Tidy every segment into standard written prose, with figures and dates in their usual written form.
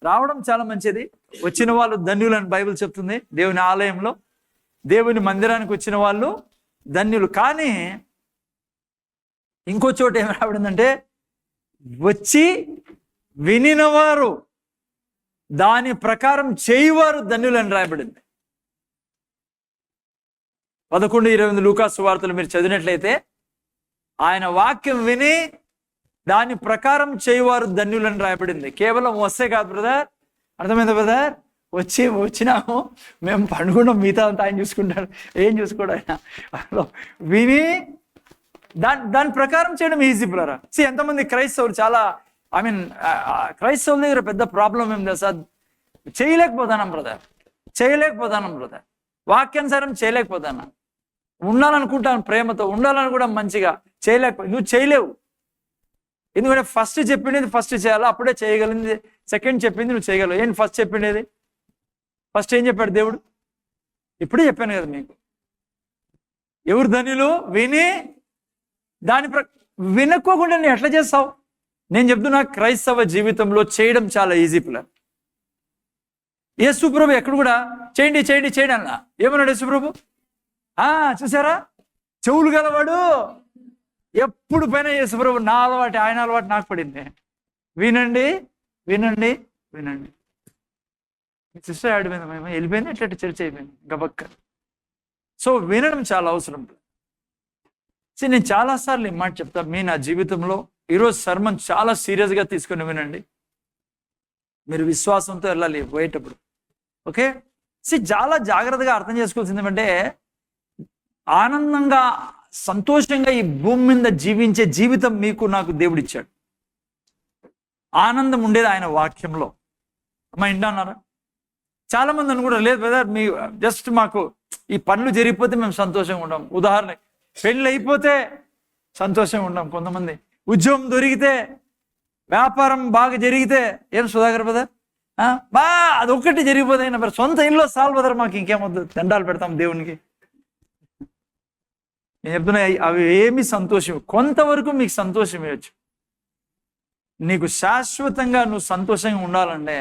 రావడం చాలా మంచిది. వచ్చిన వాళ్ళు ధన్యులని బైబిల్ చెప్తుంది. దేవుని ఆలయంలో దేవుని మందిరానికి వచ్చిన వాళ్ళు ధన్యులు. కానీ ఇంకో చోట ఏం రాబడిందంటే వచ్చి వినినవారు దాని ప్రకారం చేయువారు ధన్యులని రాయబడింది. 11:28 లూకాసు వార్తలు మీరు చదివినట్లయితే ఆయన వాక్యం విని దాని ప్రకారం చేయువారు ధన్యులని రాయబడింది. కేవలం వస్తే కాదు బ్రదర్, అర్థమైంది బ్రదర్? వచ్చినాము మేము పండుకున్నాం, మిగతా అంతా ఆయన చూసుకుంటాడు. ఏం చూసుకోడు ఆయన. విని దాని ప్రకారం చేయడం ఈజీ బ్రదర్. ఎంతమంది క్రైస్తవులు చాలా క్రైస్తవుల దగ్గర పెద్ద ప్రాబ్లం ఏం తెలుసా? చేయలేకపోతానం బ్రదర్. వాక్యానుసారం చేయలేకపోతాను. ఉండాలనుకుంటాను, ప్రేమతో ఉండాలని కూడా మంచిగా నువ్వు చేయలేవు. ఎందుకంటే ఫస్ట్ చెప్పిండేది ఫస్ట్ చేయాలి, అప్పుడే చేయగలిగింది. సెకండ్ చెప్పింది నువ్వు చేయగలవు. ఏంటి ఫస్ట్ చెప్పిండేది? ఫస్ట్ ఏం చెప్పాడు దేవుడు? ఇప్పుడే చెప్పాను కదా మీకు. ఎవరు ధన్యులు? విని వినక్కోకుండా నేను ఎట్లా చేస్తావు? నేను చెప్తున్నా, క్రైస్తవ జీవితంలో చేయడం చాలా ఈజీ ప్లాన్. యేసుప్రభు ఎక్కడ కూడా చేయండి అన్న ఏమన్నాడు యేసుప్రభు? చూసారా, చెవులు గలవాడు ఎప్పుడు పైన యేసుప్రభు నా అలవాటు, ఆయన అలవాటు నాకు పడింది. వినండి. సిస్టర్ ఆడిపోయింది, మేము వెళ్ళిపోయింది, ఎట్లా చర్చ అయిపోయింది గబక్క. సో వినడం చాలా అవసరం. నేను చాలాసార్లు ఈ మాట చెప్తాను. నా జీవితంలో ఈరోజు సర్మన్ చాలా సీరియస్గా తీసుకుని వినండి. మీరు విశ్వాసంతో వెళ్ళాలి పోయేటప్పుడు. ఓకే, చాలా జాగ్రత్తగా అర్థం చేసుకోవాల్సింది ఏమంటే, ఆనందంగా సంతోషంగా ఈ భూమి మీద జీవించే జీవితం మీకు నాకు దేవుడిచ్చాడు. ఆనందం ఉండేది ఆయన వాక్యంలో. అమ్మా ఇంటా అన్నారా? చాలా మంది అని కూడా లేదు బ్రదర్, మీ జస్ట్ మాకు ఈ పనులు జరిగిపోతే మేము సంతోషంగా ఉంటాం. ఉదాహరణ, పెళ్ళి అయిపోతే సంతోషంగా ఉంటాం. కొంతమంది ఉద్యోగం దొరికితే, వ్యాపారం బాగా జరిగితే, ఏం సుధాకర్ బ్రదర్ అది ఒక్కటి జరిగిపోతే అయినా మరి సొంత ఇల్లు సాల్ బ్రదర్, మాకు ఇంకేమొద్దు, దండాలు పెడతాం దేవునికి. నేను చెప్తున్నా, అవి ఏమి సంతోషం. కొంతవరకు మీకు సంతోషం ఇవ్వచ్చు. నీకు శాశ్వతంగా నువ్వు సంతోషంగా ఉండాలంటే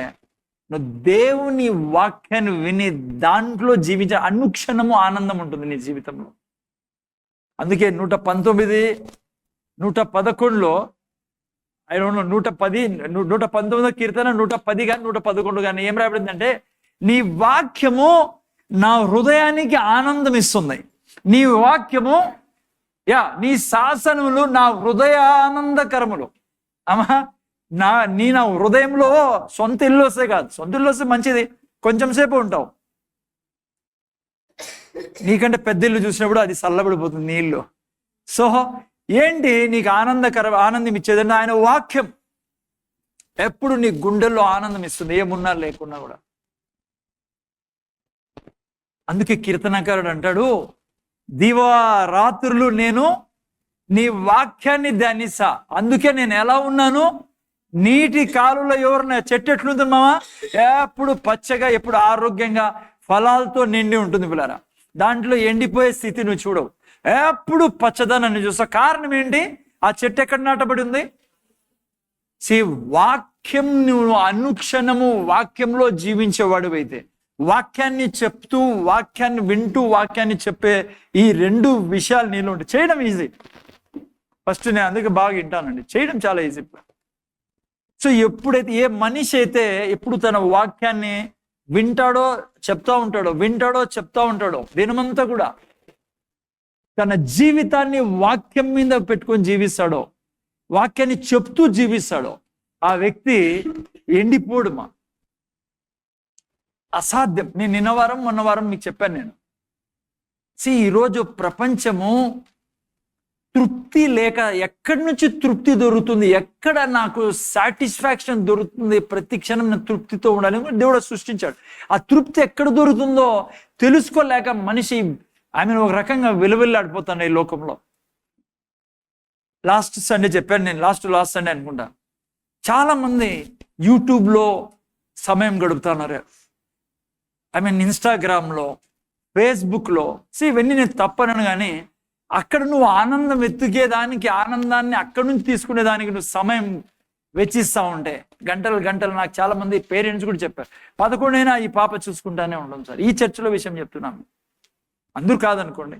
నువ్వు దేవుని వాక్యాన్ని విని దాంట్లో జీవించే అనుక్షణము ఆనందం ఉంటుంది నీ జీవితంలో. అందుకే 119, 111లో 119 కీర్తన 110 కానీ 111 కానీ ఏం రాబడిందంటే, నీ వాక్యము నా హృదయానికి ఆనందం ఇస్తుంది. నీ వాక్యము నీ శాసనములు నా హృదయానందకరములు. అమ్మా నా హృదయంలో సొంత ఇల్లు వస్తే కాదు, సొంత ఇల్లు వస్తే మంచిది, కొంచెం సేపు ఉంటావు. నీకంటే పెద్ద ఇల్లు చూసినప్పుడు అది చల్లబడిపోతుంది నీ ఇల్లు. సో ఏంటి నీకు ఆనందం ఇచ్చేదంటే ఆయన వాక్యం ఎప్పుడు నీ గుండెల్లో ఆనందం ఇస్తుంది, ఏమున్నా లేకున్నా కూడా. అందుకే కీర్తనకారుడు అంటాడు, దివారాత్రులు నేను నీ వాక్యాన్ని ధ్యానిస్తా. అందుకే నేను ఎలా ఉన్నాను, నీటి కాలువలో ఎవరన్నా చెట్టు ఎట్లుంటుంది మామ, ఎప్పుడు పచ్చగా, ఎప్పుడు ఆరోగ్యంగా ఫలాలతో నిండి ఉంటుంది పిల్లరా. దాంట్లో ఎండిపోయే స్థితి నువ్వు చూడవు, ఎప్పుడు పచ్చదనాన్ని చూస్తావు. కారణం ఏంటి? ఆ చెట్టు ఎక్కడ నాటబడి ఉంది? వాక్యం. నువ్వు అనుక్షణము వాక్యంలో జీవించేవాడు అయితే, వాక్యాన్ని చెప్తూ, వాక్యాన్ని వింటూ, వాక్యాన్ని చెప్పే ఈ రెండు విషయాలు నీలో ఉంటాయి. చేయడం ఈజీ. ఫస్ట్ నేను అందుకే బాగా వింటానండి, చేయడం చాలా ఈజీ. సో ఎప్పుడైతే ఏ మనిషి అయితే ఎప్పుడు తన వాక్యాన్ని వింటాడో చెప్తా ఉంటాడో దినమంతా కూడా తన జీవితాన్ని వాక్యం మీద పెట్టుకొని జీవిస్తాడో, వాక్యాన్ని చెప్తూ జీవిస్తాడో, ఆ వ్యక్తి ఎండిపోడుమా. అసాధ్యం. నేను మొన్న వారం మీకు చెప్పాను. నేను ఈరోజు ప్రపంచము తృప్తి లేక, ఎక్కడి నుంచి తృప్తి దొరుకుతుంది, ఎక్కడ నాకు సాటిస్ఫాక్షన్ దొరుకుతుంది, ప్రతి క్షణం నేను తృప్తితో ఉండాలి దేవుడు సృష్టించాడు. ఆ తృప్తి ఎక్కడ దొరుకుతుందో తెలుసుకోలేక మనిషి ఒక రకంగా విలువెల్లాడిపోతాను ఈ లోకంలో. లాస్ట్ సండే చెప్పాను నేను, లాస్ట్ సండే అనుకుంటా, చాలా మంది యూట్యూబ్లో సమయం గడుపుతున్నారు. ఇన్స్టాగ్రామ్లో, ఫేస్బుక్లో. ఇవన్నీ నేను తప్పనను, కానీ అక్కడ నువ్వు ఆనందం వెతికేదానికి, ఆనందాన్ని అక్కడి నుంచి తీసుకునేదానికి నువ్వు సమయం వెచ్చిస్తూ ఉంటే గంటలు గంటలు. నాకు చాలా మంది పేరెంట్స్ కూడా చెప్పారు, 11 అయినా ఈ పాప చూసుకుంటానే ఉండడం సార్. ఈ చర్చిలో విషయం చెప్తున్నాను, అందరూ కాదనుకోండి.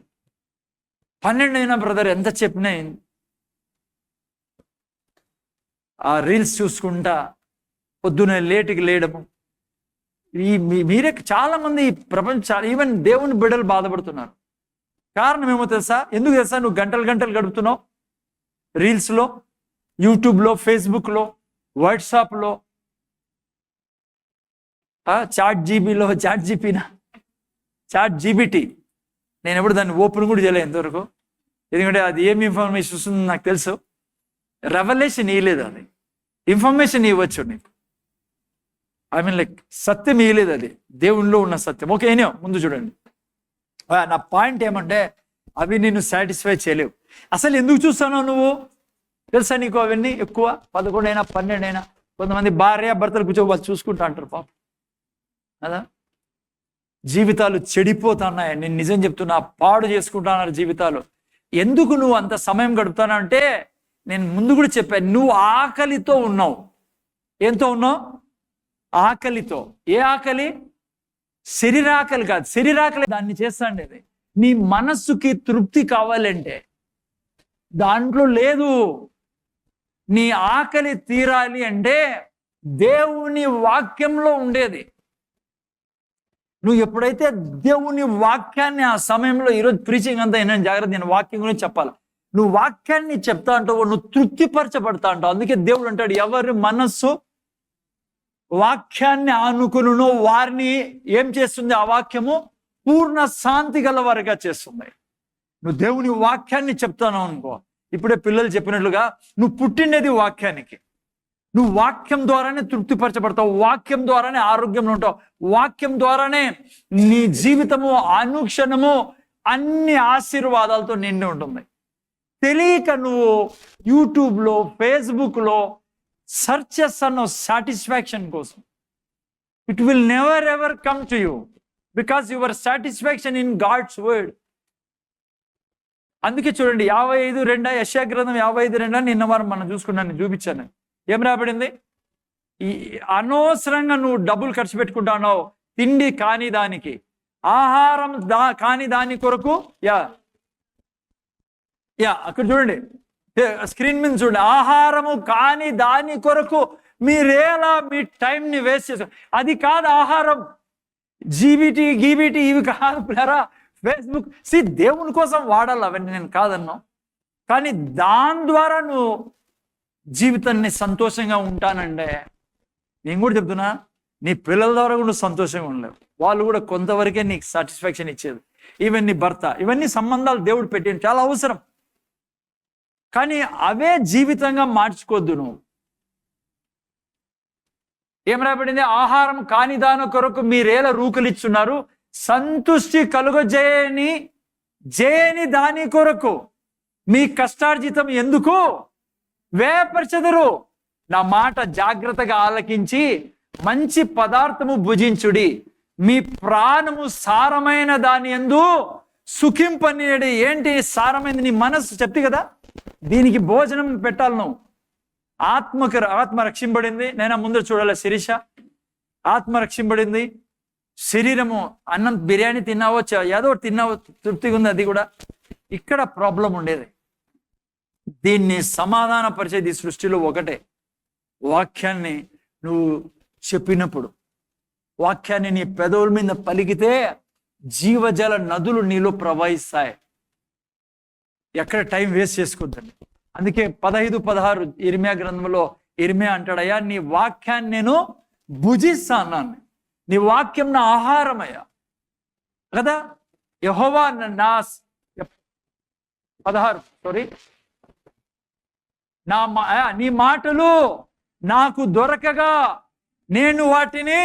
12 అయినా బ్రదర్ ఎంత చెప్పినా ఆ రీల్స్ చూసుకుంటా పొద్దునే లేటుకి లేయడము. మీరే చాలా మంది ప్రపంచం, ఈవెన్ దేవుని బిడ్డలు బాధపడుతున్నారు. కారణం ఏమో తెలుసా? ఎందుకు తెలుసా? నువ్వు గంటలు గంటలు గడుపుతున్నావు రీల్స్లో, యూట్యూబ్లో, ఫేస్బుక్లో, వాట్సాప్లో, చాట్ జీబీటీ. నేను ఎప్పుడు దాన్ని ఓపెన్ కూడా చేయలేదు ఇంతవరకు, ఎందుకంటే అది ఏమి ఇన్ఫర్మేషన్ వస్తుందో నాకు తెలుసు. రెవల్యూషన్ ఇవ్వలేదు, అది ఇన్ఫర్మేషన్ ఇవ్వచ్చు నీకు. ఐ మీన్ లైక్ సత్యం ఇవ్వలేదు, అది దేవునిలో ఉన్న సత్యం. ఓకే, ఏనో ముందు చూడండి. నా పాయింట్ ఏమంటే అవి నిన్ను సాటిస్ఫై చేయలేవు. అసలు ఎందుకు చూస్తానో నువ్వు తెలుసా నీకు? అవన్నీ ఎక్కువ 11 అయినా 12 అయినా. కొంతమంది భార్య భర్తలు కూర్చోవాలి చూసుకుంటా అంటారు పాపం కదా. జీవితాలు చెడిపోతున్నాయి, నేను నిజం చెప్తున్నా, పాడు చేసుకుంటున్నారు జీవితాలు. ఎందుకు నువ్వు అంత సమయం గడుపుతానంటే, నేను ముందు కూడా చెప్పాను, నువ్వు ఆకలితో ఉన్నావు. ఏంతో ఉన్నావు? ఆకలితో. ఏ ఆకలి? శరీరాకలి కాదు, శరీరాకలి దాన్ని చేస్తాండి. అది నీ మనస్సుకి తృప్తి కావాలంటే దాంట్లో లేదు. నీ ఆకలి తీరాలి అంటే దేవుని వాక్యంలో ఉండేది. నువ్వు ఎప్పుడైతే దేవుని వాక్యాన్ని ఆ సమయంలో, ఈరోజు ప్రీచింగ్ అంతా అయినా జాగ్రత్త, నేను వాక్యం గురించి చెప్పాలి. నువ్వు వాక్యాన్ని చెప్తా అంటావు, నువ్వు తృప్తిపరచబడతా అంటావు. అందుకే దేవుడు అంటాడు, ఎవరి మనస్సు వాక్యాన్ని ఆనుకును వారిని ఏం చేస్తుంది? ఆ వాక్యము పూర్ణ శాంతి గల వారిగా చేస్తుంది. నువ్వు దేవుని వాక్యాన్ని చెప్తాను అనుకో, ఇప్పుడే పిల్లలు చెప్పినట్లుగా, నువ్వు పుట్టినది వాక్యానికి. నువ్వు వాక్యం ద్వారానే తృప్తిపరచబడతావు, వాక్యం ద్వారానే ఆరోగ్యంలో ఉంటావు, వాక్యం ద్వారానే నీ జీవితము అనుక్షణము అన్ని ఆశీర్వాదాలతో నిండి ఉంటుంది. తెలియక నువ్వు యూట్యూబ్లో, ఫేస్బుక్లో సెర్చ్ చేస్తాను సాటిస్ఫాక్షన్ కోసం. It will never ever come to you because your satisfaction in God's word. అందుకే చూడండి 55:2 యెషయా గ్రంథం 55:2 నిన్న వారం మనం చూసుకున్నాను, నేను చూపించాను. ఏం రాబడింది? ఈ అనవసరంగా నువ్వు డబ్బులు ఖర్చు పెట్టుకుంటానో తిండి కాని దానికి, ఆహారం కాని దాని కొరకు. అక్కడ చూడండి, స్క్రీన్ మీద చూడండి. ఆహారము కాని దాని కొరకు మీరేలా మీ టైంని వేస్ట్ చేస్తారు. అది కాదు ఆహారం. గీబీటీ ఇవి కాదు ప్లేరా, ఫేస్బుక్. దేవుని కోసం వాడాలి అవన్నీ, నేను కాదన్నా. కానీ దాని ద్వారా నువ్వు జీవితాన్ని సంతోషంగా ఉంటానంటే, నేను కూడా చెప్తున్నా, నీ పిల్లల ద్వారా కూడా నువ్వు సంతోషంగా ఉండలేవు. వాళ్ళు కూడా కొంతవరకే నీకు సాటిస్ఫాక్షన్ ఇచ్చేది. ఈవెన్ నీ భర్త, ఇవన్నీ సంబంధాలు దేవుడు పెట్టిన చాలా అవసరం. కానీ అవే జీవితంగా మార్చుకోవద్దు నువ్వు. ఏం రాబడింది? ఆహారం కాని దాని కొరకు మీరేలా రూకలిచ్చున్నారు, సంతుష్టి కలుగజేయని దాని కొరకు మీ కష్టార్జితం ఎందుకు వేపరచెదరు. నా మాట జాగ్రత్తగా ఆలకించి మంచి పదార్థము భుజించుడి, మీ ప్రాణము సారమైన దాని యందు సుఖింపనేది. ఏంటి సారమైంది? నీ మనస్సు. చెప్తే కదా, దీనికి భోజనం పెట్టాలి నువ్వు. ఆత్మ రక్షింపబడింది. నేను ముందు చూడాలి శిరీష, ఆత్మ రక్షింపబడింది. శరీరము అన్నం బిర్యానీ తిన్నావో, ఏదో తిన్నావో, తృప్తిగా ఉంది, అది కూడా. ఇక్కడ ప్రాబ్లం ఉండేది. దీన్ని సమాధానపరిచేది సృష్టిలో ఒకటే, వాక్యాన్ని నువ్వు చెప్పినప్పుడు, వాక్యాన్ని నీ పెదవుల మీద పలికితే జీవజల నదులు నీలో ప్రవహిస్తాయి. ఎక్కడ టైం వేస్ట్ చేసుకోవద్దండి. అందుకే 15-16 ఇర్మియా గ్రంథంలో ఇర్మియా అంటాడయ్యా, నీ వాక్యాన్ని నేను భుజిస్తా అన్నాను. నీ వాక్యం నా ఆహారమయ్యా కదా. యెహోవా నా 16 నీ మాటలు నాకు దొరకగా నేను వాటిని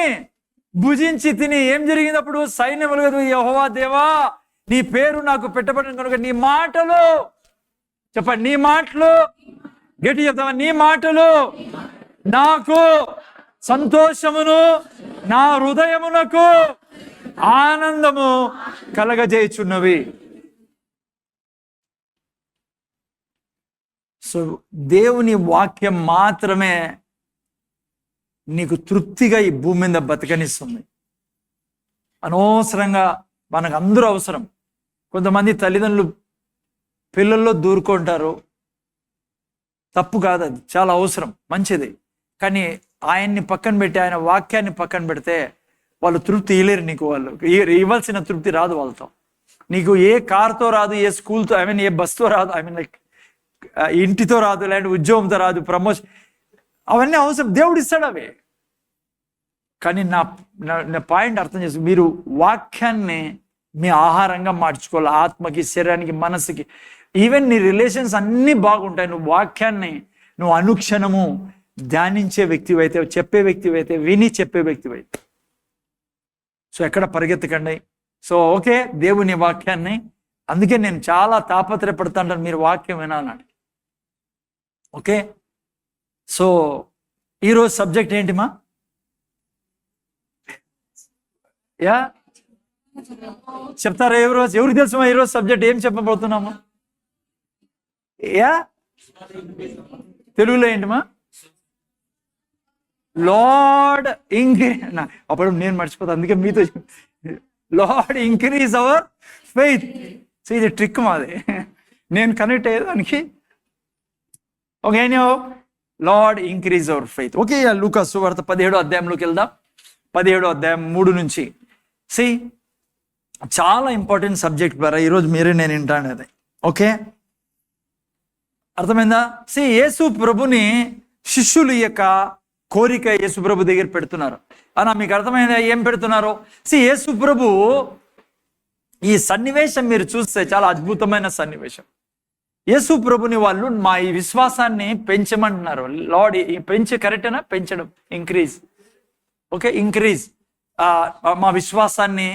భుజించి తిని. ఏం జరిగింది అప్పుడు? సైన్యములు కదా, యెహోవా దేవా నీ పేరు నాకు పెట్టబడిన కనుక నీ మాటలు, చెప్పండి, నీ మాటలు, గట్టి చెప్తావా, నీ మాటలు నాకు సంతోషమును, నా హృదయమునకు ఆనందము కలగజేయుచున్నవి. సో దేవుని వాక్యం మాత్రమే నీకు తృప్తిగా ఈ భూమి మీద బతకనిస్తుంది. అనవసరంగా మనకు అందరూ అవసరం. కొంతమంది తల్లిదండ్రులు పిల్లల్లో దూరుకుంటారు, తప్పు కాదు, అది చాలా అవసరం, మంచిది. కానీ ఆయన్ని పక్కన పెట్టి, ఆయన వాక్యాన్ని పక్కన పెడితే వాళ్ళు తృప్తి ఇవ్వలేరు నీకు. వాళ్ళు ఇవ్వాల్సిన తృప్తి రాదు వాళ్ళతో. నీకు ఏ కార్తో రాదు, ఏ స్కూల్తో, ఏ బస్తో రాదు, లైక్ ఇంటితో రాదు, లేదంటే ఉద్యోగంతో రాదు, ప్రమోషన్, అవన్నీ అవసరం, దేవుడు ఇస్తాడు అవి. కానీ నా పాయింట్ అర్థం చేసి, మీరు వాక్యాన్ని మీ ఆహారంగా మార్చుకోవాలి. ఆత్మకి, శరీరానికి, మనసుకి, ఈవెన్ నీ రిలేషన్స్ అన్నీ బాగుంటాయి. నువ్వు వాక్యాన్ని నువ్వు అనుక్షణము ధ్యానించే వ్యక్తివైతే, చెప్పే వ్యక్తివైతే, విని చెప్పే వ్యక్తివైతే. సో ఎక్కడ పరిగెత్తకండి. సో ఓకే, దేవుని వాక్యాన్ని, అందుకే నేను చాలా తాపత్రయపడుతుంటాను మీరు వాక్యం వినాలని. ఓకే, సో ఈరోజు సబ్జెక్ట్ ఏంటిమా? యా చెప్తారా? ఎవరికి తెలుసుమా ఈరోజు సబ్జెక్ట్ ఏం చెప్పబోతున్నాము? యా తెలుగులో ఏంటిమా? లార్డ్ అప్పుడు నేను మర్చిపోతాను, అందుకే మీతో Lord increase our faith. So ఇది ట్రిక్ మాది, నేను కనెక్ట్ అయ్యేదానికి. Okay, Lord increase our faith. Okay, Luka సువార్త 17వ అధ్యాయంలోకి వెళ్దాం. 17వ అధ్యాయం 3 నుంచి. సి చాలా ఇంపార్టెంట్ సబ్జెక్ట్ ద్వారా ఈరోజు మీరే నేను వింటాను అది. ఓకే, అర్థమైందా? సి యేసు ప్రభుని శిష్యులు యొక్క కోరిక యేసు ప్రభు దగ్గర పెడుతున్నారు అన్న, మీకు అర్థమైందా ఏం పెడుతున్నారు? సి యేసు ప్రభు ఈ సన్నివేశం మీరు చూస్తే చాలా అద్భుతమైన సన్నివేశం. యేసు ప్రభుని వాళ్ళు మా ఈ విశ్వాసాన్ని పెంచమంటున్నారు. లార్డ్ పెంచి కరెక్టేనా? పెంచడం, ఇంక్రీజ్. ఓకే, ఇంక్రీజ్, మా విశ్వాసాన్ని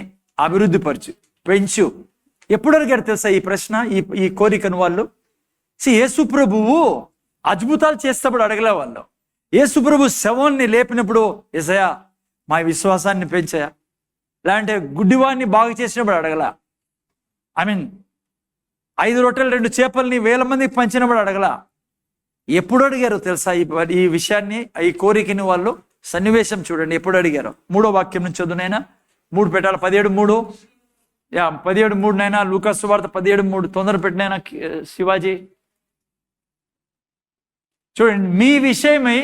అభివృద్ధి పరచు, పెంచు. ఎప్పుడు అడిగారు తెలుసా ఈ ప్రశ్న, ఈ కోరికను వాళ్ళు? యేసు ప్రభువు అద్భుతాలు చేసేటప్పుడు అడగలే వాళ్ళు. యేసు ప్రభు శవాన్ని లేపినప్పుడు, యేసయ్యా మా విశ్వాసాన్ని పెంచాయా, లేదంటే గుడ్డివాడిని బాగు చేసినప్పుడు అడగలా. 5 రొట్టెలు 2 చేపల్ని 1000 మందికి పంచినప్పుడు అడగలా. ఎప్పుడు అడిగారు తెలుసా ఈ విషయాన్ని, ఈ కోరికని వాళ్ళు? సన్నివేశం చూడండి ఎప్పుడు అడిగారు. 3వ వాక్యం నుంచి చదువునైనా, 3 పెట్టాలి, 17:3. 17:3 నైనా, లూకా సువార్త 17:3. తొందర పెట్టినైనా శివాజీ చూడండి. మీ విషయమై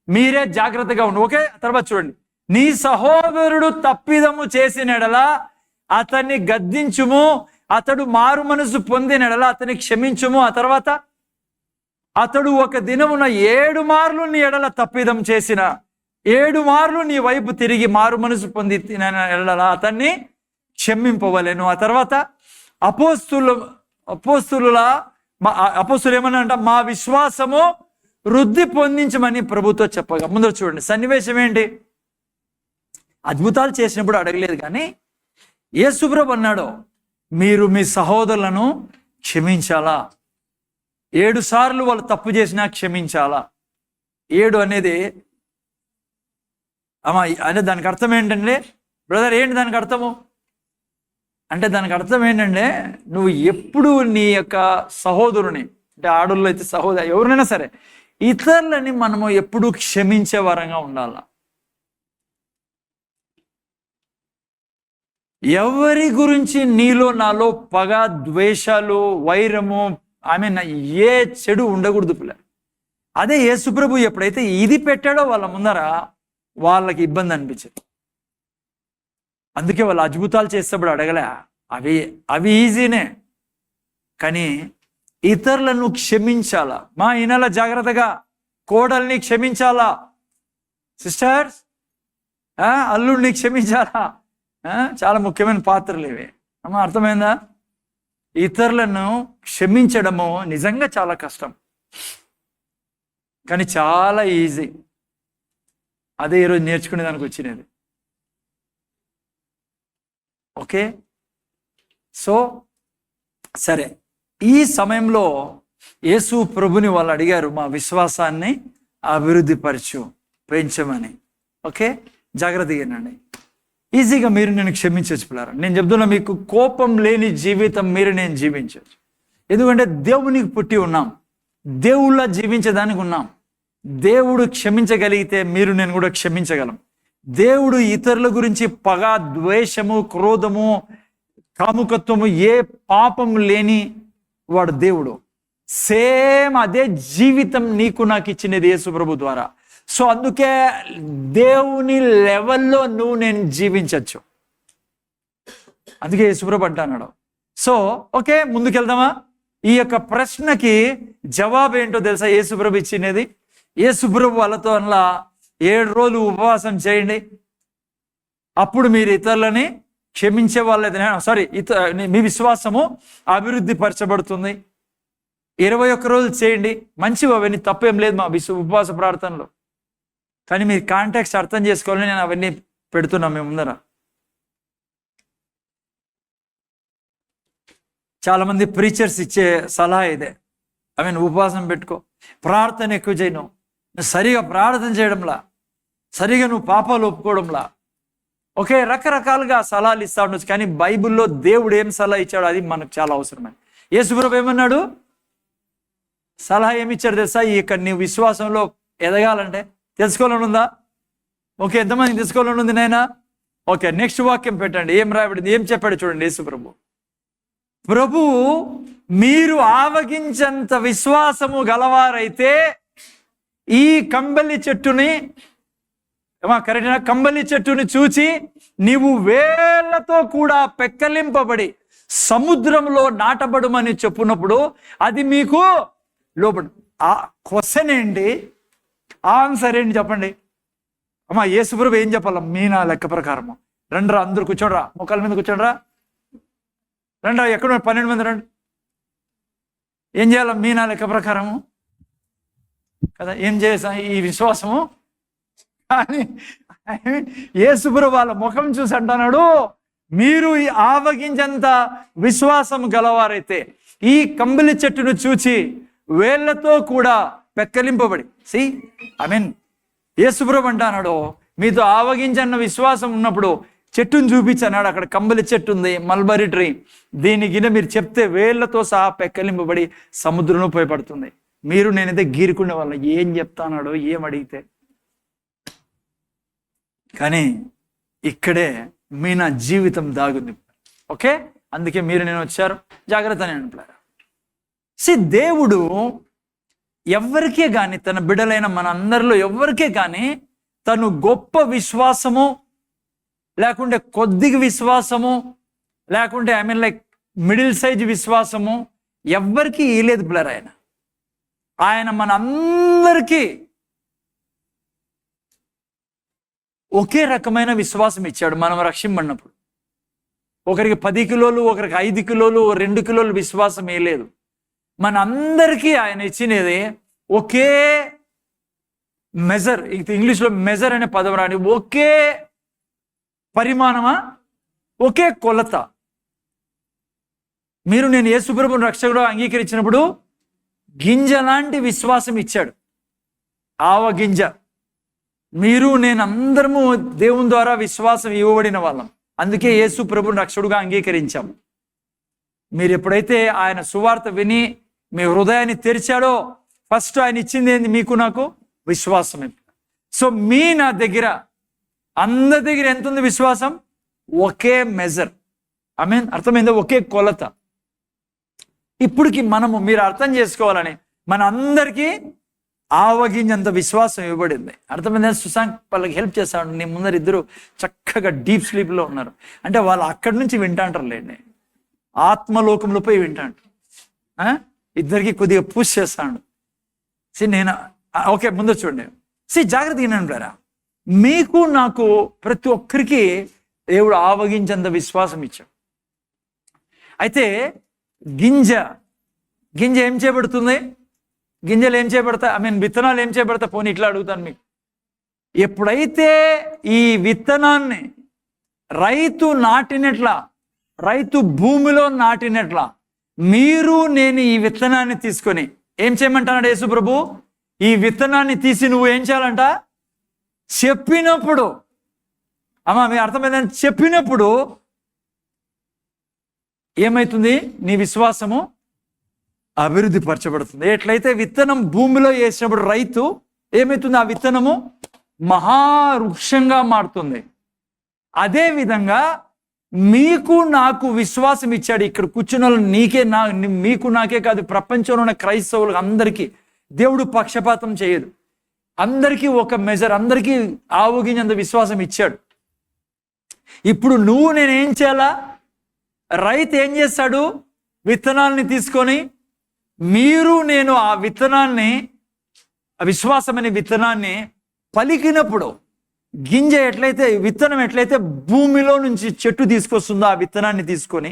మీరే జాగ్రత్తగా ఉండు. ఓకే, తర్వాత చూడండి. నీ సహోదరుడు తప్పిదము చేసినడలా అతన్ని గద్దించుము, అతడు మారు మనసు పొందినడలా అతన్ని క్షమించుము. ఆ తర్వాత, అతడు ఒక దినమున 7 మార్లు నీ ఎడల తప్పిదం చేసిన, 7 మార్లు నీ వైపు తిరిగి మారు మనసు పొంది ఎడల అతన్ని క్షమింపవలెను. ఆ తర్వాత అపోస్తులు ఏమన్నా మా విశ్వాసము వృద్ధి పొందించమని ప్రభుతో చెప్పగా. ముందర చూడండి సన్నివేశం ఏంటి? అద్భుతాలు చేసినప్పుడు అడగలేదు, కానీ యేసు ప్రభు అన్నాడు, మీరు మీ సహోదరులను క్షమించాలా. 7 సార్లు వాళ్ళు తప్పు చేసినా క్షమించాలా. 7 అనేది అంటే దానికి అర్థం ఏంటంటే, బ్రదర్ ఏంటి దానికి అర్థము అంటే? దానికి అర్థం ఏంటంటే, నువ్వు ఎప్పుడు నీ యొక్క సహోదరుని, అంటే ఆడోళ్ళు అయితే సహోదరు, ఎవరినైనా సరే, ఇతరులని మనము ఎప్పుడు క్షమించే వరంగా ఉండాల. ఎవరి గురించి నీలో నాలో పగ, ద్వేషాలు, వైరము, ఏ చెడు ఉండకూడదు పిల్ల. అదే యేసుప్రభు ఎప్పుడైతే ఇది పెట్టాడో వాళ్ళ ముందర వాళ్ళకి ఇబ్బంది అనిపించింది. అందుకే వాళ్ళు అద్భుతాలు చేసేప్పుడు అడగలే. అవి ఈజీనే, కానీ ఇతరులను క్షమించాలా. మా ఈయనలా జాగ్రత్తగా, కోడల్ని క్షమించాలా, సిస్టర్స్ అల్లుడిని క్షమించాలా. చాలా ముఖ్యమైన పాత్రలు ఇవి. అర్థమైందా? ఇతరులను క్షమించడము నిజంగా చాలా కష్టం, కానీ చాలా ఈజీ. అదే ఈరోజు నేర్చుకునే దానికి వచ్చినది. ఓకే, సో సరే, ఈ సమయంలో యేసు ప్రభుని వాళ్ళు అడిగారు, మా విశ్వాసాన్ని అభివృద్ధి పరచు, పెంచమని. ఓకే, జాగ్రత్తగానండి. ఈజీగా మీరు నేను క్షమించవచ్చు పిల్లరా. నేను చెప్తున్నా, మీకు కోపం లేని జీవితం మీరు నేను జీవించవచ్చు. ఎందుకంటే దేవునికి పుట్టి ఉన్నాం, దేవుళ్ళ జీవించేదానికి ఉన్నాం. దేవుడు క్షమించగలిగితే మీరు నేను కూడా క్షమించగలం. దేవుడు ఇతరుల గురించి పగ, ద్వేషము, క్రోధము, కాముకత్వము, ఏ పాపము లేని వాడు దేవుడు. సేమ్ అదే జీవితం నీకు నాకు ఇచ్చినది యేసు ప్రభు ద్వారా. సో అందుకే దేవుని లెవెల్లో నువ్వు నేను జీవించవచ్చు. అందుకే యేసు ప్రభు అంటున్నాడు. సో ఓకే, ముందుకెళ్దామా? ఈ యొక్క ప్రశ్నకి జవాబు ఏంటో తెలుసా యేసు ప్రభు ఇచ్చినది? యేసు ప్రభు వాళ్ళతో అలా 7 రోజులు ఉపవాసం చేయండి, అప్పుడు మీరు ఇతరులని క్షమించే వాళ్ళైతే మీ విశ్వాసము అభివృద్ధి పరచబడుతుంది. 21 రోజులు చేయండి, మంచివి, అవన్నీ తప్పేం లేదు మా ఉపవాస ప్రార్థనలో. కానీ మీరు కాంటాక్ట్స్ అర్థం చేసుకోవాలని నేను అవన్నీ పెడుతున్నా మీ ముందర. చాలా మంది ప్రీచర్స్ ఇచ్చే సలహా ఇదే, ఉపవాసం పెట్టుకో, ప్రార్థన ఎక్కువ చేయను, నువ్వు సరిగా ప్రార్థన చేయడంలా, సరిగా నువ్వు పాపాలు ఒప్పుకోవడంలా. ఓకే, రకరకాలుగా సలహాలు ఇస్తా ఉండొచ్చు, కానీ బైబిల్లో దేవుడు ఏం సలహా ఇచ్చాడో అది మనకు చాలా అవసరమే. యేసు ప్రభు ఏమన్నాడు? సలహా ఏమి ఇచ్చాడు తెలుసా? ఈ యొక్క నీ విశ్వాసంలో ఎదగాలంటే తెలుసుకోవాలని ఉందా? ఓకే, ఎంతమంది తెలుసుకోవాలని ఉంది నాయనా? ఓకే, నెక్స్ట్ వాక్యం పెట్టండి. ఏం రాయబడింది, ఏం చెప్పాడు చూడండి యేసు ప్రభు. మీరు ఆవగించంత విశ్వాసము గలవారైతే ఈ కంబలి చెట్టుని కరెక్టేనా? కంబలి చెట్టుని చూచి నీవు వేళ్లతో కూడా పెక్కలింపబడి సముద్రంలో నాటబడుమని చెప్పున్నప్పుడు అది మీకు లోపల. ఆ క్వశ్చన్ ఏంటి, ఆన్సర్ ఏంటి చెప్పండి? యేసు ప్రభు ఏం చెప్పాల? మీనా లెక్క ప్రకారము రండ్రా, అందరు కూర్చోడ్రా, మొక్కల మీద కూర్చోడ్రా, రండి, ఎక్కడ 12 మంది రండి. ఏం చేయాలి మీనా లెక్క ప్రకారము కదా? ఏం చేసా ఈ విశ్వాసము? కానీ యేసు ప్రభు వాళ్ళ ముఖం చూసి అంటున్నాడు, మీరు ఈ ఆవగించంత విశ్వాసం గలవారైతే ఈ కంబలి చెట్టును చూచి వేళ్లతో కూడా పెక్కలింపబడి యేసు ప్రభు అంటున్నాడు, మీతో ఆవగించన్న విశ్వాసం ఉన్నప్పుడు చెట్టును చూపించన్నాడు. అక్కడ కంబలి చెట్టు ఉంది, మల్బరీ ట్రీ. దీనికి మీరు చెప్తే వేళ్లతో సహా పెక్కలింపబడి సముద్రంలో పోయి పడుతుంది. మీరు నేనైతే గీరుకునే వాళ్ళ ఏం చెప్తానాడో ఏం అడిగితే. కానీ ఇక్కడే మీ నా జీవితం దాగుంది. ఓకే, అందుకే మీరు నేను వచ్చారు, జాగ్రత్త అని అంటున్నారు. దేవుడు ఎవరికే కానీ, తన బిడ్డలైన మన అందరిలో ఎవరికే కానీ తను గొప్ప విశ్వాసము లేకుంటే కొద్దిగా విశ్వాసము లేకుంటే లైక్ మిడిల్ సైజ్ విశ్వాసము ఎవ్వరికి ఇలేదు పిల్లర్. ఆయన మన అందరికీ ఒకే రకమైన విశ్వాసం ఇచ్చాడు మనం రక్షింపడినప్పుడు. ఒకరికి 10 కిలోలు, ఒకరికి 5 కిలోలు, 2 కిలోలు విశ్వాసం లేదు. మన అందరికీ ఆయన ఇచ్చినది ఒకే మెజర్. ఇంగ్లీష్లో మెజర్ అనే పదం రాని, ఒకే పరిమాణమా, ఒకే కొలత. మీరు నేను యేసు ప్రభువును రక్షకుడు అంగీకరించినప్పుడు గింజ లాంటి విశ్వాసం ఇచ్చాడు, ఆవ గింజ. మీరు నేను అందరము దేవుని ద్వారా విశ్వాసం ఇవ్వబడిన వాళ్ళం, అందుకే యేసు ప్రభువును రక్షకుడుగా అంగీకరించాము. మీరు ఎప్పుడైతే ఆయన సువార్త విని మీ హృదయాన్ని తెరిచాడో ఫస్ట్ ఆయన ఇచ్చింది ఏంది? మీకు నాకు విశ్వాసమే. సో మీ నా దగ్గర అందరి దగ్గర ఎంత ఉంది విశ్వాసం? ఒకే మెజర్. అర్థమైందో? ఒకే కొలత. ఇప్పటికి మీరు అర్థం చేసుకోవాలని మన అందరికీ ఆవగింజంత విశ్వాసం ఇవ్వబడింది. అర్థమైందా? సుశాంక్ వాళ్ళకి హెల్ప్ చేస్తాడు. నీ ముందర ఇద్దరు చక్కగా డీప్ స్లీప్లో ఉన్నారు అంటే వాళ్ళు అక్కడి నుంచి వింటాంటారు లేండి, ఆత్మలోకంలో పోయి వింటాంటారు. ఇద్దరికి కొద్దిగా పుష్ చేస్తాడు. నేను ఓకే, ముందు చూడండి. జాగ్రత్తగా వినంటారా? మీకు నాకు ప్రతి ఒక్కరికి దేవుడు ఆవగించంత విశ్వాసం ఇచ్చాడు. అయితే గింజ ఏం చేయబడుతుంది? గింజలు ఏం చేయబడతాయి? విత్తనాలు ఏం చేయబడతాయి? పోనీ ఇట్లా అడుగుతాను మీకు. ఎప్పుడైతే ఈ విత్తనాన్ని రైతు నాటినట్లా, రైతు భూమిలో నాటినట్లా మీరు నేను ఈ విత్తనాన్ని తీసుకొని ఏం చేయమంటున్నాడు యేసు ప్రభు? ఈ విత్తనాన్ని తీసి నువ్వు ఏం చేయాలంట? చెప్పినప్పుడు, మీ అర్థమైందని చెప్పినప్పుడు ఏమవుతుంది? నీ విశ్వాసము అభివృద్ధి పరచబడుతుంది. ఎట్లయితే విత్తనం భూమిలో వేసినప్పుడు రైతు ఏమవుతుంది? ఆ విత్తనము మహావృక్షంగా మారుతుంది. అదే విధంగా మీకు నాకు విశ్వాసం ఇచ్చాడు. ఇక్కడ కూర్చున్న మీకు నాకే కాదు, ప్రపంచంలో ఉన్న క్రైస్తవులకు అందరికీ దేవుడు పక్షపాతం చేయదు. అందరికీ ఒక మెజర్, అందరికీ ఆవగించేంత విశ్వాసం ఇచ్చాడు. ఇప్పుడు నేనేం చేయాలా? రైతు ఏం చేస్తాడు? విత్తనాల్ని తీసుకొని నేను ఆ విత్తనాన్ని, విశ్వాసం అనే విత్తనాన్ని పలికినప్పుడు, గింజ ఎట్లయితే, విత్తనం ఎట్లయితే భూమిలో నుంచి చెట్టు తీసుకొస్తుందో ఆ విత్తనాన్ని తీసుకొని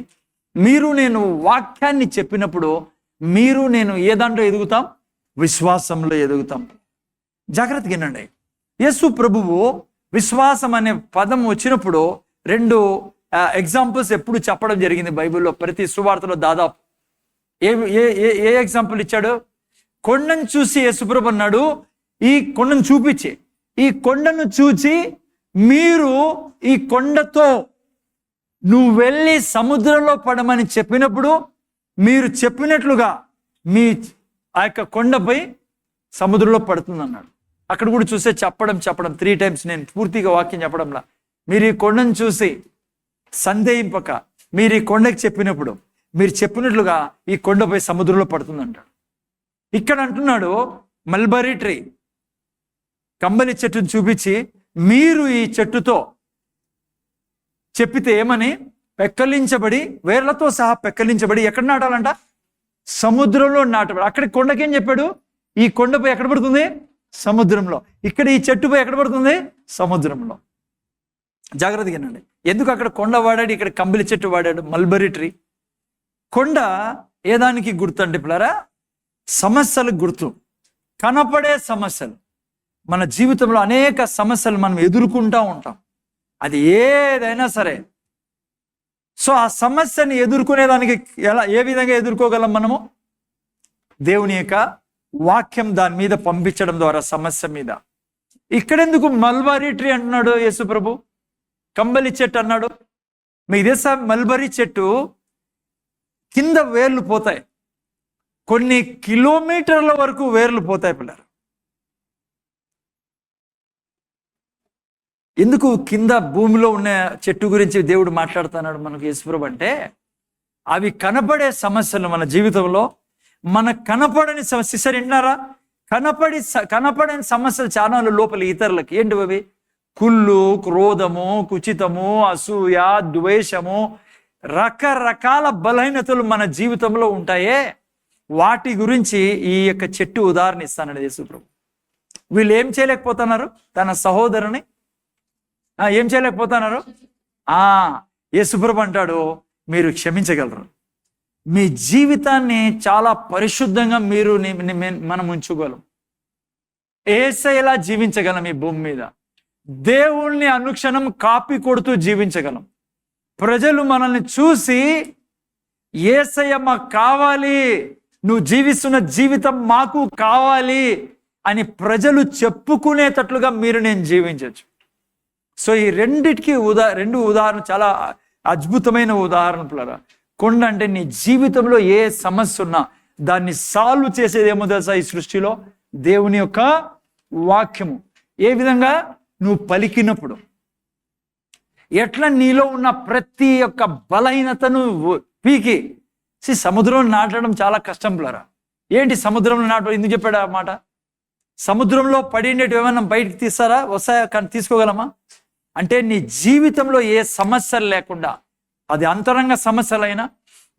నేను వాక్యాన్ని చెప్పినప్పుడు నేను ఏ దాంట్లో ఎదుగుతాం? విశ్వాసంలో ఎదుగుతాం. జాగ్రత్తగా వినండి. యేసు ప్రభువు విశ్వాసం అనే పదం వచ్చినప్పుడు 2 ఎగ్జాంపుల్స్ ఎప్పుడు చెప్పడం జరిగింది బైబిల్లో, ప్రతి సువార్తలో దాదాపు. ఏ ఎగ్జాంపుల్ ఇచ్చాడు? కొండను చూసి యేసు ప్రభు అన్నాడు, ఈ కొండను చూపించి, ఈ కొండను చూచి మీరు ఈ కొండతో నువ్వు వెళ్ళి సముద్రంలో పడమని చెప్పినప్పుడు మీరు చెప్పినట్లుగా మీ ఆ యొక్క కొండపై సముద్రంలో పడుతుంది అన్నాడు. అక్కడ కూడా చూస్తే చెప్పడం 3 times, నేను పూర్తిగా వాక్యం చెప్పడంలా. మీరు ఈ కొండను చూసి సందేహింపక మీరు ఈ కొండకి చెప్పినప్పుడు మీరు చెప్పినట్లుగా ఈ కొండపై సముద్రంలో పడుతుంది అంటాడు. ఇక్కడ అంటున్నాడు మల్బరీ ట్రీ, కంబలి చెట్టును చూపించి మీరు ఈ చెట్టుతో చెప్పితే ఏమని? పెక్కలించబడి, వేర్లతో సహా పెక్కలించబడి ఎక్కడ నాటాలంట? సముద్రంలో నాటబడి. అక్కడ కొండకేం చెప్పాడు? ఈ కొండపై ఎక్కడ పడుతుంది? సముద్రంలో. ఇక్కడ ఈ చెట్టుపై ఎక్కడ పడుతుంది? సముద్రంలో. జాగ్రత్తగా వినండి. ఎందుకు అక్కడ కొండ వాడాడు, ఇక్కడ కంబలి చెట్టు వాడాడు? Mulberry tree. కొండ ఏ దానికి గుర్తు అంటే పిల్లరా? సమస్యలకు గుర్తు. కనపడే సమస్యలు. మన జీవితంలో అనేక సమస్యలు మనం ఎదుర్కొంటూ ఉంటాం, అది ఏదైనా సరే. సో ఆ సమస్యని ఎదుర్కొనేదానికి ఏ విధంగా ఎదుర్కోగలం మనము? దేవుని యొక్క వాక్యం దాని మీద పంపించడం ద్వారా సమస్య మీద. ఇక్కడెందుకు మల్బరీ ట్రీ అంటున్నాడు యేసు ప్రభు? కంబలి చెట్టు అన్నాడు. మీకు తెలుసా, మల్బరీ చెట్టు కింద వేర్లు పోతాయి, కొన్ని కిలోమీటర్ల వరకు వేర్లు పోతాయి పిల్లలు. ఎందుకు కింద భూమిలో ఉన్న చెట్టు గురించి దేవుడు మాట్లాడుతున్నాడు మనకు యేసుప్రభు అంటే? అవి కనపడే సమస్యలు మన జీవితంలో, మన కనపడని సమస్య. సరే వింటున్నారా? కనపడని సమస్యలు చాలా లోపల ఇతరులకి. ఏంటి అవి? కుళ్ళు, క్రోధము, కుచితము, అసూయ, ద్వేషము, రకరకాల బలహీనతలు మన జీవితంలో ఉంటాయే, వాటి గురించి ఈ యొక్క చెట్టు ఉదాహరణ ఇస్తానండి యేసుప్రభు. వీళ్ళు ఏం చేయలేకపోతున్నారు? తన సహోదరుని ఏం చేయలేకపోతున్నారు? యేసుప్రభు అంటాడు, మీరు క్షమించగలరు. మీ జీవితాన్ని చాలా పరిశుద్ధంగా మనం ఉంచుకోగలం. యేసయ్యలా జీవించగలం ఈ భూమి మీద. దేవుణ్ణి అనుక్షణం కాపీ కొడుతూ జీవించగలం. ప్రజలు మనల్ని చూసి యేసయ్య మాకు కావాలి, నువ్వు జీవిస్తున్న జీవితం మాకు కావాలి అని ప్రజలు చెప్పుకునేటట్లుగా నేను జీవించవచ్చు. సో ఈ రెండిటికి రెండు ఉదాహరణ చాలా అద్భుతమైన ఉదాహరణలు. కొండ అంటే నీ జీవితంలో ఏ సమస్య ఉన్నా దాన్ని సాల్వ్ చేసేది ఏమో తెలుసా? ఈ సృష్టిలో దేవుని యొక్క వాక్యము. ఏ విధంగా? నువ్వు పలికినప్పుడు. ఎట్లా నీలో ఉన్న ప్రతి ఒక్క బలహీనతను పీకి సముద్రంలో నాటడం చాలా కష్టం పిల్లరా. ఏంటి సముద్రంలో నాటడం? ఎందుకు చెప్పాడు ఆ మాట? సముద్రంలో పడినట్టు ఏమైనా బయటికి తీస్తారా? వస్తాయా? కానీ తీసుకోగలమా? అంటే నీ జీవితంలో ఏ సమస్యలు లేకుండా, అది అంతరంగ సమస్యలైనా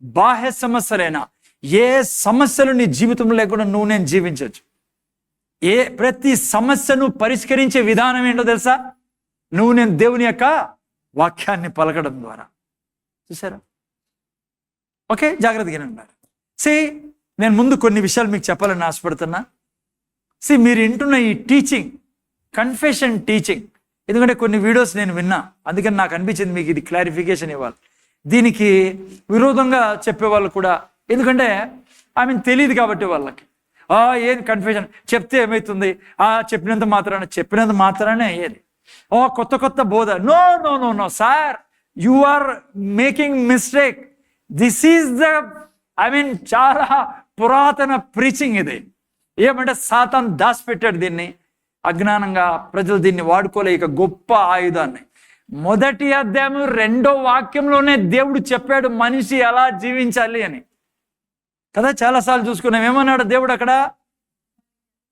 బాహ్య సమస్యలైనా, ఏ సమస్యలు నీ జీవితంలో లేకుండా నేను జీవించవచ్చు. ప్రతి సమస్యను పరిష్కరించే విధానం ఏంటో తెలుసా? నేను దేవుని యొక్క వాక్యాన్ని పలకడం ద్వారా. చూసారా? ఓకే, జాగ్రత్తగా వినండి. నేను ముందు కొన్ని విషయాలు మీకు చెప్పాలని ఆశపడుతున్నా. మీరు వింటున్న ఈ టీచింగ్, కన్ఫెషన్ టీచింగ్, ఎందుకంటే కొన్ని వీడియోస్ నేను విన్నా, అందుకని నాకు అనిపించింది మీకు ఇది క్లారిఫికేషన్ ఇవ్వాలి. దీనికి విరోధంగా చెప్పేవాళ్ళు కూడా, ఎందుకంటే తెలియదు కాబట్టి వాళ్ళకి. ఏం కన్ఫ్యూజన్ చెప్తే ఏమవుతుంది? చెప్పినంత మాత్రానే అయ్యేది. కొత్త బోధ. No no no no sir, you are making mistake. This is చాలా పురాతన ప్రీచింగ్ ఇది. ఏమంటే సాతాను దాచిపెట్టాడు దీన్ని. అజ్ఞానంగా ప్రజలు దీన్ని వాడుకోలేక గొప్ప ఆయుధాన్ని. మొదటి అధ్యాయం 2వ వాక్యంలోనే దేవుడు చెప్పాడు మనిషి ఎలా జీవించాలి అని కదా. చాలాసార్లు చూసుకున్నాం. ఏమన్నాడు దేవుడు అక్కడ?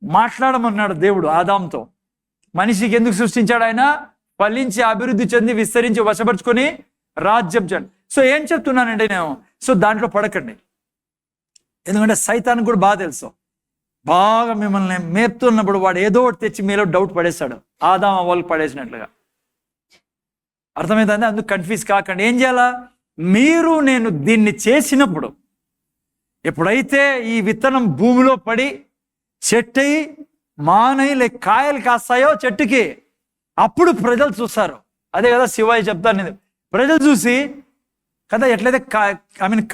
మాట్లాడమన్నాడు దేవుడు ఆదాంతో. మనిషికి ఎందుకు సృష్టించాడు ఆయన? ఫలించి అభివృద్ధి చెంది విస్తరించి వశపరుచుకొని రాజ్యం చేయండి. సో ఏం చెప్తున్నానండి నేను? సో దాంట్లో పడకండి. ఎందుకంటే సైతానికి కూడా బాగా తెలుసు. బాగా మిమ్మల్ని మేపుతున్నప్పుడు వాడు ఏదో ఒకటి తెచ్చి మీలో డౌట్ పడేస్తాడు, ఆదాం అవ్వలకు పడేసినట్లుగా. అర్థమవుతుంది? అందుకు కన్ఫ్యూజ్ కాకండి. ఏం చేయాలా? మీరు నేను దీన్ని చేసినప్పుడు, ఎప్పుడైతే ఈ విత్తనం భూమిలో పడి చెట్టు అయి మానై లేక కాయలు కాస్తాయో చెట్టుకి, అప్పుడు ప్రజలు చూస్తారు. అదే కదా శివయ్య చెప్తాను నేను. ప్రజలు చూసి కదా ఎట్లయితే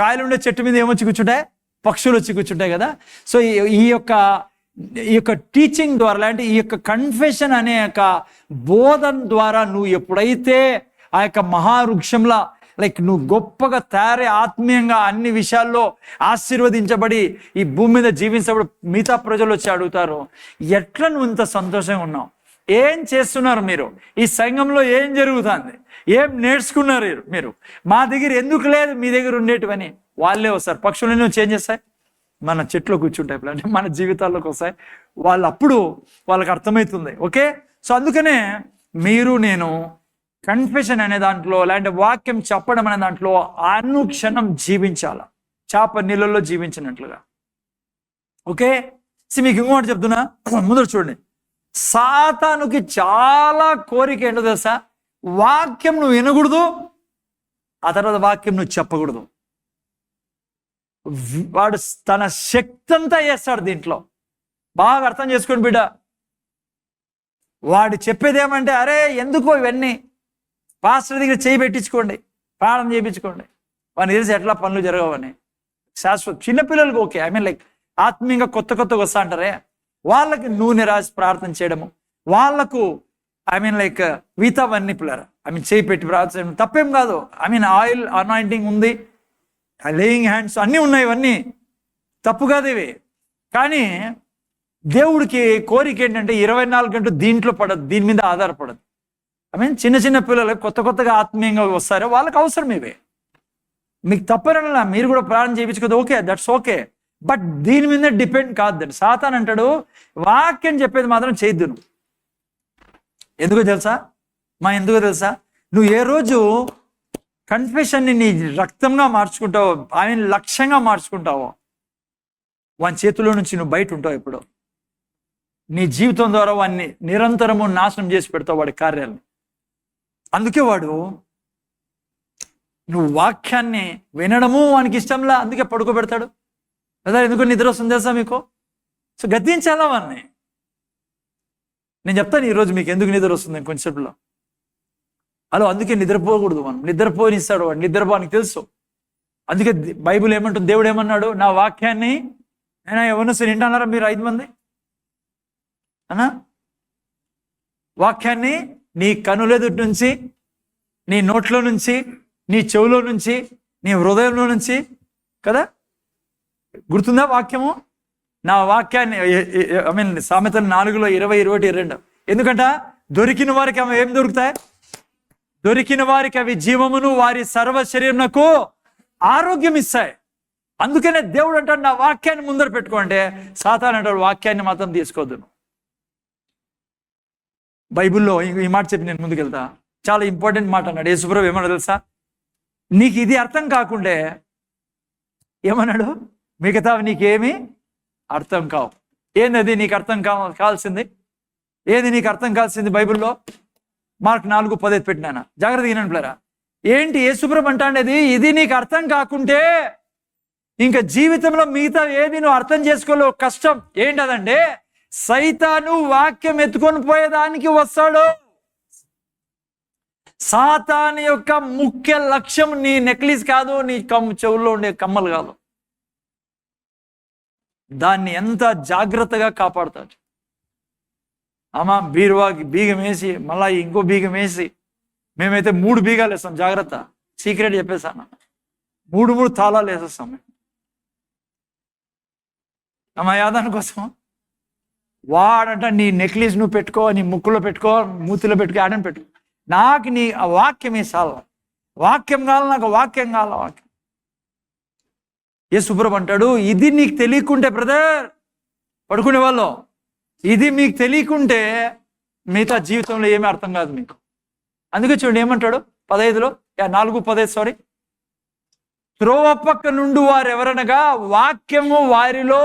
కాయలు ఉండే చెట్టు మీద ఏమొచ్చి కూర్చుంటాయి? పక్షులు వచ్చి కూర్చుంటాయి కదా. సో ఈ యొక్క టీచింగ్ ద్వారా, అంటే ఈ యొక్క కన్ఫెషన్ అనే యొక్క బోధన ద్వారా నువ్వు ఎప్పుడైతే ఆ యొక్క మహావృక్షంలా నువ్వు గొప్పగా తయారై ఆత్మీయంగా అన్ని విషయాల్లో ఆశీర్వదించబడి ఈ భూమి మీద జీవించబడి మిగతా ప్రజలు వచ్చి అడుగుతారు, ఎట్లా నువ్వు ఇంత సంతోషంగా ఉన్నావు? ఏం చేస్తున్నారు మీరు? ఈ సంఘంలో ఏం జరుగుతుంది? ఏం నేర్చుకున్నారు మీరు? మా దగ్గర ఎందుకు లేదు మీ దగ్గర ఉండేటివని వాళ్ళే వస్తారు. పక్షులను చేంజ్ చేస్తాయి, మన చెట్లో కూర్చుంటాయి, అంటే మన జీవితాల్లోకి వస్తాయి. అప్పుడు వాళ్ళకి అర్థమవుతుంది. ఓకే. సో అందుకనే మీరు నేను కన్ఫెషన్ అనే దాంట్లో, లేదంటే వాక్యం చెప్పడం అనే దాంట్లో అనుక్షణం జీవించాల, చేప నీళ్ళల్లో జీవించినట్లుగా. ఓకే. సో మీకు ఇంకోటి చెప్తున్నా, ముందు చూడండి. సాతానుకి చాలా కోరిక ఏంటో తెలుసా? వాక్యం నువ్వు వినకూడదు, ఆ తర్వాత వాక్యం నువ్వు చెప్పకూడదు. వాడు తన శక్తి అంతా చేస్తాడు దీంట్లో. బాగా అర్థం చేసుకోండి బిడ్డ. వాడు చెప్పేది ఏమంటే, అరే ఎందుకో ఇవన్నీ, పాస్టర్ దగ్గర చేయి పెట్టించుకోండి, ప్రాణం చేయించుకోండి, వాడిని తెలిసి ఎట్లా పనులు జరగవని. శాశ్వత చిన్నపిల్లలకు ఓకే, ఆత్మీయంగా కొత్తగా వస్తా అంటారే, వాళ్ళకి నూనె రాసి ప్రార్థన చేయడము, వాళ్ళకు మిగతావన్నీ పిల్లలు చేయి పెట్టి ప్రార్థన చేయడం తప్పేం కాదు. ఆయిల్ అనాయింటింగ్ ఉంది, లేయింగ్ హ్యాండ్స్ అన్నీ ఉన్నాయి, ఇవన్నీ తప్పు కాదు ఇవి. కానీ దేవుడికి కోరిక ఏంటంటే 24 గంటలు దీంట్లో పడదు, దీని మీద ఆధారపడదు. చిన్న పిల్లలకు కొత్తగా ఆత్మీయంగా వస్తారో వాళ్ళకి అవసరం ఇవే. మీకు తప్పనలా మీరు కూడా ప్రార్థన చేయించుకోదు, ఓకే, దట్స్ ఓకే. బట్ దీని మీద డిపెండ్ కాదు. సాతాన్ అంటాడు వాక్యం చెప్పేది మాత్రం చేయొద్దు నువ్వు. ఎందుకో తెలుసా? నువ్వు ఏ రోజు కన్ఫెషన్ని నీ రక్తంగా మార్చుకుంటావో, లక్ష్యంగా మార్చుకుంటావో, వాని చేతిలో నుంచి నువ్వు బయట ఉంటావు. ఇప్పుడు నీ జీవితం ద్వారా వాడిని నిరంతరము నాశనం చేసి పెడతావు, వాడి కార్యాలను. అందుకే వాడు నువ్వు వాక్యాన్ని వినడము వానికి ఇష్టంలా, అందుకే పడుకోబెడతాడు కదా. ఎందుకు నిద్ర వస్తుంది తెలుసా మీకు? సో గద్దించాలా వాడిని. నేను చెప్తాను ఈరోజు మీకు ఎందుకు నిద్ర వస్తుంది కొంచెంసేపులో. అందుకే నిద్రపోకూడదు, మనం నిద్రపోనిస్తాడు వాడు. నిద్రపోనికి తెలుసు. అందుకే బైబిల్ ఏమంటుంది, దేవుడు ఏమన్నాడు? నా వాక్యాన్ని అయినా ఎవరినో వింటున్నారా మీరు 5 మంది అన్నా? వాక్యాన్ని నీ కనులెదుటి నుంచి, నీ నోట్లో నుంచి, నీ చెవులో నుంచి, నీ హృదయంలో నుంచి కదా. గుర్తుందా వాక్యము? నా వాక్యాన్ని సామెతలు 4:20, 21, 22. ఎందుకంట దొరికిన వారికి అవి ఏం దొరుకుతాయి? దొరికిన వారికి అవి జీవమును వారి సర్వ శరీరంకు ఆరోగ్యం ఇస్తాయి. అందుకనే దేవుడు అంటాడు నా వాక్యాన్ని ముందర పెట్టుకోండి. సాతాను అంటాడు వాక్యాన్ని మాత్రం తీసుకోవద్దు. బైబిల్లో ఈ మాట చెప్పి నేను ముందుకెళ్తా. చాలా ఇంపార్టెంట్ మాట అన్నాడు యేసుప్రభు. ఏమన్నా తెలుసా? నీకు ఇది అర్థం కాకుండే ఏమన్నాడు? మిగతావి నీకేమి అర్థం కావు. ఏంది నీకు అర్థం కావాల్సింది? ఏది నీకు అర్థం కావాల్సింది బైబిల్లో? మార్క్ 4:10 పెట్టినాను, జాగ్రత్తగా వినండి పిల్లరా. ఏంటి యేసుప్రభు అంటాండేది? ఇది నీకు అర్థం కాకుంటే ఇంకా జీవితంలో మిగతా ఏది నువ్వు అర్థం చేసుకోలేవు, కష్టం. ఏంటదంటే సైతాను వాక్యం ఎత్తుకొని పోయేదానికి వస్తాడు. సాతాను యొక్క ముఖ్య లక్ష్యం నీ నెక్లెస్ కాదు, నీ చెవుల్లో ఉండే కమ్మలు కాదు. దాన్ని ఎంత జాగ్రత్తగా కాపాడుతాడు. బీరువాకి బీగం వేసి మళ్ళా ఇంకో బీగం వేసి, మేమైతే 3 బీగాలు వేస్తాం. జాగ్రత్త, సీక్రెట్ చెప్పేసాను. 3 తాళాలు వేసేస్తాం యాదాని కోసం. వాడంట నీ నెక్లెస్ నువ్వు పెట్టుకో, నీ ముక్కులో పెట్టుకో, మూతిలో పెట్టుకో, ఆడని పెట్టుకో, నాకు నీ ఆ వాక్యమే చాలు. వాక్యం కావాలి, నాకు వాక్యం కావాలి, వాక్యం. యేసుప్రభు అంటాడు, ఇది నీకు తెలియకుంటే బ్రదర్ పడుకునే వాళ్ళు, ఇది మీకు తెలియకుంటే మిగతా జీవితంలో ఏమీ అర్థం కాదు మీకు. అందుకే చూడండి ఏమంటాడు 15లో 4:15 సారీ, త్రోవ పక్క నుండి వారు ఎవరనగా వాక్యము వారిలో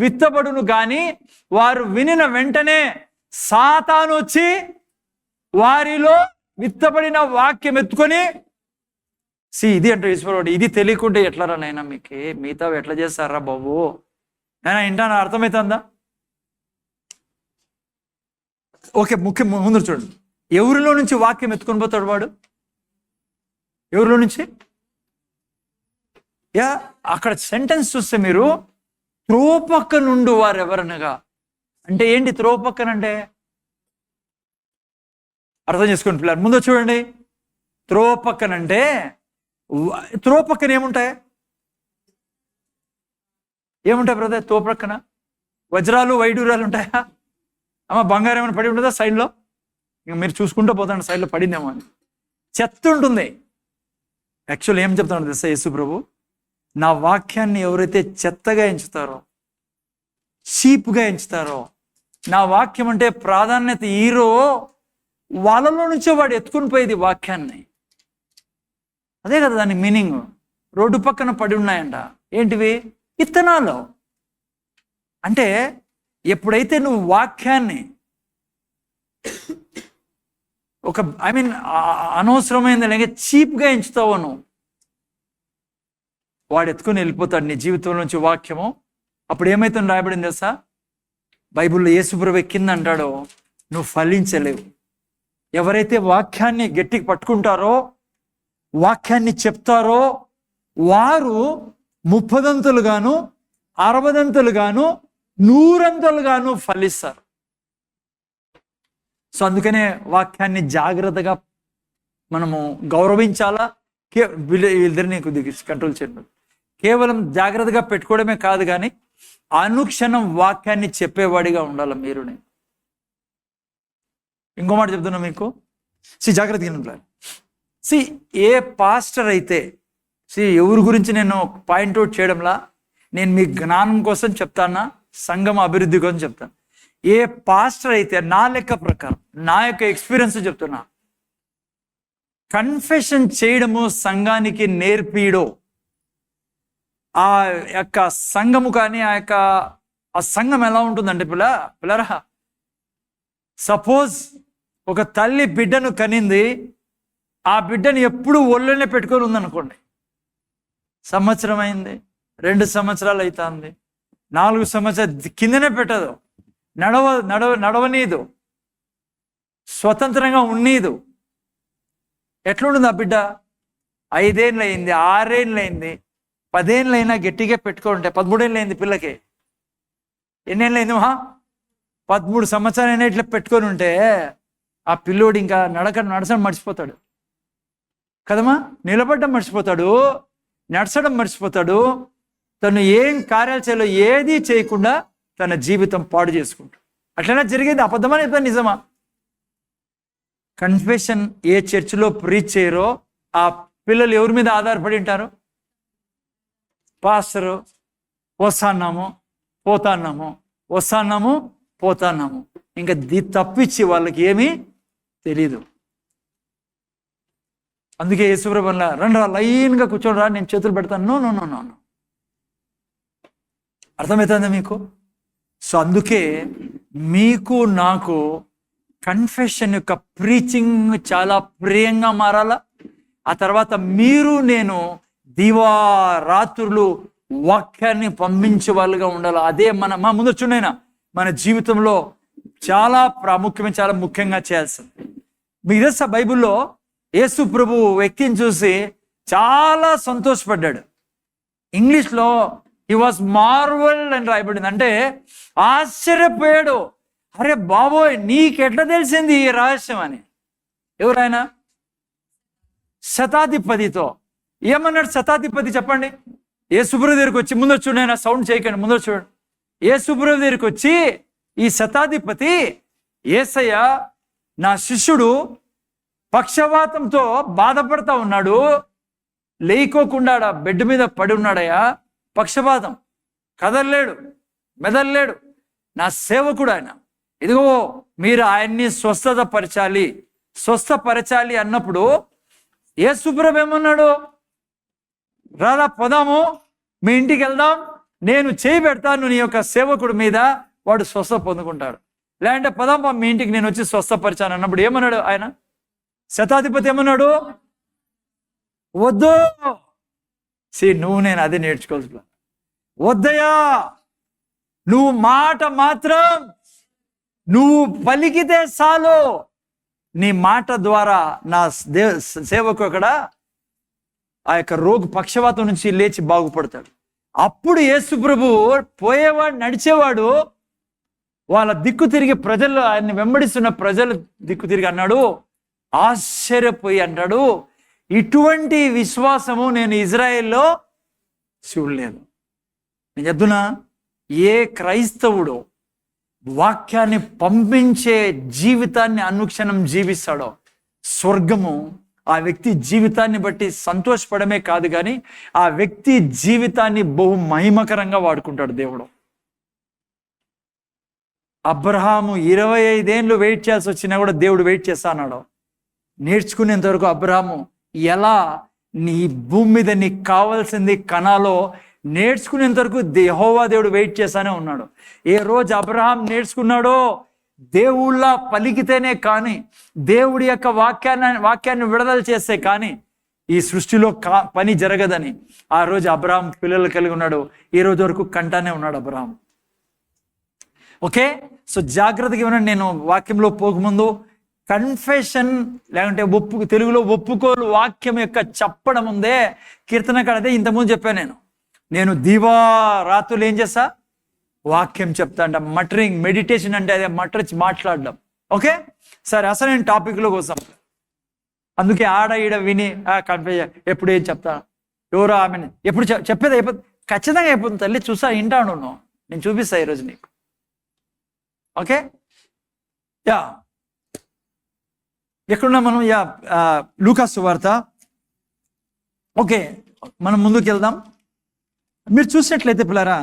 విత్తబడును గాని వారు వినిన వెంటనే సాతాను వచ్చి వారిలో విత్తబడిన వాక్యం ఎత్తుకొని ఇది అంటే ఈశ్వరుడు, ఇది తెలియకుంటే ఎట్లరా నైనా మీకు మిగతా ఎట్లా చేస్తారా బాబు నైనా ఇంటానా అర్థమవుతుందా? ఓకే, ముఖ్యం ముందు చూడండి, ఎవరిలో నుంచి వాక్యం ఎత్తుకొని పోతాడు వాడు? ఎవరిలో నుంచి? అక్కడ సెంటెన్స్ చూస్తే మీరు త్రోపక్క నుండి వారు ఎవరనగా అంటే ఏంటి? త్రోపక్కనంటే అర్థం చేసుకోండి పిల్లలు. ముందు చూడండి, త్రోపక్కనంటే త్రోపక్కన ఏముంటాయి? ఏముంటాయి బ్రదర్ త్రోపక్కన? వజ్రాలు వైడూరాలు ఉంటాయా? అమ్మ బంగారం ఏమైనా పడి ఉంటుందా సైడ్లో? ఇంకా మీరు చూసుకుంటూ పోతాండి సైడ్లో పడిందేమో అని. చెత్త ఉంటుంది. యాక్చువల్ ఏం చెప్తాను తెలుసా యేసు ప్రభు, నా వాక్యాన్ని ఎవరైతే చెత్తగా ఎంచుతారో, చీప్గా ఎంచుతారో, నా వాక్యం అంటే ప్రాధాన్యత ఈరో, వాళ్ళలో నుంచో వాడు ఎత్తుకుని పోయేది వాక్యాన్ని. అదే కదా దాని మీనింగ్. రోడ్డు పక్కన పడి ఉన్నాయంట, ఏంటివి? ఇత్తనాలు. అంటే ఎప్పుడైతే నువ్వు వాక్యాన్ని ఒక అనవసరమైంది లేక చీప్గా ఎంచుతావో నువ్వు, వాడు ఎత్తుకుని వెళ్ళిపోతాడు నీ జీవితం నుంచి వాక్యము. అప్పుడు ఏమైతుంది రాయబడింది తెలుసా? బైబిల్లో యేసుప్రభు కింద అంటాడో, నువ్వు ఫలించలేవు. ఎవరైతే వాక్యాన్ని గట్టికి పట్టుకుంటారో, వాక్యాన్ని చెప్తారో, వారు 30దంతులుగాను 60దంతులుగాను 100ంతులుగాను ఫలిస్తారు. సో అందుకనే వాక్యాన్ని జాగ్రత్తగా మనము గౌరవించాలా. వీళ్ళిద్దరిని కొద్దిగా కంట్రోల్ చేయండి. కేవలం జాగ్రత్తగా పెట్టుకోవడమే కాదు, కానీ అనుక్షణం వాక్యాన్ని చెప్పేవాడిగా ఉండాలి మీరు. నేను ఇంకో మాట చెప్తున్నా మీకు, జాగ్రత్తగా. ఏ పాస్టర్ అయితే ఎవరి గురించి నేను పాయింట్అవుట్ చేయడంలా, నేను మీ జ్ఞానం కోసం చెప్తానా, సంఘం అభివృద్ధి కోసం చెప్తాను. ఏ పాస్టర్ అయితే నా లెక్క ప్రకారం, నా యొక్క ఎక్స్పీరియన్స్ చెప్తున్నా, కన్ఫెషన్ చేయడము సంఘానికి నేర్పియడో, ఆ యొక్క సంఘము కానీ ఆ సంఘం ఎలా ఉంటుందంటే పిల్లరా, సపోజ్ ఒక తల్లి బిడ్డను కనింది, ఆ బిడ్డను ఎప్పుడు ఒళ్ళోనే పెట్టుకొని ఉందనుకోండి, సంవత్సరం అయింది, 2 సంవత్సరాలు అవుతుంది, 4 సంవత్సరాలు కిందనే పెట్టదు, నడవనీదు, స్వతంత్రంగా ఉన్నీదు. ఎట్లుంటుంది ఆ బిడ్డ? 5 ఏళ్ళు అయింది, 6 ఏళ్ళు అయింది, 10 ఏళ్ళు అయినా గట్టిగా పెట్టుకుంటే, 13 ఏళ్ళు అయింది పిల్లకి, ఎన్నేళ్ళు అయింది 13 సంవత్సరాలు అయినా ఇట్లా పెట్టుకొని ఉంటే ఆ పిల్లోడు ఇంకా నడచడం మర్చిపోతాడు కదమ్మా. నిలబడడం మర్చిపోతాడు, నడచడం మర్చిపోతాడు, తను ఏం కార్యాలు చేయాలో ఏది చేయకుండా తన జీవితం పాడు చేసుకుంటాడు. అట్లనే జరిగేది. అబద్ధమని చెప్తాను, నిజమా? కన్ఫెషన్ ఏ చర్చిలో ప్రీచ్ చేయరో ఆ పిల్లలు ఎవరి మీద ఆధారపడి ఉంటారు? పాస్టరు వస్తున్నాము పోతాన్నాము, ఇంకా తప్పించి వాళ్ళకి ఏమీ తెలీదు. అందుకే యేసుప్రభు రండి లైన్గా కూర్చోండి రా, నేను చేతులు పెడతాను. నో. అర్థమవుతుందా మీకు? సో అందుకే మీకు నాకు కన్ఫెషన్ యొక్క ప్రీచింగ్ చాలా ప్రియంగా మారాలా. ఆ తర్వాత మీరు నేను దివారాత్రులు వాక్యాన్ని పంపించే వాళ్ళుగా ఉండాలి. అదే మా ముందు చూడైనా మన జీవితంలో చాలా ప్రాముఖ్యమైన, చాలా ముఖ్యంగా చేయాల్సింది. మీకు తెలుసా బైబిల్లో యేసు ప్రభు వ్యక్తిని చూసి చాలా సంతోషపడ్డాడు. ఇంగ్లీష్లో హీ వాజ్ మార్వెల్డ్ అని రాయబడింది. అంటే ఆశ్చర్యపోయాడు. అరే బాబోయ్, నీకెట్లా తెలిసింది ఈ రహస్యం అని. ఎవరైనా శతాధిపతితో ఏమన్నాడు? శతాధిపతి చెప్పండి. యేసుప్రభు దగ్గరికి వచ్చి, ముందు చూడండి, సౌండ్ చేయకండి, ముందు చూడండి. యేసుప్రభు దగ్గరికి వచ్చి ఈ శతాధిపతి యేసయ్య నా శిష్యుడు పక్షవాతంతో బాధపడతా ఉన్నాడు, లేకోకుండా బెడ్ మీద పడి ఉన్నాడయ్యా, పక్షపాతం, కదలలేడు, మెదలలేడు, నా సేవకుడు ఆయన, ఇదిగో మీరు ఆయన్ని స్వస్థపరచాలి అన్నప్పుడు యేసుప్రభు ఏమన్నాడు? రాదా పోదాము, మీ ఇంటికి వెళ్దాం, నేను చేయి పెడతాను నీ యొక్క సేవకుడి మీద, వాడు స్వస్థ పొందుకుంటాడు. లేదంటే పదాం మీ ఇంటికి నేను వచ్చి స్వస్థపరిచాను అన్నప్పుడు ఏమన్నాడు ఆయన? శతాధిపతి ఏమన్నాడు? వద్దు. నువ్వు నేను అదే నేర్చుకోవచ్చు. వద్దయా, నువ్వు మాట మాత్రం నువ్వు పలికితే చాలు, నీ మాట ద్వారా నా సేవకు అక్కడ ఆ యొక్క రోగు పక్షవాతం నుంచి లేచి బాగుపడతాడు. అప్పుడు యేసు ప్రభు పోయేవాడు, నడిచేవాడు, వాళ్ళ దిక్కు తిరిగి ప్రజలు, ఆయన్ని వెంబడిస్తున్న ప్రజలు దిక్కు తిరిగి అన్నాడు, ఆశ్చర్యపోయి అంటాడు, ఇటువంటి విశ్వాసము నేను ఇజ్రాయెల్లో చూడలేదు. నేను చెప్తున్నా, ఏ క్రైస్తవుడు వాక్యాన్ని పంపించే జీవితాన్ని అనుక్షణం జీవిస్తాడో స్వర్గము ఆ వ్యక్తి జీవితాన్ని బట్టి సంతోషపడమే కాదు, కానీ ఆ వ్యక్తి జీవితాన్ని బహు మహిమకరంగా వాడుకుంటాడు దేవుడు. అబ్రహాము 25 ఏళ్ళు వెయిట్ చేయాల్సి వచ్చినా కూడా దేవుడు వెయిట్ చేస్తా అన్నాడు. నేర్చుకునేంత వరకు అబ్రహాము ఎలా నీ భూమి మీద నీకు కావాల్సింది కణాలో నేర్చుకునేంత వరకు యెహోవా దేవుడు వెయిట్ చేస్తానే ఉన్నాడు. ఏ రోజు అబ్రహాం నేర్చుకున్నాడో దేవుళ్ళ పలికితేనే కానీ, దేవుడి యొక్క వాక్యాన్ని విడుదల చేస్తే కానీ ఈ సృష్టిలో పని జరగదని ఆ రోజు అబ్రహాం పిల్లలు కలిగి ఉన్నాడు. ఈ రోజు వరకు కంటానే ఉన్నాడు అబ్రహాం. ఓకే, సో జాగ్రత్తగా వినండి. నేను వాక్యంలో పోకముందు కన్ఫెషన్ లేకుంటే తెలుగులో ఒప్పుకోలు వాక్యం యొక్క చెప్పడం ఉందే, కీర్తనకాడ అదే ఇంతకుముందు చెప్పాను. నేను దివా రాత్రులు ఏం చేస్తా? వాక్యం చెప్తా అంట. మటరింగ్, మెడిటేషన్ అంటే అదే మాట్లాడడం. ఓకే, సరే, అసలు నేను టాపిక్లో కోసం అందుకే ఆడ ఈడ విని కన్ఫ్యూజ్ ఎప్పుడు ఏం చెప్తా, ఎవరో ఆమె ఎప్పుడు చెప్పేది అయిపోతుంది, ఖచ్చితంగా అయిపోతుంది తల్లి, చూసా వింటాను, నేను చూపిస్తా ఈరోజు నీకు. ఓకే, యా, ఎక్కడున్నా మనం? యా, లూకా సువార్త. ఓకే, మనం ముందుకు వెళ్దాం. మీరు చూసినట్లయితే పిల్లరా,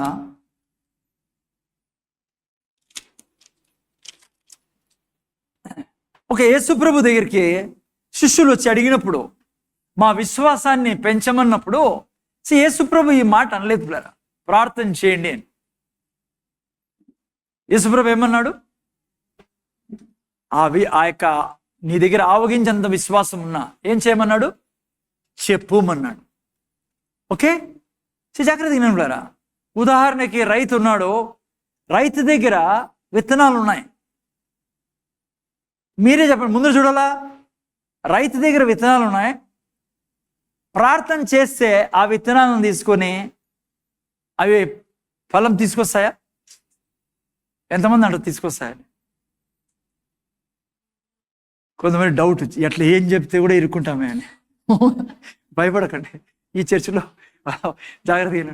యేసుప్రభు దగ్గరికి శిష్యులు వచ్చి అడిగినప్పుడు, మా విశ్వాసాన్ని పెంచమన్నప్పుడు యేసుప్రభు ఈ మాట అనలేదు పిల్లరా, ప్రార్థన చేయండి అని. యేసుప్రభు ఏమన్నాడు? ఆ యొక్క నీ దగ్గర ఆవగించేంత విశ్వాసం ఉన్నా ఏం చేయమన్నాడు? చెప్పుమన్నాడు. ఓకే, జాగ్రత్తగా వినండి. ఉదాహరణకి రైతు ఉన్నాడు, రైతు దగ్గర విత్తనాలు ఉన్నాయి. మీరే చెప్పండి, ముందు చూడాలా? రైతు దగ్గర విత్తనాలు ఉన్నాయి, ప్రార్థన చేస్తే ఆ విత్తనాలను తీసుకొని అవి ఫలం తీసుకొస్తాయా? ఎంతమంది అంటారు తీసుకొస్తాయని? కొంతమంది డౌట్ వచ్చి ఎట్లా ఏం చెప్తే కూడా ఇరుక్కుంటామే అని. భయపడకండి, ఈ చర్చిలో జాగ్రత్తగా.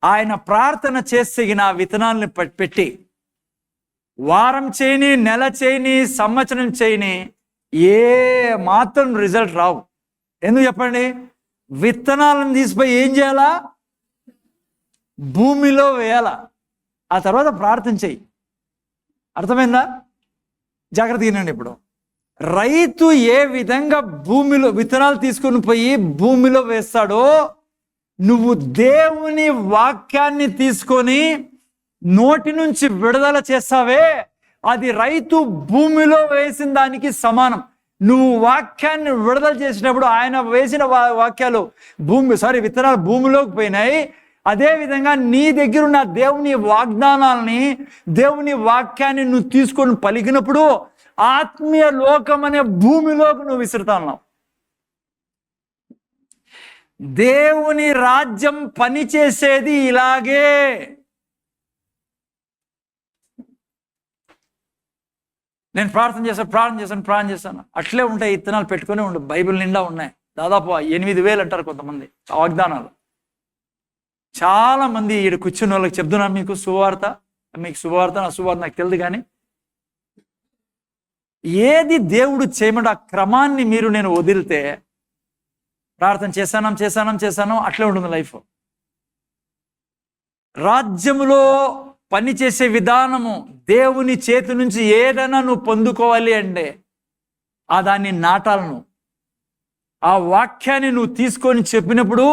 ఆయన ప్రార్థన చేస్తే ఆ విత్తనాలను పెట్టి వారం చేయని, నెల చేయని, సంవత్సరం చేయని ఏ మాత్రం రిజల్ట్ రావు. ఎందుకు చెప్పండి? విత్తనాలను తీసిపోయి ఏం చేయాలా? భూమిలో వేయాలా, ఆ తర్వాత ప్రార్థన చేయి. అర్థమైందా? జాగ్రత్తగా వినండి. ఇప్పుడు రైతు ఏ విధంగా భూమిలో విత్తనాలు తీసుకొని పోయి భూమిలో వేస్తాడో, నువ్వు దేవుని వాక్యాన్ని తీసుకొని నోటి నుంచి విడుదల చేస్తావే, అది రైతు భూమిలో వేసిన దానికి సమానం. నువ్వు వాక్యాన్ని విడుదల చేసినప్పుడు ఆయన వేసిన వాక్యాలు విత్తనాలు భూమిలోకి పోయినాయి. అదేవిధంగా నీ దగ్గర ఉన్న దేవుని వాగ్దానాలని, దేవుని వాక్యాన్ని నువ్వు తీసుకొని పలికినప్పుడు ఆత్మీయ లోకం అనే భూమిలోకి నువ్వు విసురుతున్నావు. దేవుని రాజ్యం పనిచేసేది ఇలాగే. నేను ప్రార్థన చేస్తాను అట్లే ఉంటాయి. ఇత్తనాలు పెట్టుకుని ఉండు. బైబిల్ నిండా ఉన్నాయి. దాదాపు 8,000 అంటారు కొంతమంది వాగ్దానాలు. చాలా మంది ఈడ కూర్చున్న వాళ్ళకి చెప్తున్నాను మీకు సువార్త. మీకు శుభవార్త అశుభవార్త నాకు తెలియదు, కానీ ఏది దేవుడు చేయమని ఆ క్రమాన్ని నేను వదిలితే, ప్రార్థన చేశాను అట్లే ఉంటుంది లైఫ్. రాజ్యములో పనిచేసే విధానము, దేవుని చేతి నుంచి ఏదైనా నువ్వు పొందుకోవాలి అంటే దాన్ని నాటాలను. ఆ వాక్యాన్ని నువ్వు తీసుకొని చెప్పినప్పుడు,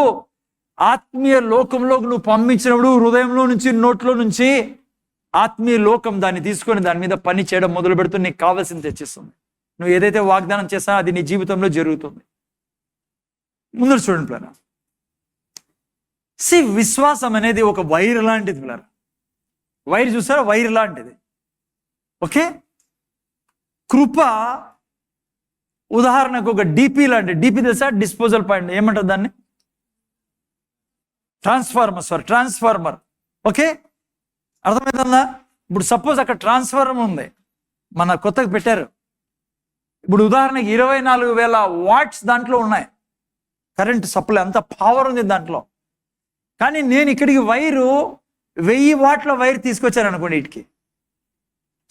ఆత్మీయ లోకంలో నువ్వు పంపించినప్పుడు, హృదయంలో నుంచి నోట్లో నుంచి ఆత్మీయ లోకం దాన్ని తీసుకొని దాని మీద పని చేయడం మొదలు పెడుతూ నీకు కావాల్సింది తెచ్చిస్తుంది. నువ్వు ఏదైతే వాగ్దానం చేస్తావో అది నీ జీవితంలో జరుగుతుంది. ముందు చూడండి పిల్లరా, విశ్వాసం అనేది ఒక వైర్ లాంటిది పిల్లరా. వైర్ చూసారా? వైర్ లాంటిది. ఓకే, కృప ఉదాహరణకు ఒక డిపి లాంటి. డిపి తెలుసా? డిస్పోజల్ పాయింట్ ఏమంటారు దాన్ని? ట్రాన్స్ఫార్మర్. ఓకే, అర్థమవుతుందా? ఇప్పుడు సపోజ్ అక్కడ ట్రాన్స్ఫార్మర్ ఉంది, మన కొత్తగా పెట్టారు. ఇప్పుడు ఉదాహరణకి 24,000 వాట్స్ దాంట్లో ఉన్నాయి, కరెంట్ సప్లై, అంత పవర్ ఉంది దాంట్లో. కానీ నేను ఇక్కడికి 1000 వాట్ల వైర్ తీసుకొచ్చాను అనుకోండి ఇటుకి.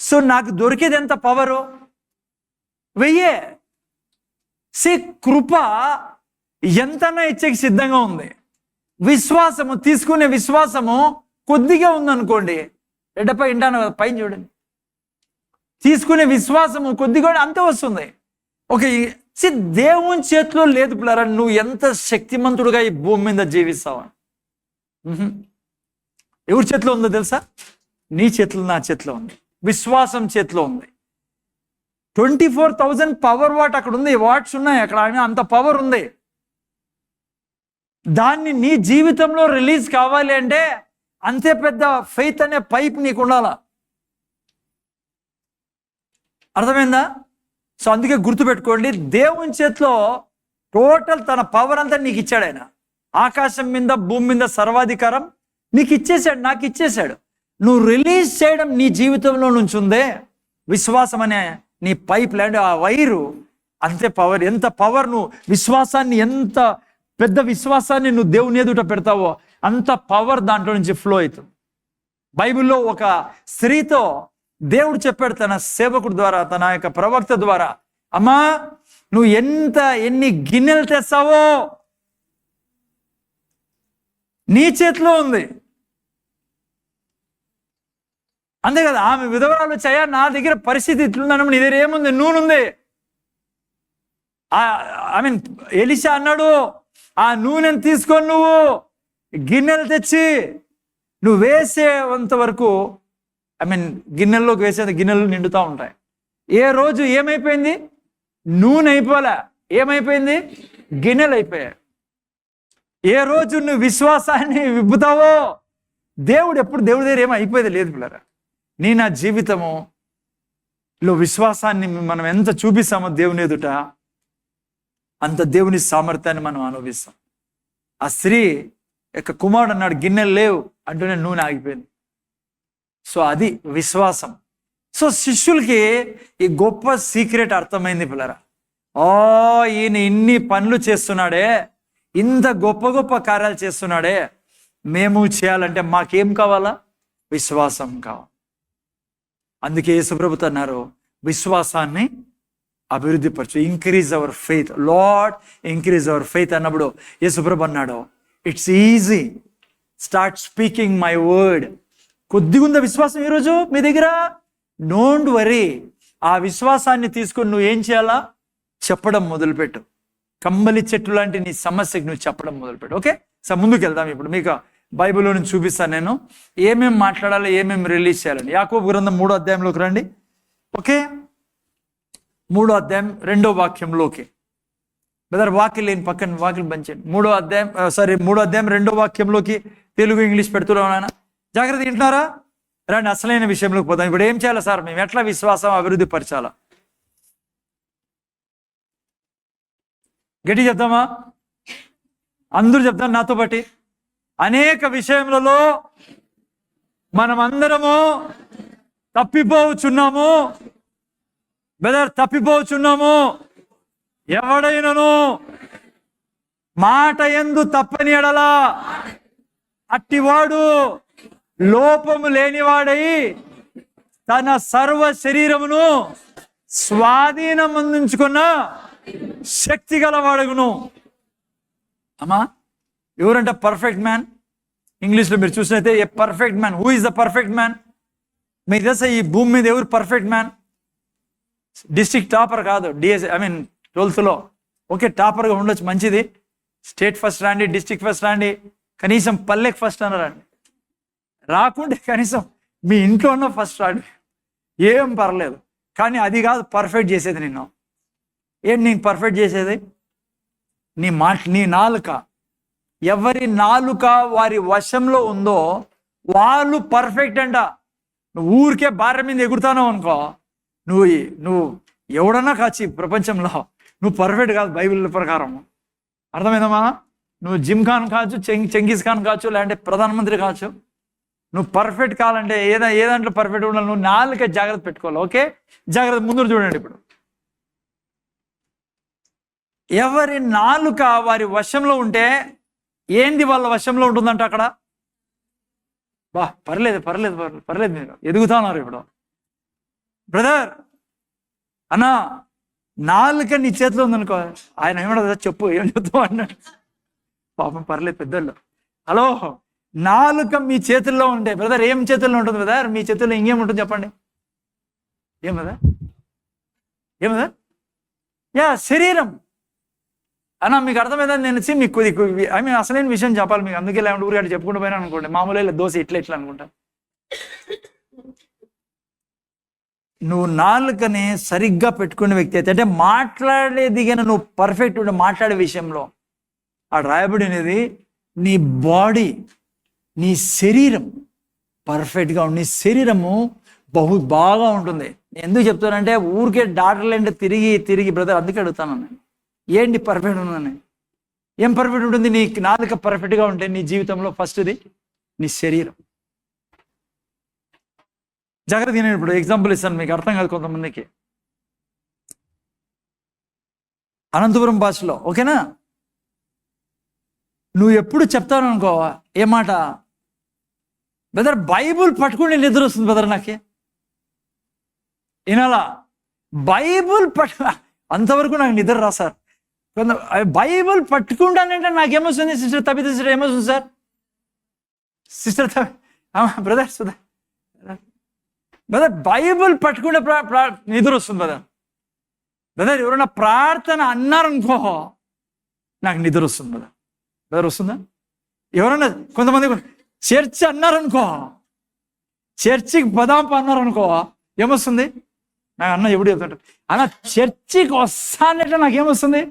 సో నాకు దొరికేది ఎంత పవరు? 1000. కృప ఎంతనా ఇచ్చేకి సిద్ధంగా ఉంది. విశ్వాసము, తీసుకునే విశ్వాసము కొద్దిగా ఉందనుకోండి, ఎడ్డపై ఇంటాను కదా, పైన చూడండి, తీసుకునే విశ్వాసము కొద్దిగా అంతే వస్తుంది. ఓకే, దేవుని చేతిలో లేదు పిల్లరా నువ్వు ఎంత శక్తిమంతుడుగా ఈ భూమి మీద జీవిస్తావా. ఎవరి చేతిలో ఉందో తెలుసా? నీ చేతిలో, నా చేతిలో ఉంది. విశ్వాసం చేతిలో ఉంది. 24,000 పవర్ వాట్ అక్కడ ఉంది, వాట్స్ ఉన్నాయి అక్కడ, అంత పవర్ ఉంది. దాన్ని నీ జీవితంలో రిలీజ్ కావాలి అంటే అంతే పెద్ద ఫెయిత్ అనే పైప్ నీకు ఉండాలా. అర్థమైందా? సో అందుకే గుర్తుపెట్టుకోండి, దేవుని చేతిలో టోటల్ తన పవర్ అంతా నీకు ఇచ్చాడు ఆయన. ఆకాశం మీద, భూమి మీద సర్వాధికారం నీకు ఇచ్చేసాడు, నాకు ఇచ్చేసాడు. నువ్వు రిలీజ్ చేయడం నీ జీవితంలో నుంచి ఉందే, విశ్వాసం అనే నీ పైప్ లైన్, ఆ వైరు అంతే పవర్. ఎంత పవర్ నువ్వు విశ్వాసాన్ని, ఎంత పెద్ద విశ్వాసాన్ని నువ్వు దేవుని ఎదుట పెడతావో అంత పవర్ దాంట్లో నుంచి ఫ్లో అవుతుంది. బైబిల్లో ఒక స్త్రీతో దేవుడు చెప్పాడు తన సేవకుడు ద్వారా, తన యొక్క ప్రవక్త ద్వారా, అమ్మా నువ్వు ఎన్ని గిన్నెలు తెస్తావో నీ చేతిలో ఉంది. అంతే కదా, ఆమె విధవరాలు వచ్చాయా, నా దగ్గర పరిస్థితి ఇట్లుందన్నప్పుడు నీ దగ్గర ఏముంది? నూనె ఉంది. ఎలీషా అన్నాడు, ఆ నూనెను తీసుకొని నువ్వు గిన్నెలు తెచ్చి నువ్వు వేసేంత వరకు, గిన్నెల్లోకి వేసే గిన్నెలు నిండుతూ ఉంటాయి. ఏ రోజు ఏమైపోయింది? నూనె అయిపోలే, ఏమైపోయింది? గిన్నెలు అయిపోయాయి. ఏ రోజు నువ్వు విశ్వాసాన్ని విప్పుతావో దేవుడు దేవుడి దగ్గర ఏమో అయిపోయేది లేదు పిల్లరా. నా జీవితంలో విశ్వాసాన్ని మనం ఎంత చూపిస్తామో దేవుని ఎదుట అంత దేవుని సామర్థ్యాన్ని మనం అనుభవిస్తాం. ఆ స్త్రీ యొక్క కుమారుడు అన్నాడు గిన్నెలు లేవు అంటూనే నూనె ఆగిపోయింది. సో అది విశ్వాసం. సో శిష్యులకి ఈ గొప్ప సీక్రెట్ అర్థమైంది పిల్లరా. ఈయన ఇన్ని పనులు చేస్తున్నాడే, ఇంత గొప్ప గొప్ప కార్యాలు చేస్తున్నాడే, మేము చేయాలంటే మాకేం కావాలా? విశ్వాసం కావాలి. అందుకే యేసుప్రభుతో అన్నారు, విశ్వాసాన్ని అభివృద్ధి పరచు, increase our faith. Lord increase our faith అన్నప్పుడు యేసుప్రభు అన్నాడు, it's easy, start speaking my word. కొద్దిగా ఉందా విశ్వాసం ఈరోజు మీ దగ్గర? Don't worry. ఆ విశ్వాసాన్ని తీసుకొని నువ్వు ఏం చేయాలా? చెప్పడం మొదలుపెట్టు. కంబలి చెట్టు లాంటి నీ సమస్యకి నువ్వు చెప్పడం మొదలుపెట్టు. ఓకే, సో ముందుకు వెళ్దాం. ఇప్పుడు మీకు బైబిల్లో నుంచి చూపిస్తాను నేను ఏమేమి మాట్లాడాలి, ఏమేమి రిలీజ్ చేయాలని. యాకోబు గ్రంథం 3వ అధ్యాయంలోకి రండి. ఓకే, 3వ అధ్యాయం 2వ వాక్యంలోకి. బ్రదర్ వాక్యం లేని పక్కన వాక్యం పంచండి. 3వ అధ్యాయం 2వ వాక్యంలోకి తెలుగు ఇంగ్లీష్ పెడుతున్నాం నాయన, జాగ్రత్త వింటున్నారా? రండి అసలైన విషయంలోకి పోతాం. ఇప్పుడు ఏం చేయాలి సార్, మేము ఎట్లా విశ్వాసం అభివృద్ధి పరచాలా? గట్టి చెప్తామా? అందరూ చెప్తాం నాతో పాటి. అనేక విషయములలో మనమందరము తప్పిపోవచ్చున్నాము. బ్రదర్ తప్పిపోవచ్చున్నాము. ఎవడైనను మాట యందు తప్పని ఎడలా అట్టివాడు లోపము లేనివాడై తన సర్వ శరీరమును స్వాధీనమందించుకున్న శక్తి గలవాడగును. అమ్మా, ఎవరంట పర్ఫెక్ట్ మ్యాన్? ఇంగ్లీష్లో మీరు చూసినైతే a perfect man, who is the perfect man? మీకు తెలుసా ఈ భూమి మీద ఎవరు పర్ఫెక్ట్ మ్యాన్? డిస్ట్రిక్ట్ టాపర్ కాదు, ట్వెల్త్లో ఓకే, టాపర్గా ఉండొచ్చు, మంచిది. స్టేట్ ఫస్ట్ రాండి, డిస్ట్రిక్ట్ ఫస్ట్ రాండి, కనీసం పల్లెకి ఫస్ట్ అన్నారండి. రాకుంటే కనీసం మీ ఇంట్లో ఉన్న ఫస్ట్ రాండి, ఏం పర్లేదు. కానీ అది కాదు పర్ఫెక్ట్ చేసేది నిన్ను. నేను పర్ఫెక్ట్ చేసేది నీ నాలుక. ఎవరి నాలుక వారి వశంలో ఉందో వాళ్ళు పర్ఫెక్ట్ అంట. నువ్వు ఊరికే భార్య మీద ఎగురుతానో అనుకో, నువ్వు ఎవడన్నా కాచి ప్రపంచంలో నువ్వు పర్ఫెక్ట్ కాదు బైబిల్ ప్రకారం. అర్థమైందమ్మా? నువ్వు జిమ్ ఖాన్ కావచ్చు, చెంగీస్ ఖాన్ కావచ్చు, లేదంటే ప్రధానమంత్రి కావచ్చు, నువ్వు పర్ఫెక్ట్ కావాలంటే ఏ దాంట్లో పర్ఫెక్ట్ ఉండాలి? నువ్వు నాలుక జాగ్రత్త పెట్టుకోవాలి. ఓకే, జాగ్రత్త. ముందు చూడండి, ఇప్పుడు ఎవరి నాలుక వారి వశంలో ఉంటే ఏంది వాళ్ళ వశంలో ఉంటుందంట అక్కడ. పర్లేదు మీరు ఎదుగుతున్నారు ఇప్పుడు. బ్రదర్ అన్నా, నాలుక నీ చేతిలో ఉందనుకో, ఆయన ఏమన్నా చెప్పు, ఏం చెప్తావు అన్నాడు. పాపం పర్లేదు పెద్దోళ్ళు. హలో, నాలుక మీ చేతుల్లో ఉంటే బ్రదర్ ఏం చేతుల్లో ఉంటుంది బ్రదర్? మీ చేతుల్లో ఇంకేముంటుంది చెప్పండి? ఏం బ్రదర్? శరీరం అన్నా. మీకు అర్థమైందని నేను మీకు అసలైన విషయం చెప్పాలి మీకు. అందుకే లేకుంటే ఊరిగా చెప్పుకుంటూ పోయినా అనుకోండి, మామూలుగా దోశ ఇట్లా అనుకుంటా. నువ్వు నాలుకని సరిగ్గా పెట్టుకునే వ్యక్తి అయితే, అంటే మాట్లాడేది కానీ నువ్వు పర్ఫెక్ట్ ఉంటే మాట్లాడే విషయంలో, ఆ రాయబడినది నీ బాడీ, నీ శరీరం పర్ఫెక్ట్గా ఉంది. నీ శరీరము బాగా ఉంటుంది. ఎందుకు చెప్తానంటే ఊరికే డాక్టర్లు అంటే తిరిగి బ్రదర్, అందుకే అడుగుతాను నేను, ఏంటి పర్ఫెక్ట్ ఉందని? ఏం పర్ఫెక్ట్ ఉంటుంది? నీ నాలుక పర్ఫెక్ట్గా ఉంటే నీ జీవితంలో ఫస్ట్ది నీ శరీరం. జాగ్రత్త. నేను ఇప్పుడు ఎగ్జాంపుల్ ఇస్తాను, మీకు అర్థం కాదు కొంతమందికి. అనంతపురం భాషలో, ఓకేనా? నువ్వు ఎప్పుడు చెప్తాను అనుకో ఏ మాట, బ్రదర్ బైబుల్ పట్టుకుని నిద్ర వస్తుంది బ్రదర్ నాకే. వినాలా? బైబుల్ అంతవరకు నాకు నిద్ర రా సార్. బైబుల్ పట్టుకుంటానంటే నాకేమొస్తుంది? సిస్టర్ తబిత సిస్టర్ ఏమొస్తుంది sir? Sister brother Sudha brother, Bible పట్టుకుంటే నిద్ర వస్తుంది బ్రదర్. ఎవరైనా ప్రార్థన అన్నారనుకో నాకు నిద్ర వస్తుంది బ్రదర్. వస్తుందా? ఎవరైనా కొంతమంది చర్చి అన్నారనుకో, చర్చికి పదాంప అన్నారనుకో ఏమొస్తుంది? నాకు అన్న ఎప్పుడు చెప్తుంటారు, అన్న చర్చికి వస్తానంటే నాకేమొస్తుంది?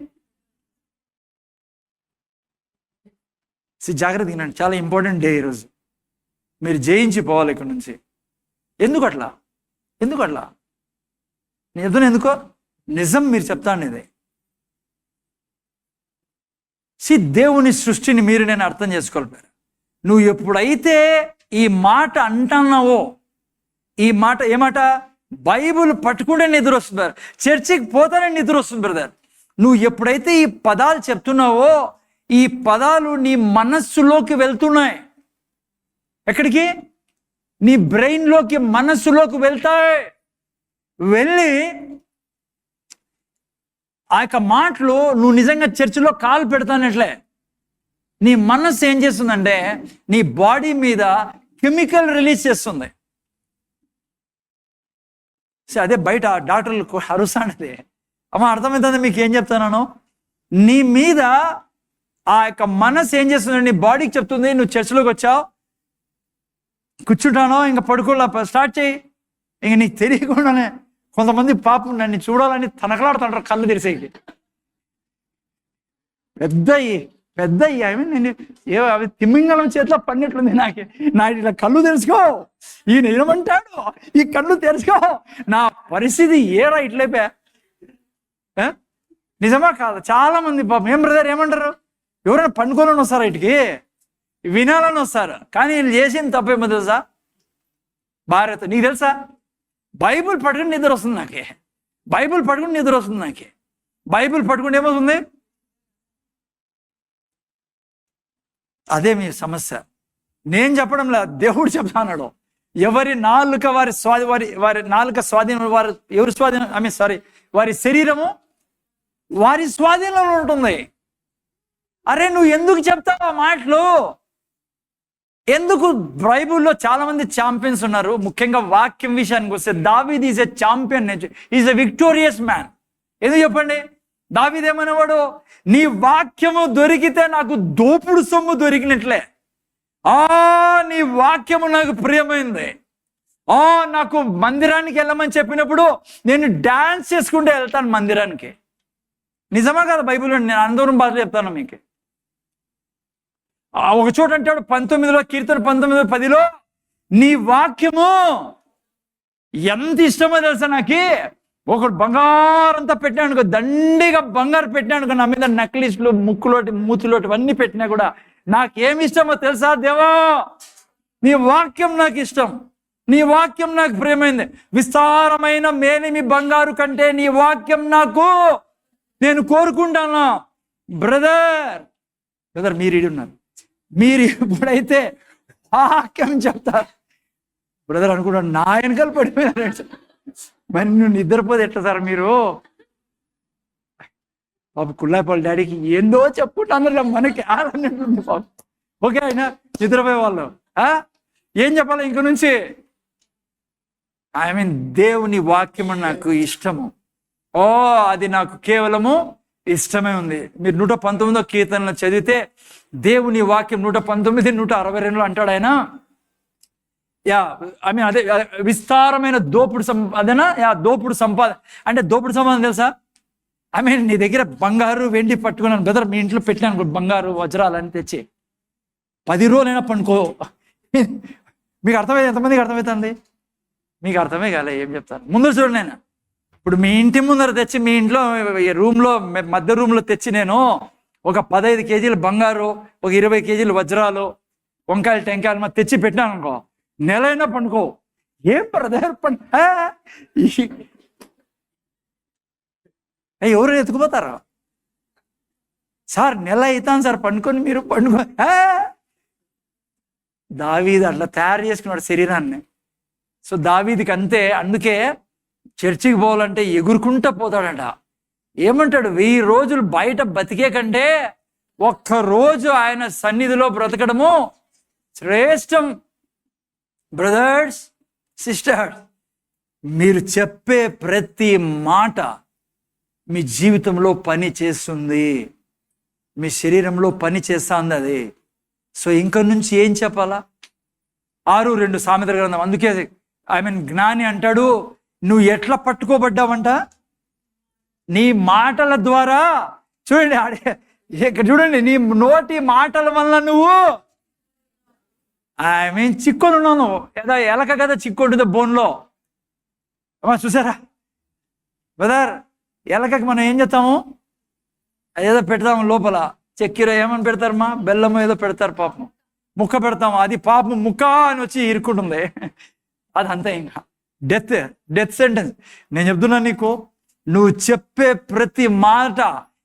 జాగ్రత్త వినండి, చాలా ఇంపార్టెంట్ డే ఈరోజు. మీరు జయించి పోవాలి ఇక్కడ నుంచి. ఎందుకు అట్లా? నేను చెప్తాను ఎందుకో, నిజం మీరు చెప్తాను. ఇది దేవుని సృష్టిని నేను అర్థం చేసుకోవాలి. నువ్వు ఎప్పుడైతే ఈ మాట అంటున్నావో, ఈ మాట ఏమాట? బైబుల్ పట్టుకుంటే నిద్ర వస్తుంది బ్రదర్, చర్చికి పోతానే నిద్ర వస్తుంది బ్రదర్. నువ్వు ఎప్పుడైతే ఈ పదాలు చెప్తున్నావో, ఈ పదాలు నీ మనస్సులోకి వెళ్తున్నాయి. ఎక్కడికి? నీ బ్రెయిన్లోకి, మనస్సులోకి వెళ్తాయి. వెళ్ళి ఆ యొక్క మాటలు నువ్వు నిజంగా చర్చిలో కాలు పెడతానట్లే నీ మనస్సు ఏం చేస్తుందంటే నీ బాడీ మీద కెమికల్ రిలీజ్ చేస్తుంది. అదే బయట డాక్టర్లు అరుస్తానది. అమ్మ అర్థమవుతుంది మీకు ఏం చెప్తున్నాను? నీ మీద ఆ యొక్క మనస్సు ఏం చేస్తుంది? నీ బాడీకి చెప్తుంది, నువ్వు చర్చిలోకి వచ్చావు, కూర్చుంటానో ఇంకా పడుకోలే, స్టార్ట్ చేయి. ఇంక నీకు తెలియకుండానే కొంతమంది పాపం నన్ను చూడాలని తనకలాడుతుంటారు కళ్ళు తెరిసేకి. పెద్ద నేను అవి తిమ్మింగళం చేతిలో పడినట్లుంది నా ఇట్లా కళ్ళు తెరుచుకో, ఈయన ఏమంటాడు, ఈ కళ్ళు తెరుచుకో. నా పరిస్థితి ఏరా ఇట్లయిపోయా. నిజమా కాదు? చాలా మంది పాపం ఏం బ్రదర్ ఏమంటారు, ఎవరైనా పండుకోవాలని వస్తారా ఇటుకి, వినాలని వస్తారు. కానీ నేను చేసింది తప్పేమో తెలుసా? భార్యతో నీకు తెలుసా, బైబుల్ పట్టుకుని నిద్ర వస్తుంది నాకే, బైబుల్ పట్టుకుని నిద్ర వస్తుంది నాకే. బైబుల్ పట్టుకుని ఏమవుతుంది? అదే మీ సమస్య. నేను చెప్పడం లేదు, దేవుడు చెప్తాన్నాడు. ఎవరి నాలుక వారి నాలుక స్వాధీనం, ఎవరి స్వాధీనం వారి శరీరము వారి స్వాధీనంలో ఉంటుంది. అరే నువ్వు ఎందుకు చెప్తావు ఆ మాటలు? ఎందుకు? బైబుల్లో చాలా మంది ఛాంపియన్స్ ఉన్నారు. ముఖ్యంగా వాక్యం విషయానికి వస్తే దావీద్ is a champion, is a victorious man. ఎందుకు చెప్పండి? దావీద్ ఏమనేవాడు? నీ వాక్యము దొరికితే నాకు దోపుడు సొమ్ము దొరికినట్లే. నీ వాక్యము నాకు ప్రియమైంది. నాకు మందిరానికి వెళ్ళమని చెప్పినప్పుడు నేను డాన్స్ చేసుకుంటూ వెళ్తాను మందిరానికి. నిజమా కదా? బైబిల్లో నేను అందరం బాధ చెప్తాను మీకు. ఒక చోట అంటాడు 19లో కీర్తన 19:10, నీ వాక్యము ఎంత ఇష్టమో తెలుసా నాకు. ఒకడు బంగారంతా పెట్టినాడు, దండిగా బంగారు పెట్టినాడు, నా మీద నెక్లెస్లు, ముక్కులోటి, మూతిలోటి అన్నీ పెట్టినా కూడా నాకేమి ఇష్టమో తెలుసా దేవా? నీ వాక్యం నాకు ఇష్టం, నీ వాక్యం నాకు ప్రియమైంది. విస్తారమైన మేలిమి బంగారు కంటే నీ వాక్యం నాకు నేను కోరుకుంటాను. బ్రదర్ మీరు ఉన్నారు, మీరు ఎప్పుడైతే వాక్యం చెప్తారు బ్రదర్ అనుకుంటా నా వెనకాల పడిపోయినారు. మరి నువ్వు నిద్రపోతే ఎట్లా సార్ మీరు? పాప కుల్లాయిపాళ్ళ డాడీకి ఏందో చెప్పుకుంటున్నారు, మనకి ఆనందండి పాప. ఓకే, ఆయన నిద్రపోయే వాళ్ళు ఏం చెప్పాలి ఇంక నుంచి? దేవుని వాక్యము నాకు ఇష్టము. అది నాకు కేవలము ఇష్టమే ఉంది. మీరు 119వ కీర్తనలో చదివితే దేవుని వాక్యం 119, 162 అంటాడు ఆయన. అదే విస్తారమైన దోపుడు దోపుడు సంపాదన. అంటే దోపుడు సంపాదన తెలుసా? నీ దగ్గర బంగారు వెండి పట్టుకున్నాను బ్రదర్, మీ ఇంట్లో పెట్టినాను బంగారు వజ్రాలని తెచ్చి 10 రోజులైనా పండుకో. మీకు అర్థమైంది? ఎంతమందికి అర్థమవుతుంది? మీకు అర్థమే కాలే, ఏం చెప్తాను ముందు చూడండి. నేను ఇప్పుడు మీ ఇంటి ముందర తెచ్చి, మీ ఇంట్లో రూమ్లో మధ్య రూమ్లో తెచ్చి నేను ఒక 15 కేజీలు బంగారు, ఒక 20 కేజీలు వజ్రాలు, వంకాయలు టెంకాయలు తెచ్చి పెట్టినాను అనుకో, నెలైనా పండుకో. ఏం బ్రదర్ ఎవరు ఎత్తుకుపోతారా సార్? నెల అవుతాను సార్ పండుకొని, మీరు పండుకో. దావీదు అట్లా తయారు చేసుకున్నాడు శరీరాన్ని. సో దావీదికి అంతే. అందుకే చర్చికి పోవాలంటే ఎగురుకుంటా పోతాడట. ఏమంటాడు? 1000 రోజులు బయట బతికే కంటే ఒక్కరోజు ఆయన సన్నిధిలో బ్రతకడము శ్రేష్టం. బ్రదర్స్, సిస్టర్స్, మీరు చెప్పే ప్రతి మాట మీ జీవితంలో పని చేస్తుంది, మీ శరీరంలో పని చేస్తుంది అది. సో ఇంక నుంచి ఏం చెప్పాలా? 6:2 సామెతల గ్రంథం. అందుకే జ్ఞాని అంటాడు, నువ్వు ఎట్లా పట్టుకోబడ్డావంట? నీ మాటల ద్వారా. చూడండి, ఇక్కడ చూడండి, నీ నోటి మాటల వల్ల నువ్వు చిక్కొని ఉన్నాను. ఏదో ఎలక కదా చిక్కుంటుంది బోన్లో. చూసారా బ్రదర్? ఎలకకి మనం ఏం చేస్తాము? ఏదో పెడతాము లోపల, చక్కెర ఏమని పెడతారమ్మా, బెల్లము ఏదో పెడతారు, పాపం ముక్క పెడతాము, అది పాపం ముక్క అని వచ్చి ఇరుక్కుంటుంది. అది అంతే, ఇంకా డెత్ సెంటెన్స్. నేను చెప్తున్నా నీకు, నువ్వు చెప్పే ప్రతి మాట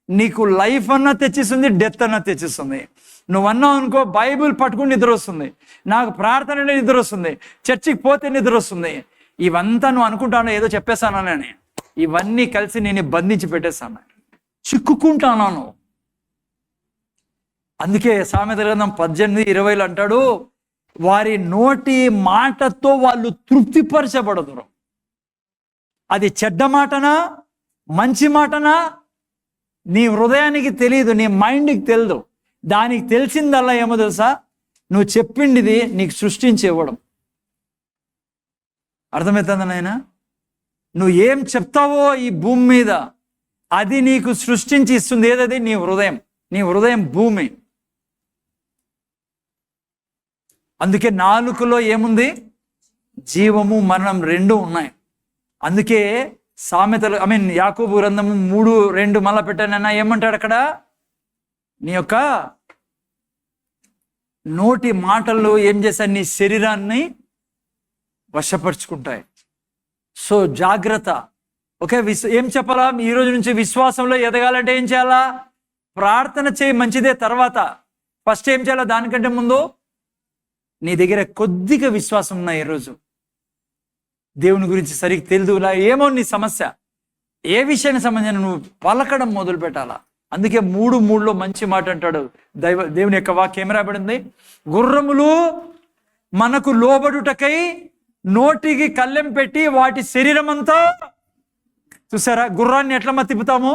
నీకు లైఫ్ అన్నా తెచ్చిస్తుంది, డెత్ అన్నా తెచ్చిస్తుంది. నువ్వు అన్నావు అనుకో, బైబిల్ పట్టుకుని నిద్ర వస్తుంది, నాకు ప్రార్థన నిద్ర వస్తుంది, చర్చికి పోతే నిద్ర వస్తుంది. ఇవంతా నువ్వు అనుకుంటాను ఏదో చెప్పేస్తానని, ఇవన్నీ కలిసి నేను బంధించి పెట్టేస్తాను, చిక్కుకుంటాను. అందుకే సామెతల గ్రంథం 18:20 అంటాడు, వారి నోటి మాటతో వాళ్ళు తృప్తిపరచబడదురు. అది చెడ్డ మాటనా మంచి మాటనా నీ హృదయానికి తెలియదు, నీ మైండ్కి తెలియదు. దానికి తెలిసిందల్లా ఏమో తెలుసా? నువ్వు చెప్పిండిది నీకు సృష్టించి ఇవ్వడం. అర్థమవుతుందా నాయనా? నువ్వు ఏం చెప్తావో ఈ భూమి మీద అది నీకు సృష్టించి ఇస్తుంది. ఏదది? నీ హృదయం. నీ హృదయం భూమి. అందుకే నాలుకలో ఏముంది? జీవము మరణం 2 ఉన్నాయి. అందుకే సామెతలు యాకోబు గ్రంథము 3:2 మళ్ళా పెట్టానన్నా ఏమంటాడు అక్కడ? నీ యొక్క నోటి మాటలు ఏం చేశాయి? నీ శరీరాన్ని వశపరుచుకుంటాయి. సో జాగ్రత్త. ఓకే, ఏం చెప్పాలా? ఈ రోజు నుంచి విశ్వాసంలో ఎదగాలంటే ఏం చేయాలా? ప్రార్థన చేయి, మంచిదే. తర్వాత ఫస్ట్ ఏం చేయాలా? దానికంటే ముందు నీ దగ్గర కొద్దిగా విశ్వాసం ఉన్నా ఈరోజు దేవుని గురించి సరిగ్గా తెలియదు, ఏమో నీ సమస్య, ఏ విషయానికి సంబంధించిన నువ్వు పలకడం మొదలు పెట్టాలా. అందుకే 3:3 మంచి మాట అంటాడు దేవుని యొక్క వాక్యం. ఏం రాబడింది? గుర్రములు మనకు లోబడుటకై నోటికి కళ్ళెం పెట్టి వాటి శరీరం అంతా, చూసారా గుర్రాన్ని ఎట్లా తిప్పుతాము?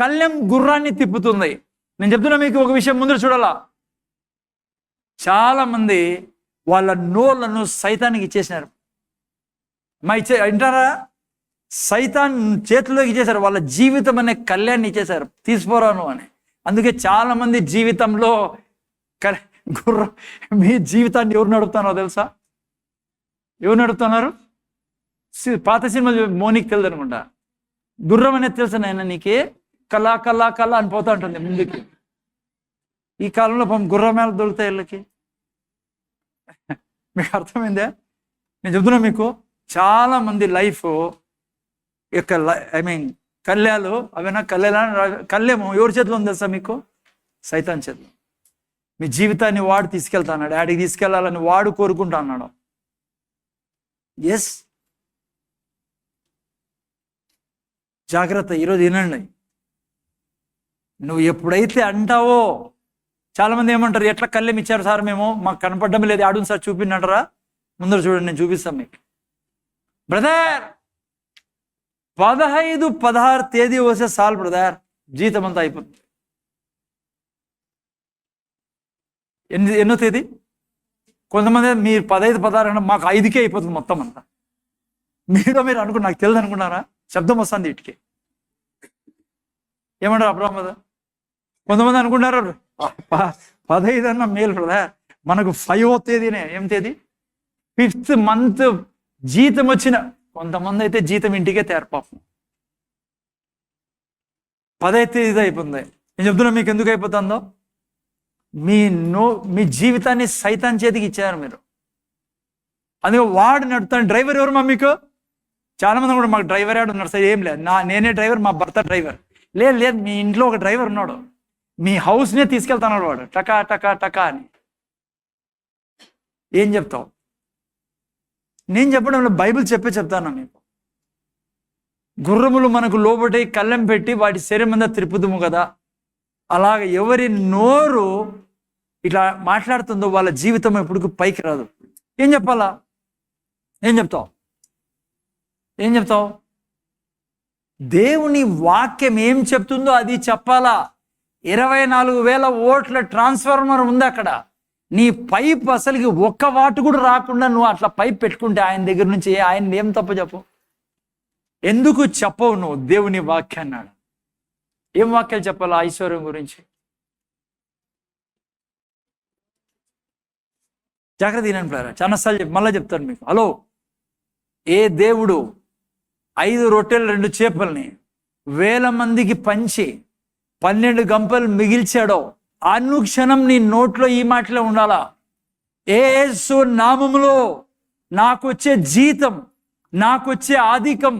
కళ్ళెం గుర్రాన్ని తిప్పుతుంది. నేను చెప్తున్నా మీకు ఒక విషయం ముందు చూడాలా. చాలా మంది వాళ్ళ నోళ్లను సైతానికి ఇచ్చేసినారు. వింటారా? సైతాన్ చేతిలోకి ఇచ్చేశారు. వాళ్ళ జీవితం అనే కళ్యాణ్ని ఇచ్చేశారు, తీసిపోరాను అని. అందుకే చాలా మంది జీవితంలో గుర్రం, మీ జీవితాన్ని ఎవరు నడుపుతున్నారో తెలుసా? ఎవరు నడుపుతున్నారు? పాత సినిమా మోనికి తెలుసు అనుకుంటా. గుర్రం అనేది తెలుసా నాయన నీకే? కల్లా కల్లా కల్లా అని పోతా ఉంటుంది ముందుకి. ఈ కాలంలో గుర్రం మేళ దొరుకుతాయి వీళ్ళకి. మీకు అర్థమైందే? నేను చెప్తున్నా మీకు, చాలా మంది లైఫ్ యొక్క కళ్యాలు అవేనా కళ్యాము ఎవరి చేతిలో ఉంది తెలుసా మీకు? సైతాన్ చేతిలో. మీ జీవితాన్ని వాడు తీసుకెళ్తాన్నాడు, ఆడికి తీసుకెళ్లాలని వాడు కోరుకుంటా అన్నాడు. ఎస్, జాగ్రత్త. ఈరోజు వినండి, నువ్వు ఎప్పుడైతే అంటావో, చాలా మంది ఏమంటారు, ఎట్లా కళ్ళెం ఇచ్చారు సార్, మేము మాకు కనపడడం లేదు, ఆడును సార్ చూపిందంటారా? ముందర చూడండి, నేను చూపిస్తాను మీకు. బ్రదర్ 15-16 తేదీ వస్తే చాలు బ్రదర్, జీతం అంతా అయిపోతుంది. ఎన్నో తేదీ? కొంతమంది మీరు 15-16 అంటే మాకు 5కే అయిపోతుంది మొత్తం అంతా. మీరు అనుకున్న, నాకు తెలియదు అనుకున్నారా? శబ్దం వస్తుంది వీటికి. ఏమంటారు అబ్రహ్మద? కొంతమంది అనుకుంటారు 15 అన్న మేలు బ్రదర్, మనకు 5వ తేదీనే. ఏం తేదీ? 5th మంత్ జీతం వచ్చిన కొంతమంది అయితే జీతం ఇంటికే తయారు పాపం. 10వ తేదీ అయిపోతుంది. నేను చెప్తున్నా మీకు ఎందుకు అయిపోతుందో, మీ జీవితాన్ని సైతాన్ చేతికి ఇచ్చారు మీరు. అందుకే వాడు నడుపుతాను. డ్రైవర్ ఎవరు మా మీకు? చాలా మంది కూడా మాకు డ్రైవర్ ఆడు ఉన్నాడు సార్. ఏం లేదు, నేనే డ్రైవర్, మా భర్త డ్రైవర్. లేదు, మీ ఇంట్లో ఒక డ్రైవర్ ఉన్నాడు, మీ హౌస్నే తీసుకెళ్తాడు వాడు, టకా టకా టకా అని. ఏం చెప్తావు? నేను చెప్పడం బైబిల్ చెప్తాను మీకు. గుర్రములు మనకు లోబడి కళ్ళెం పెట్టి వాటి శరీరం మీద తిరుపుదుము కదా, అలాగ ఎవరి నోరు ఇట్లా మాట్లాడుతుందో వాళ్ళ జీవితం ఎప్పుడు పైకి రాదు. ఏం చెప్పాలా? ఏం చెప్తావు? దేవుని వాక్యం ఏం చెప్తుందో అది చెప్పాలా. 24,000 ఓట్ల ట్రాన్స్ఫార్మర్ ఉంది అక్కడ. నీ పైప్ అసలుకి ఒక్క వాటు కూడా రాకుండా నువ్వు అట్లా పైప్ పెట్టుకుంటే ఆయన దగ్గర నుంచి ఆయన ఏం తప్పు చెప్పు? ఎందుకు చెప్పవు నువ్వు దేవుని వాక్యాన్ని? ఏం వాక్యాలు చెప్పాలా ఐశ్వర్యం గురించి? జాగ్రత్త తినండి ప్లేరా, చాలాసార్లు మళ్ళీ చెప్తాను మీకు. హలో, ఏ దేవుడు 5 రొట్టెలు 2 చేపల్ని 1000 మందికి పంచి 12 గంపలు మిగిల్చాడో, అనుక్షణం నీ నోట్లో ఈ మాటలే ఉండాలా. యేసు నామములో నాకొచ్చే జీతం, నాకొచ్చే ఆధికం,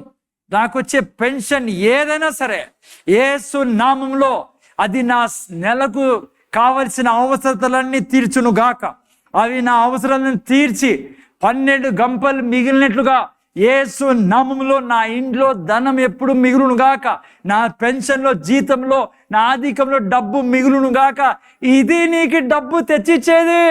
నాకొచ్చే పెన్షన్ ఏదైనా సరే యేసు నామంలో అది నా నెలకు కావలసిన అవసరతలన్నీ తీర్చును గాక. అవి నా అవసరాలను తీర్చి 12 గంపలు మిగిలినట్లుగా యేసు నామములో నా ఇంట్లో ధనం ఎప్పుడు మిగులును గాక. నా పెన్షన్లో, జీతంలో, నా ఆధికంలో డబ్బు మిగులును గాక. ఇది నీకు డబ్బు తెచ్చిచ్చేది.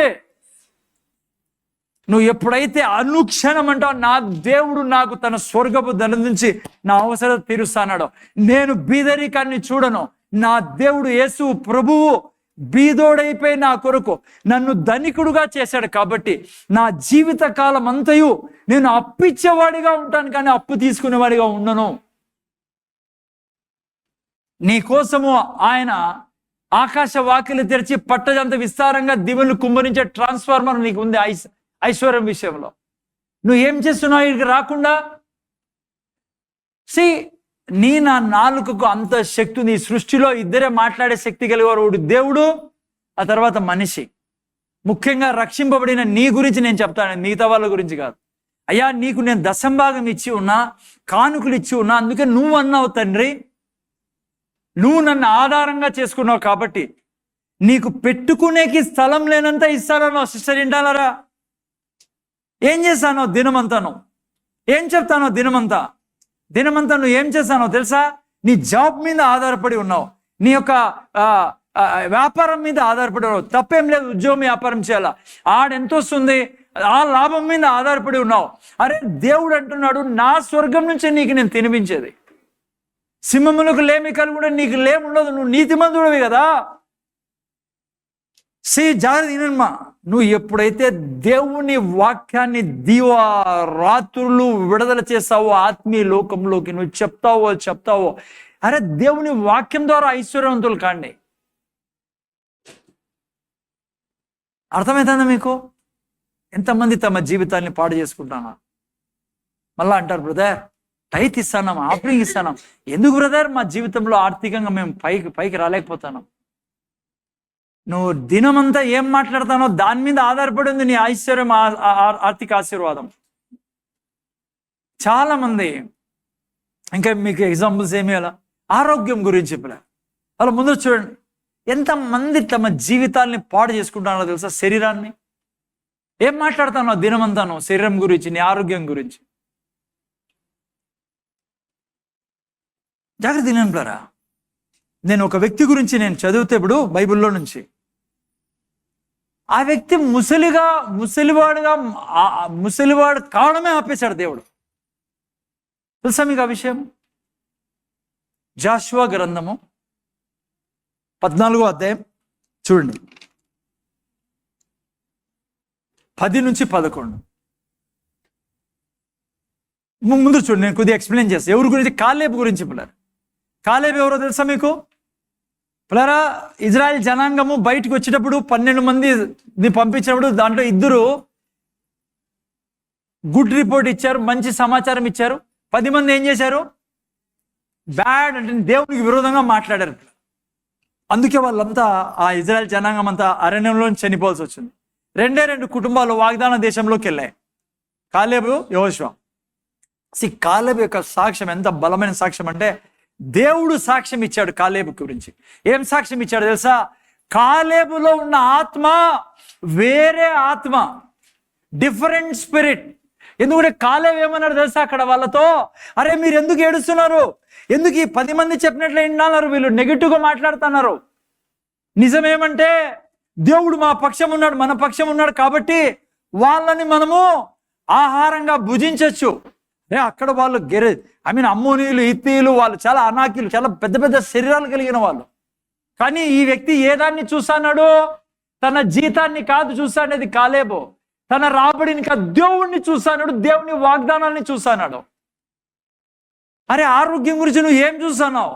నువ్వు ఎప్పుడైతే అనుక్షణం అంటావు, నా దేవుడు నాకు తన స్వర్గపు ధనం నుంచి నా అవసరం తీరుస్తానాడో, నేను బీదరికాన్ని చూడను. నా దేవుడు యేసు ప్రభువు బీదోడైపోయి నా కొరకు నన్ను ధనికుడుగా చేశాడు కాబట్టి నా జీవిత కాలం అంతయు నేను అప్పిచ్చేవాడిగా ఉంటాను, కానీ అప్పు తీసుకునేవాడిగా ఉండను. నీ కోసము ఆయన ఆకాశ వాకిలి తెరిచి పట్టజంత విస్తారంగా దివులు కుమ్మరించే ట్రాన్స్ఫార్మర్ నీకు ఉంది ఐశ్వర్యం విషయంలో. నువ్వు ఏం చేస్తున్నావు ఇక్కడికి రాకుండా? నా నాలుకకు అంత శక్తి ఉంది. సృష్టిలో ఇద్దరే మాట్లాడే శక్తి కలిగేవాడు దేవుడు, ఆ తర్వాత మనిషి. ముఖ్యంగా రక్షింపబడిన నీ గురించి నేను చెప్తాను, మిగతా వాళ్ళ గురించి కాదు. అయ్యా, నీకు నేను దశంభాగం ఇచ్చి ఉన్నా, కానుకలు ఇచ్చి ఉన్నా, అందుకే నువ్వు అన్నావు తండ్రి, నువ్వు నన్ను ఆధారంగా చేసుకున్నావు కాబట్టి నీకు పెట్టుకునేకి స్థలం లేనంత ఇస్తానన్నావు. సిస్టర్ వింటారా? ఏం చేస్తానో దినమంతాను, ఏం చెప్తానో దినమంతా నువ్వు ఏం చేస్తానో తెలుసా? నీ జాబ్ మీద ఆధారపడి ఉన్నావు, నీ యొక్క వ్యాపారం మీద ఆధారపడి ఉన్నావు. తప్పేం లేదు, ఉద్యోగం వ్యాపారం చేయాలా, ఆడెంత వస్తుంది ఆ లాభం మీద ఆధారపడి ఉన్నావు. అరే దేవుడు అంటున్నాడు, నా స్వర్గం నుంచి నీకు నేను తినిపించేది. సింహములకు లేమికలు కూడా నీకు లేముండదు, నువ్వు నీతిమంతుడివి కదా. జాగ్రత్త, నువ్వు ఎప్పుడైతే దేవుని వాక్యాన్ని రాత్రులు విడుదల చేస్తావో, ఆత్మీయ లోకంలోకి నువ్వు చెప్తావో, అరే దేవుని వాక్యం ద్వారా ఐశ్వర్యవంతులు కాండి. అర్థమవుతుందా మీకు? ఎంతమంది తమ జీవితాన్ని పాడు చేసుకుంటానా? మళ్ళా అంటారు, బ్రదర్ టైత్ ఇస్తాం, ఆఫరింగ్ ఇస్తాం. ఎందుకు బ్రదర్? మా జీవితంలో ఆర్థికంగా మేము పైకి రాలేకపోతున్నాం. నువ్వు దినమంతా ఏం మాట్లాడతానో దాని మీద ఆధారపడి ఉంది నీ ఐశ్వర్యం, ఆర్థిక ఆశీర్వాదం. చాలా మంది, ఇంకా మీకు ఎగ్జాంపుల్స్ ఏమి, అలా ఆరోగ్యం గురించి చెప్పలే. అలా ముందు చూడండి, ఎంతమంది తమ జీవితాల్ని పాడు చేసుకుంటానో తెలుసా? శరీరాన్ని ఏం మాట్లాడతానో దినమంతాను శరీరం గురించి, నీ ఆరోగ్యం గురించి. జాగ్రత్త వినంటారా? నేను ఒక వ్యక్తి గురించి నేను చదివితే ఇప్పుడు బైబిల్లో నుంచి, ఆ వ్యక్తి ముసలివాడు కావడమే ఆపేశాడు దేవుడు. తెలుసా మీకు ఆ విషయం? జాషువా గ్రంథము 14వ అధ్యాయం చూడండి, 10 నుంచి 11. ముందు చూడండి, నేను కొద్దిగా ఎక్స్ప్లెయిన్ చేస్తాను. ఎవరి గురించి? కాలేబు గురించి. పిల్లలు, కాలేబు ఎవరో తెలుసా మీకు? పిల్లరా, ఇజ్రాయెల్ జనాంగము బయటకు వచ్చేటప్పుడు 12 మందిని పంపించినప్పుడు దాంట్లో 2 గుడ్ రిపోర్ట్ ఇచ్చారు, మంచి సమాచారం ఇచ్చారు. 10 మంది ఏం చేశారు? బ్యాడ్ అంటే దేవునికి విరోధంగా మాట్లాడారు. అందుకే వాళ్ళంతా, ఆ ఇజ్రాయెల్ జనాంగం అంతా అరణ్యంలో చనిపోవాల్సి వచ్చింది. 2 కుటుంబాలు వాగ్దాన దేశంలోకి వెళ్ళాయి, కాలేబు, యెహోషువ. కాలేబు యొక్క సాక్ష్యం ఎంత బలమైన సాక్ష్యం అంటే, దేవుడు సాక్ష్యం ఇచ్చాడు కాలేబు గురించి. ఏం సాక్ష్యం ఇచ్చాడు తెలుసా? కాలేబులో ఉన్న ఆత్మ వేరే ఆత్మ, డిఫరెంట్ స్పిరిట్. ఎందుకంటే కాలేబు ఏమన్నాడు తెలుసా అక్కడ వాళ్ళతో? అరే మీరు ఎందుకు ఏడుస్తున్నారు? ఎందుకు ఈ 10 మంది చెప్పినట్లు వింటున్నారు? వీళ్ళు నెగిటివ్గా మాట్లాడుతున్నారు. నిజమేమంటే దేవుడు మా పక్షం ఉన్నాడు, మన పక్షం ఉన్నాడు, కాబట్టి వాళ్ళని మనము ఆహారంగా భుజించవచ్చు. అక్కడ వాళ్ళు అమ్మోనీయులు, ఇత్తీయులు, వాళ్ళు చాలా అనాకీలు, చాలా పెద్ద పెద్ద శరీరాలు కలిగిన వాళ్ళు. కానీ ఈ వ్యక్తి ఏదాన్ని చూస్తాడు? తన జీతాన్ని కాదు చూస్తాడేది కాలేబు, తన రాబడిని కాదు, దేవుణ్ణి చూస్తాడు, దేవుని వాగ్దానాన్ని చూస్తాడు. అరే ఆరోగ్యం గురించి నువ్వు ఏం చూస్తున్నావు?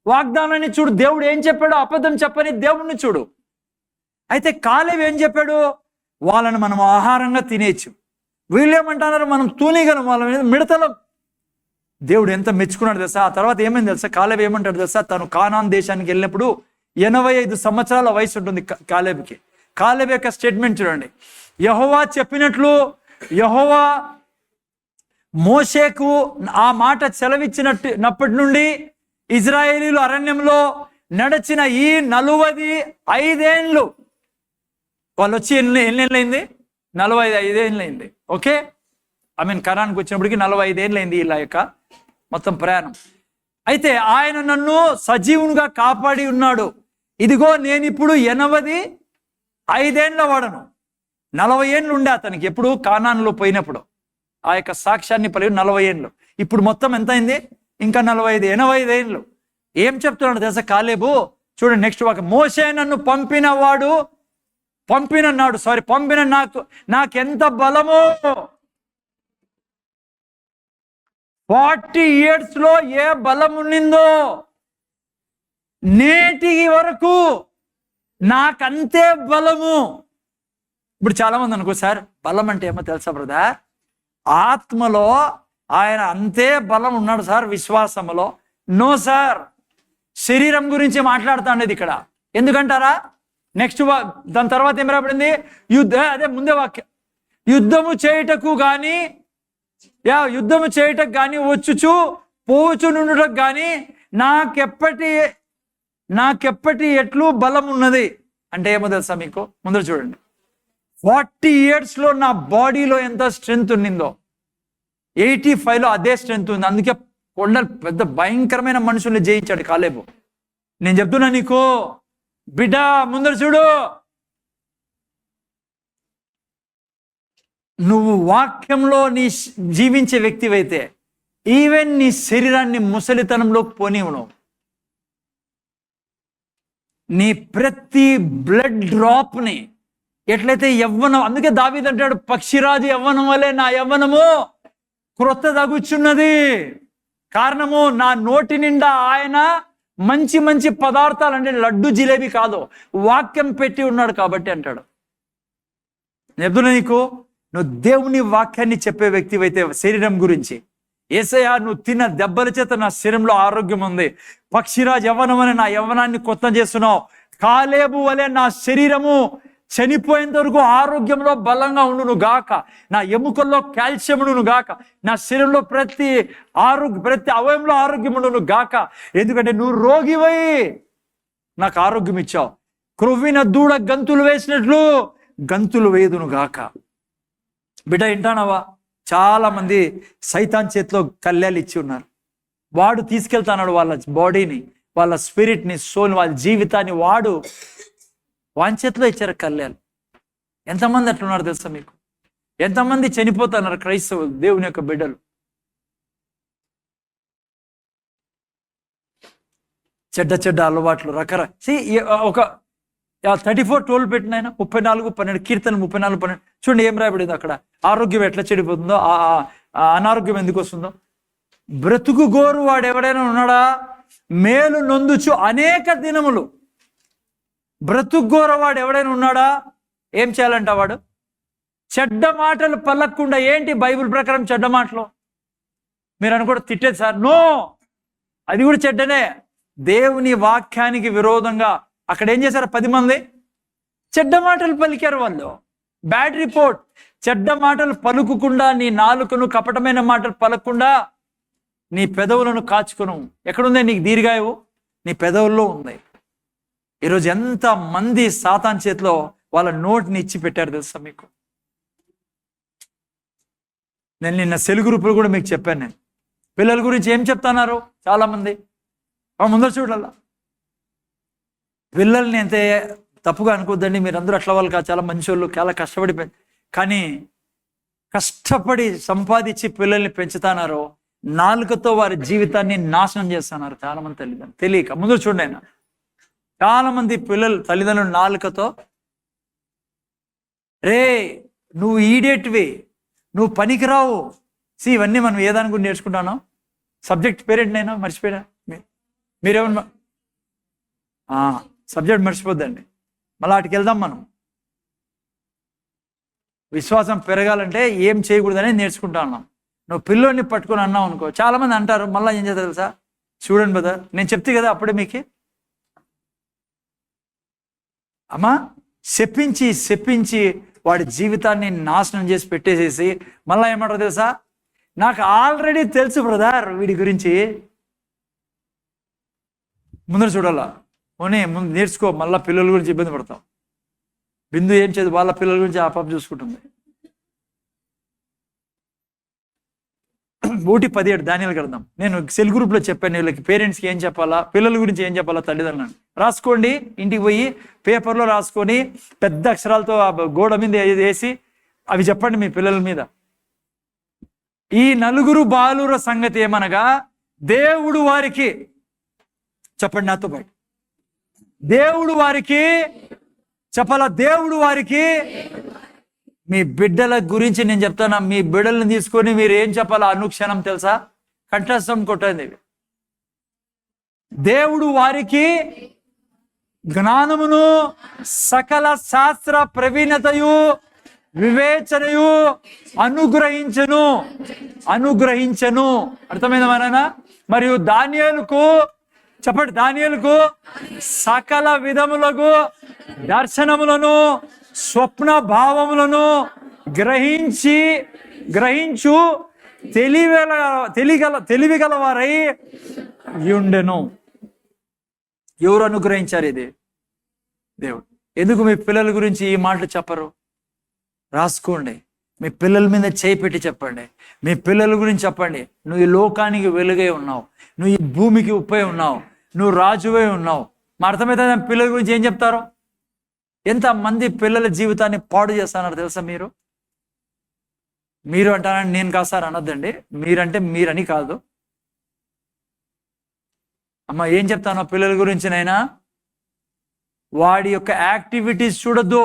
వాగ్దానాన్ని చూడు, దేవుడు ఏం చెప్పాడు, అబద్ధం చెప్పని దేవుణ్ణి చూడు. అయితే కాలేబు ఏం చెప్పాడు? వాళ్ళని మనం ఆహారంగా తినేయచ్చు. వీళ్ళు ఏమంటున్నారు? మనం తూనీగలం, వాళ్ళ మీద మిడతలం. దేవుడు ఎంత మెచ్చుకున్నాడు తెలుసా? ఆ తర్వాత ఏమైంది తెలుసా? కాలేబు ఏమంటాడు తెలుసా? తను కానాన్ దేశానికి వెళ్ళినప్పుడు 85 సంవత్సరాల వయసు ఉంటుంది కాలేబుకి. కాలేబు యొక్క స్టేట్మెంట్ చూడండి, యెహోవా చెప్పినట్లు, యెహోవా మోషేకు ఆ మాట సెలవిచ్చినప్పటి నుండి ఇజ్రాయేలీలు అరణ్యంలో నడిచిన ఈ 45 ఏండ్లు, వాళ్ళు వచ్చి ఎన్నేళ్ళైంది? 45 ఏండ్లైంది. ఓకే, కనాన్కి వచ్చినప్పటికి 45 ఏండ్లైంది ఇలా యొక్క మొత్తం ప్రయాణం. అయితే ఆయన నన్ను సజీవునిగా కాపాడి ఉన్నాడు. ఇదిగో నేను ఇప్పుడు 85 ఏండ్ల వాడను. 40 ఏండ్లు ఉండే అతనికి ఎప్పుడు కానాన్లో పోయినప్పుడు. ఆ యొక్క సాక్ష్యాన్ని పలి 40 ఏండ్లు. ఇప్పుడు మొత్తం ఎంత అయింది? ఇంకా 45, 85 ఏండ్లు. ఏం చెప్తున్నాడు తెలుసా కాలేబు? చూడండి నెక్స్ట్ వాక్యం, మోషే నన్ను పంపిన నాకెంత బలము. 40 years లో ఏ బలం ఉండిందో నేటికి వరకు నాకంతే బలము. ఇప్పుడు చాలా మంది అనుకో, సార్ బలం అంటే ఏమో తెలుసా బ్రదర్? ఆత్మలో ఆయన అంతే బలం ఉన్నాడు సార్, విశ్వాసములో. నో సార్, శరీరం గురించి మాట్లాడుతాండేది ఇక్కడ. ఎందుకంటారా? నెక్స్ట్ దాని తర్వాత ఏం రాబడింది? అదే ముందే వాక్యం, యుద్ధము చేయుటకు కానీ వచ్చుచు పోవచ్చు నుండుటకు కానీ నాకెప్పటి ఎట్లు బలం ఉన్నది. అంటే ఏమో తెలుసా మీకు? ముందర చూడండి, 40 yearsలో నా బాడీలో ఎంత స్ట్రెంగ్త్ ఉండిందో 85లో అదే స్ట్రెంగ్త్ ఉంది. అందుకే కొండలు పెద్ద భయంకరమైన మనుషుల్ని జయించాడు కాలేబు. నేను చెప్తున్నా నీకు బిడ్డ, ముందర చూడు, నువ్వు వాక్యంలో నీ జీవించే వ్యక్తివైతే ఈవెన్ నీ శరీరాన్ని ముసలితనంలోకి పోనివ్వను. నీ ప్రతి బ్లడ్ డ్రాప్ని ఎట్లయితే యవ్వనం, అందుకే దావీదు అంటాడు, పక్షిరాజు యవ్వనం వలె నా యవ్వనము క్రొత్త తగుచున్నది. కారణము నా నోటి నిండా ఆయన మంచి మంచి పదార్థాలు, అంటే లడ్డు జిలేబీ కాదు, వాక్యం పెట్టి ఉన్నాడు కాబట్టి అంటాడు. చెప్తున్నా నీకు, నువ్వు దేవుని వాక్యాన్ని చెప్పే వ్యక్తివైతే శరీరం గురించి, యేసయ్యా నువ్వు తిన్న దెబ్బల చేత నా శరీరంలో ఆరోగ్యం ఉంది, పక్షిరాజు యవ్వనం అనే నా యవ్వనాన్ని కొత్త చేస్తున్నావు, కాలేబు వలె నా శరీరము చనిపోయేంత వరకు ఆరోగ్యంలో బలంగా ఉండును గాక, నా ఎముకల్లో కాల్షియం ఉండును గాక, నా శరీరంలో ప్రతి అవయంలో ఆరోగ్యం ఉండును గాక. ఎందుకంటే నువ్వు రోగివై నాకు ఆరోగ్యం ఇచ్చావు. క్రొవ్విన దూడ గంతులు వేసినట్లు గంతులు వేదును గాక. బిడ్డ వింటానవా? చాలా మంది సైతాన్ చేతిలో కళ్యాలు ఇచ్చి ఉన్నారు. వాడు తీసుకెళ్తాడు వాళ్ళ బాడీని, వాళ్ళ స్పిరిట్ని, సోల్ని, వాళ్ళ జీవితాన్ని వాడు వాని చేతిలో ఇచ్చారు కళ్యాలు. ఎంతమంది అట్లున్నారు తెలుసా మీకు? ఎంతమంది చనిపోతున్నారు క్రైస్తవులు, దేవుని యొక్క బిడ్డలు. చెడ్డ చెడ్డ అలవాట్లు ఒక 34:12 పెట్టిన ఆయన 34:12 కీర్తన 34:12 చూడండి ఏం రాయబడింది అక్కడ. ఆరోగ్యం ఎట్లా చెడిపోతుందో, అనారోగ్యం ఎందుకు వస్తుందో. బ్రతుకు గోరు వాడు ఎవడైనా ఉన్నాడా? మేలు నొందుచు అనేక దినములు. బ్రతుకుగోరవాడు ఎవడైనా ఉన్నాడా? ఏం చేయాలంట వాడు? చెడ్డ మాటలు పలకకుండా. ఏంటి బైబిల్ ప్రకారం చెడ్డ మాటలు? మీరు అనుకోండి తిట్టేది సార్, నో, అది కూడా చెడ్డనే. దేవుని వాక్యానికి విరోధంగా అక్కడ ఏం చేశారు? 10 మంది చెడ్డ మాటలు పలికారు. వాళ్ళు బ్యాడ్ రిపోర్ట్. చెడ్డ మాటలు పలుకుకుండా, నీ నాలుకను కపటమైన మాటలు పలకకుండా నీ పెదవులను కాచుకును. ఎక్కడుంది నీకు దీర్ఘాయువు? నీ పెదవుల్లో ఉంది. ఈరోజు ఎంత మంది సాతాన్ చేతిలో వాళ్ళ నోటిని ఇచ్చి పెట్టారు తెలుసా మీకు? నేను నిన్న సెల్ గ్రూపులు కూడా మీకు చెప్పాను. నేను పిల్లల గురించి ఏం చెప్తున్నారు చాలా మంది ముందర చూడాల. పిల్లల్ని ఎంత తప్పుగా అనుకోద్దండి, మీరందరూ అట్లా వాళ్ళు కాదు, చాలా మంచి వాళ్ళు, చాలా కష్టపడి కానీ కష్టపడి సంపాదించి పిల్లల్ని పెంచుతున్నారు, నాలుకతో వారి జీవితాన్ని నాశనం చేస్తున్నారు చాలా మంది తల్లిదండ్రులు తెలియక. ముందర చూడండి, ఆయన చాలా మంది పిల్లలు తల్లిదండ్రులు నాలుకతో, రే నువ్వు ఈడేట్వి, నువ్వు పనికిరావు. ఇవన్నీ మనం ఏదాని గురించి నేర్చుకుంటాను. సబ్జెక్ట్ పేరెంట్ నైనా మర్చిపోయినా మీరేమన్నా సబ్జెక్ట్ మర్చిపోద్దండి. మళ్ళీ వాటికి వెళ్దాం. మనం విశ్వాసం పెరగాలంటే ఏం చేయకూడదని నేర్చుకుంటా ఉన్నాం. నువ్వు పిల్లోడిని పట్టుకొని అన్నావు అనుకో, చాలా మంది అంటారు, మళ్ళీ ఏం చేస్తారు తెలుసా? చూడండి బ్రదర్, నేను చెప్తే కదా అప్పుడే మీకు అమ్మా చెప్పించి వాడి జీవితాన్ని నాశనం చేసి పెట్టేసేసి మళ్ళీ ఏమంటారు తెలుసా? నాకు ఆల్రెడీ తెలుసు బ్రదర్ వీడి గురించి. ముందర చూడాలా, పోనీ ముందు నేర్చుకో, మళ్ళీ పిల్లల గురించి ఇబ్బంది పడతాం. బిందు ఏం చేయదు, వాళ్ళ పిల్లల గురించి ఆ పాప చూసుకుంటుంది. 1:17 దానియాలు కడదాం. నేను సెల్ గ్రూప్లో చెప్పాను వీళ్ళకి, పేరెంట్స్కి ఏం చెప్పాలా, పిల్లల గురించి ఏం చెప్పాలా, తల్లిదండ్రులను రాసుకోండి. ఇంటికి పోయి పేపర్లో రాసుకొని పెద్ద అక్షరాలతో గోడ మీద వేసి అవి చెప్పండి మీ పిల్లల మీద. ఈ 4 బాలుర సంగతి ఏమనగా, దేవుడు వారికి, చెప్పండి నాతో పాటు, దేవుడు వారికి చెప్పాలా, దేవుడు వారికి. మీ బిడ్డల గురించి నేను చెప్తాను. మీ బిడ్డలను తీసుకొని మీరు ఏం చెప్పాలా అనుక్షణం తెలుసా? కంఠస్థం కొట్టండి. దేవుడు వారికి జ్ఞానమును సకల శాస్త్ర ప్రవీణతయు వివేచనయు అనుగ్రహించను. అర్థమైందా మననా? మరియు దానియేలుకు చెప్పండి, దానియేలుకు సకల విధములకు దర్శనములను స్వప్న భావములను గ్రహించు తెలివి గలవారై ఉండెను. ఎవరు అనుగ్రహించారు ఇది? దేవుడు. ఎందుకు మీ పిల్లల గురించి ఈ మాటలు చెప్పరు? రాసుకోండి. మీ పిల్లల మీద చేయి పెట్టి చెప్పండి. మీ పిల్లల గురించి చెప్పండి. నువ్వు ఈ లోకానికి వెలుగై ఉన్నావు, నువ్వు ఈ భూమికి ఉప్పై ఉన్నావు, నువ్వు రాజువై ఉన్నావు. మా అర్థమైతే పిల్లల గురించి ఏం చెప్తారో? ఎంతమంది పిల్లల జీవితాన్ని పాడు చేస్తున్నారు తెలుసా? మీరు అంటారని నేను కాదు సార్ అనొద్దండి. మీరంటే మీరని కాదు. అమ్మ ఏం చెప్తానో పిల్లల గురించినైనా, వాడి యొక్క యాక్టివిటీస్ చూడొద్దు.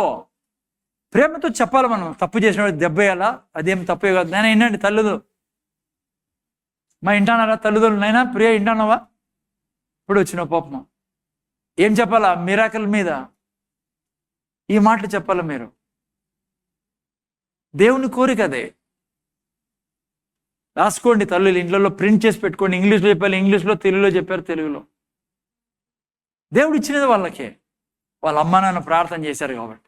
ప్రేమతో చెప్పాలి. మనం తప్పు చేసిన దెబ్బేయాలా? అదేం తప్పే కాదు. నేను ఏంటండి తల్లిదండ్రులు మా ఇంటానారా? తల్లిదండ్రులు నైనా ప్రియ ఇంటానావా? ఇప్పుడు వచ్చిన పాపం ఏం చెప్పాలా? మిరాకిల్ మీద ఈ మాటలు చెప్పాలా మీరు? దేవుని కోరిక అదే. రాసుకోండి తల్లులు, ఇంట్లో ప్రింట్ చేసి పెట్టుకోండి. ఇంగ్లీష్లో చెప్పాలి, ఇంగ్లీష్లో, తెలుగులో చెప్పారు, తెలుగులో. దేవుడు ఇచ్చినది వాళ్ళకే, వాళ్ళ అమ్మ నాన్న ప్రార్థన చేశారు కాబట్టి.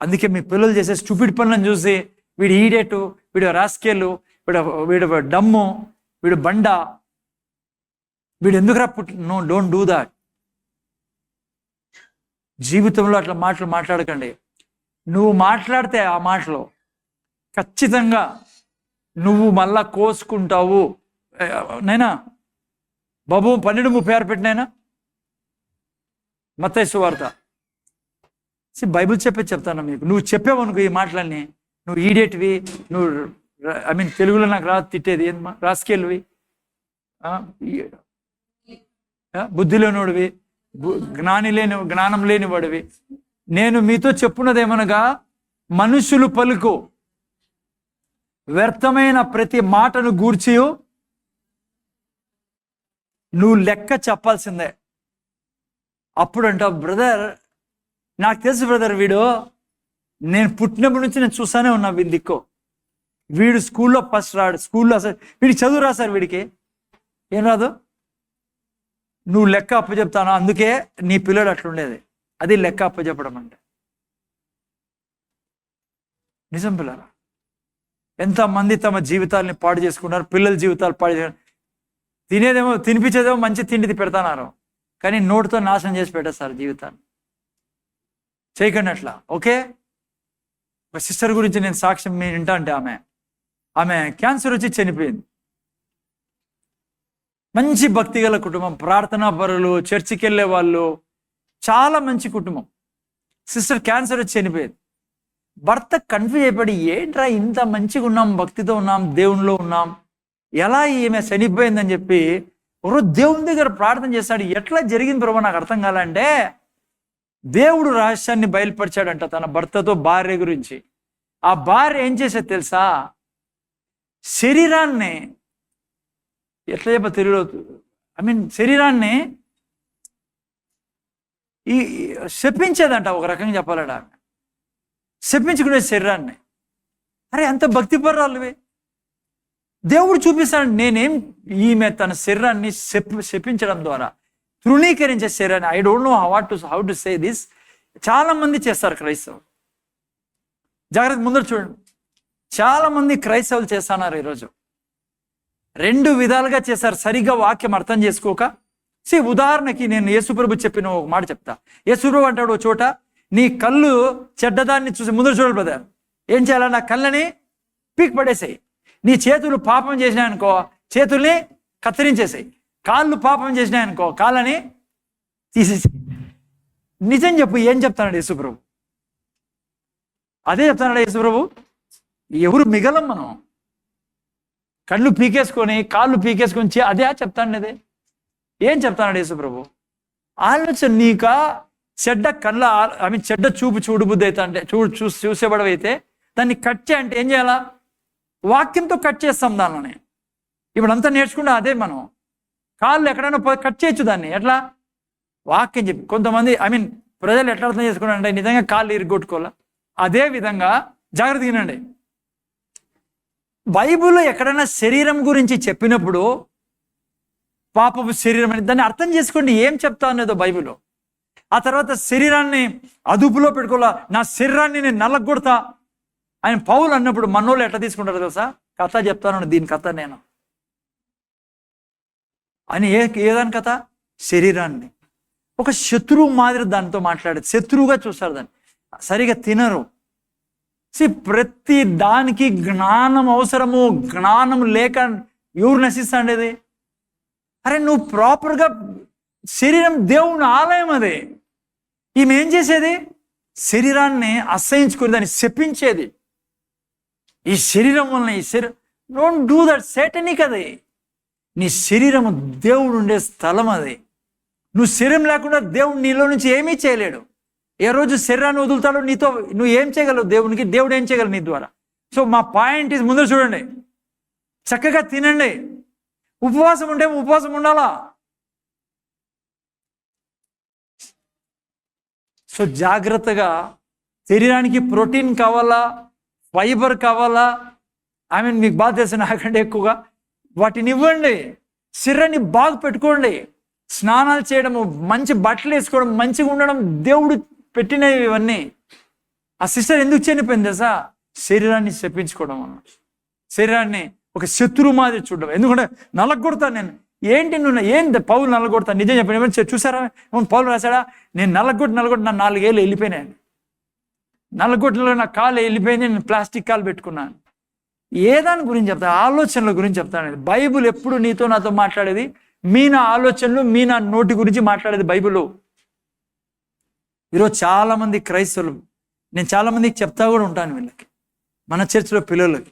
అందుకే మీ పిల్లలు చేసే స్టూపిడ్ పనులను చూసి వీడు ఈడేటు, వీడు రాస్కేలు, వీడు డమ్ము, వీడు బండ, వీడు ఎందుకురా నో, డోంట్ డూ దాట్. జీవితంలో అట్లా మాటలు మాట్లాడకండి. నువ్వు మాట్లాడితే ఆ మాటలో ఖచ్చితంగా నువ్వు మళ్ళా కోసుకుంటావు. నైనా బాబు 12:36 పెట్టినైనా మత్తయి సువార్త. బైబిల్ చెప్తాను మీకు. నువ్వు చెప్పావు అనుకో ఈ మాటలన్నీ, నువ్వు ఈడేటివి, నువ్వు తెలుగులో నాకు తిట్టేది ఏంటమ్మా, రాసుకెళ్ళివి, బుద్ధి లేనివాడివి, జ్ఞానం లేనివాడివి. నేను మీతో చెప్పున్నదేమనగా, మనుషులు పలుకు వ్యర్థమైన ప్రతి మాటను గూర్చి నువ్వు లెక్క చెప్పాల్సిందే. అప్పుడు అంటావు, బ్రదర్ నాకు తెలుసు బ్రదర్, వీడు నేను పుట్టినప్పటి నుంచి నేను చూసానే ఉన్నా, వీడి దిక్కు, వీడు స్కూల్లో ఫస్ట్ రాడు, స్కూల్లో అసలు వీడికి చదువు రా సార్, వీడికి ఏం రాదు. నువ్వు లెక్క అప్పచెప్తాను, అందుకే నీ పిల్లడు అట్లుండేది. అది లెక్క అప్పచెప్పడం అంటే. నిజం పిల్లరా, ఎంతమంది తమ జీవితాలని పాడు చేసుకున్నారు, పిల్లల జీవితాలు పాడు చేసుకున్నారు. తినేదేమో, తినిపించేదేమో మంచి తిండి పెడతానారు, కానీ నోటితో నాశనం చేసి పెట్టేస్తారు జీవితాన్ని. చేయకండి అట్లా, ఓకే? ఒక సిస్టర్ గురించి నేను సాక్ష్యం మీరు వింటా అంటే, ఆమె క్యాన్సర్ వచ్చి చనిపోయింది. మంచి భక్తి గల కుటుంబం, ప్రార్థనా పరులు, చర్చికి వెళ్ళే వాళ్ళు, చాలా మంచి కుటుంబం. సిస్టర్ క్యాన్సర్ వచ్చి చనిపోయింది. భర్త కన్ఫ్యూజ్ అయిపోయి, ఏంట్రా ఇంత మంచిగా ఉన్నాం, భక్తితో ఉన్నాం, దేవునిలో ఉన్నాం, ఎలా ఈమె చనిపోయిందని చెప్పి ఒకరోజు దేవుని దగ్గర ప్రార్థన చేస్తాడు. ఎట్లా జరిగింది ప్రభు నాకు అర్థం కాలంటే, దేవుడు రహస్యాన్ని బయలుపరిచాడంట తన భర్తతో భార్య గురించి. ఆ భార్య ఏం చేసేది తెలుసా? శరీరాన్ని ఎట్లా చెప్ప తెలుగులో, శరీరాన్ని ఈ శపించేదంట, ఒక రకంగా చెప్పాలట. శపించుకునే శరీరాన్ని. అరే అంత భక్తిపరాలువే, దేవుడు చూపిస్తాడు. నేనేం, ఈమె తన శరీరాన్ని శపించడం ద్వారా తృణీకరించే శరీరాన్ని, I don't know how to say this, చాలా మంది చేస్తారు క్రైస్తవులు. జాగ్రత్త, ముందర చూడండి, చాలా మంది క్రైస్తవులు చేస్తున్నారు ఈరోజు. 2 విధాలుగా చేశారు, సరిగ్గా వాక్యం అర్థం చేసుకోక. ఉదాహరణకి నేను యేసుప్రభు చెప్పిన ఒక మాట చెప్తా. యేసుప్రభు అంటాడు ఒక చోట, నీ కళ్ళు చెడ్డదాన్ని చూసి ముందర చూడాలి బ్రదర్, ఏం చేయాలా? నా కళ్ళని పీక్ పడేసాయి. నీ చేతులు పాపం చేసినాయనుకో, చేతుల్ని కత్తిరించేసాయి. కాళ్ళు పాపం చేసినాయనుకో, కాళ్ళని తీసేసాయి. నిజం చెప్పు, ఏం చెప్తాడు యేసుప్రభు? అదే చెప్తాడు యేసుప్రభు. ఎవరు మిగలం మనం? కళ్ళు పీకేసుకొని, కాళ్ళు పీకేసుకొని అదే చెప్తాను. అదే ఏం చెప్తాడు యేసుప్రభు? ఆలోచన, నీక చెడ్డ కళ్ళ చెడ్డ చూపు చూడబుద్ధి అయితే, అంటే చూసేబడవైతే దాన్ని కట్ చేయంటే ఏం చేయాలా? వాక్యంతో కట్ చేస్తాం దానిని. ఇప్పుడు అంతా నేర్చుకుంటే అదే. మనం కాళ్ళు ఎక్కడైనా కట్ చేయొచ్చు దాన్ని, ఎట్లా? వాక్యం చెప్పి. కొంతమంది ప్రజలు ఎట్లా అర్థం చేసుకున్నారంటే, నిజంగా కాళ్ళు ఇరుగొట్టుకోవాలా? అదే విధంగా జాగ్రత్త వినండి. బైబిల్లో ఎక్కడైనా శరీరం గురించి చెప్పినప్పుడు, పాపపు శరీరం అని దాన్ని అర్థం చేసుకోండి, ఏం చెప్తా అనేదో బైబిల్లో. ఆ తర్వాత శరీరాన్ని అదుపులో పెట్టుకోవాలా, నా శరీరాన్ని నేను నల్లగొడతా ఆయన పౌలు అన్నప్పుడు మనోళ్ళు ఎట్లా తీసుకుంటారు తెలుసా? కథ చెప్తాను, దీని కథ నేను అని. ఏదాని కథ? శరీరాన్ని ఒక శత్రువు మాదిరి దానితో మాట్లాడేది, శత్రువుగా చూస్తారు దాన్ని. సరిగా తినరు, ప్రతి దానికి జ్ఞానం అవసరము. జ్ఞానం లేక ఎవరు నశిస్తాండేది? అరే నువ్వు ప్రాపర్గా, శరీరం దేవుని ఆలయం. అది ఈమె ఏం చేసేది? శరీరాన్ని అసహించుకుని దాన్ని శపించేది. ఈ శరీరం వలన, ఈ శరీరం, డోంట్ డూ దట్. సేటనిక్ అది. నీ శరీరము దేవుడు ఉండే స్థలం అది. నువ్వు శరీరం లేకుండా దేవుడు నీలో నుంచి ఏమీ చేయలేడు. ఏ రోజు శరీరాన్ని వదులుతాడో నీతో నువ్వు ఏం చేయగలవు దేవునికి? దేవుడు ఏం చేయగలవు నీ ద్వారా? సో మా పాయింట్ ఇది, ముందర చూడండి, చక్కగా తినండి. ఉపవాసం ఉంటే ఉపవాసం ఉండాలా. సో జాగ్రత్తగా, శరీరానికి ప్రోటీన్ కావాలా, ఫైబర్ కావాలా, మీకు బాగా తెలుసు నాకంటే ఎక్కువగా, వాటిని ఇవ్వండి. శరీరాన్ని బాగా పెట్టుకోండి. స్నానాలు చేయడము, మంచి బట్టలు వేసుకోవడం, మంచిగా ఉండడం దేవుడు పెట్టినవి ఇవన్నీ. ఆ సిస్టర్ ఎందుకు చనిపోయింది తెలుసా? శరీరాన్ని శపించుకోవడం వల్ల. శరీరాన్ని ఒక శత్రువు మాదిరి చూడడం. ఎందుకంటే నలగొడతాను నేను. ఏంటి నువ్వు ఏంటి పౌలు నలగొడతాను? నిజం చెప్పిన చూసారా? పౌలు రాశాడా? నేను నలగొట్టి నా 4 ఏళ్ళు వెళ్ళిపోయినాను. నలగొట్టలో నా కాలు వెళ్ళిపోయింది. నేను ప్లాస్టిక్ కాలు పెట్టుకున్నాను. ఏ దాని గురించి చెప్తా? ఆలోచనల గురించి చెప్తాను. బైబుల్ ఎప్పుడు నీతో నాతో మాట్లాడేది మీ నా ఆలోచనలు, మీ నా నోటి గురించి మాట్లాడేది బైబుల్. ఈరోజు చాలామంది క్రైస్తవులు, నేను చాలామందికి చెప్తా కూడా ఉంటాను వీళ్ళకి, మన చర్చిలో పిల్లలకి,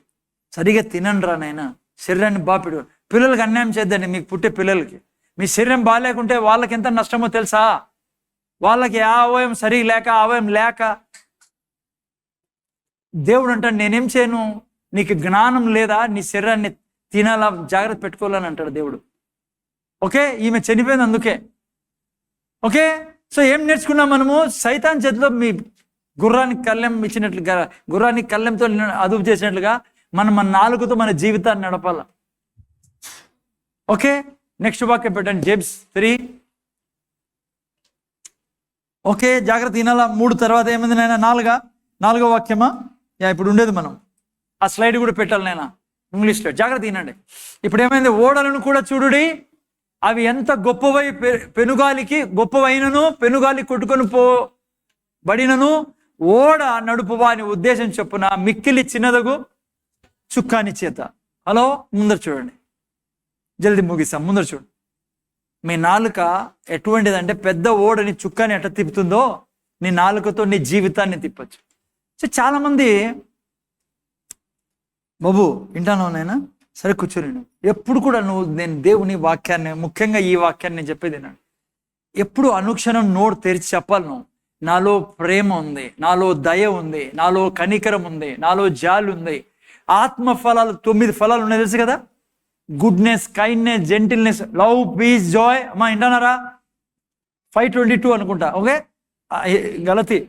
సరిగా తినండి రా నాయనా, శరీరాన్ని బాగా పిల్లలకి అన్యాయం చేద్దండి. మీకు పుట్టే పిల్లలకి మీ శరీరం బాగాలేకుంటే వాళ్ళకి ఎంత నష్టమో తెలుసా? వాళ్ళకి ఆ అవయం సరిగా లేక, అవయం లేక, దేవుడు అంటాడు నేనేం చేయను, నీకు జ్ఞానం లేదా, నీ శరీరాన్ని తినాలా, జాగ్రత్త పెట్టుకోవాలని అంటాడు దేవుడు. ఓకే, ఈమె చనిపోయింది అందుకే. ఓకే, సో ఏం నేర్చుకున్నాం మనము? సైతాన్ చేతిలో మీ గుర్రానికి కళ్ళెం ఇచ్చినట్లుగా, గుర్రానికి కళ్ళెంతో అదుపు చేసినట్లుగా మనం మన నాలుగుతో మన జీవితాన్ని నడపాల. ఓకే, నెక్స్ట్ వాక్యం పెట్టండి, జేమ్స్ 3. ఓకే, జాగ్రత్త తినాలా. 3 తర్వాత ఏమైంది నాయన? 4వ వాక్యమా? ఇప్పుడు ఉండేది మనం ఆ స్లైడ్ కూడా పెట్టాలి నాయన ఇంగ్లీష్లో. జాగ్రత్త తినండి. ఇప్పుడు ఏమైంది? ఓడలను కూడా చూడుడి, అవి ఎంత గొప్పవై, పెనుగాలికి గొప్పవైనను, పెనుగాలి కొట్టుకొని పోబడినను, ఓడ నడుపువాని ఉద్దేశం చొప్పున మిక్కిలి చిన్నదగు చుక్కాని చేత. హలో, ముందర చూడండి, జల్దీ ముగిస్తాం. ముందర చూడండి. మీ నాలుక ఎటువంటిదంటే పెద్ద ఓడని చుక్కాని ఎట్లా తిప్పుతుందో నీ నాలుకతో నీ జీవితాన్ని తిప్పచ్చు. సో చాలామంది, బాబు వింటాను నాయనా, సరే కూర్చొని ఎప్పుడు కూడా నేను దేవుని వాక్యాన్ని, ముఖ్యంగా ఈ వాక్యాన్ని నేను చెప్పేది నేను ఎప్పుడు అనుక్షణం నోరు తెరిచి చెప్పాలి. నువ్వు, నాలో ప్రేమ ఉంది, నాలో దయ ఉంది, నాలో కనికరం ఉంది, నాలో జాలి ఉంది. ఆత్మ ఫలాలు 9 ఫలాలు ఉన్నాయి తెలుసు కదా? Goodness, kindness, gentleness, love, peace, joy. అమ్మా వింటానారా? 5:22 అనుకుంటా. ఓకే, గలతి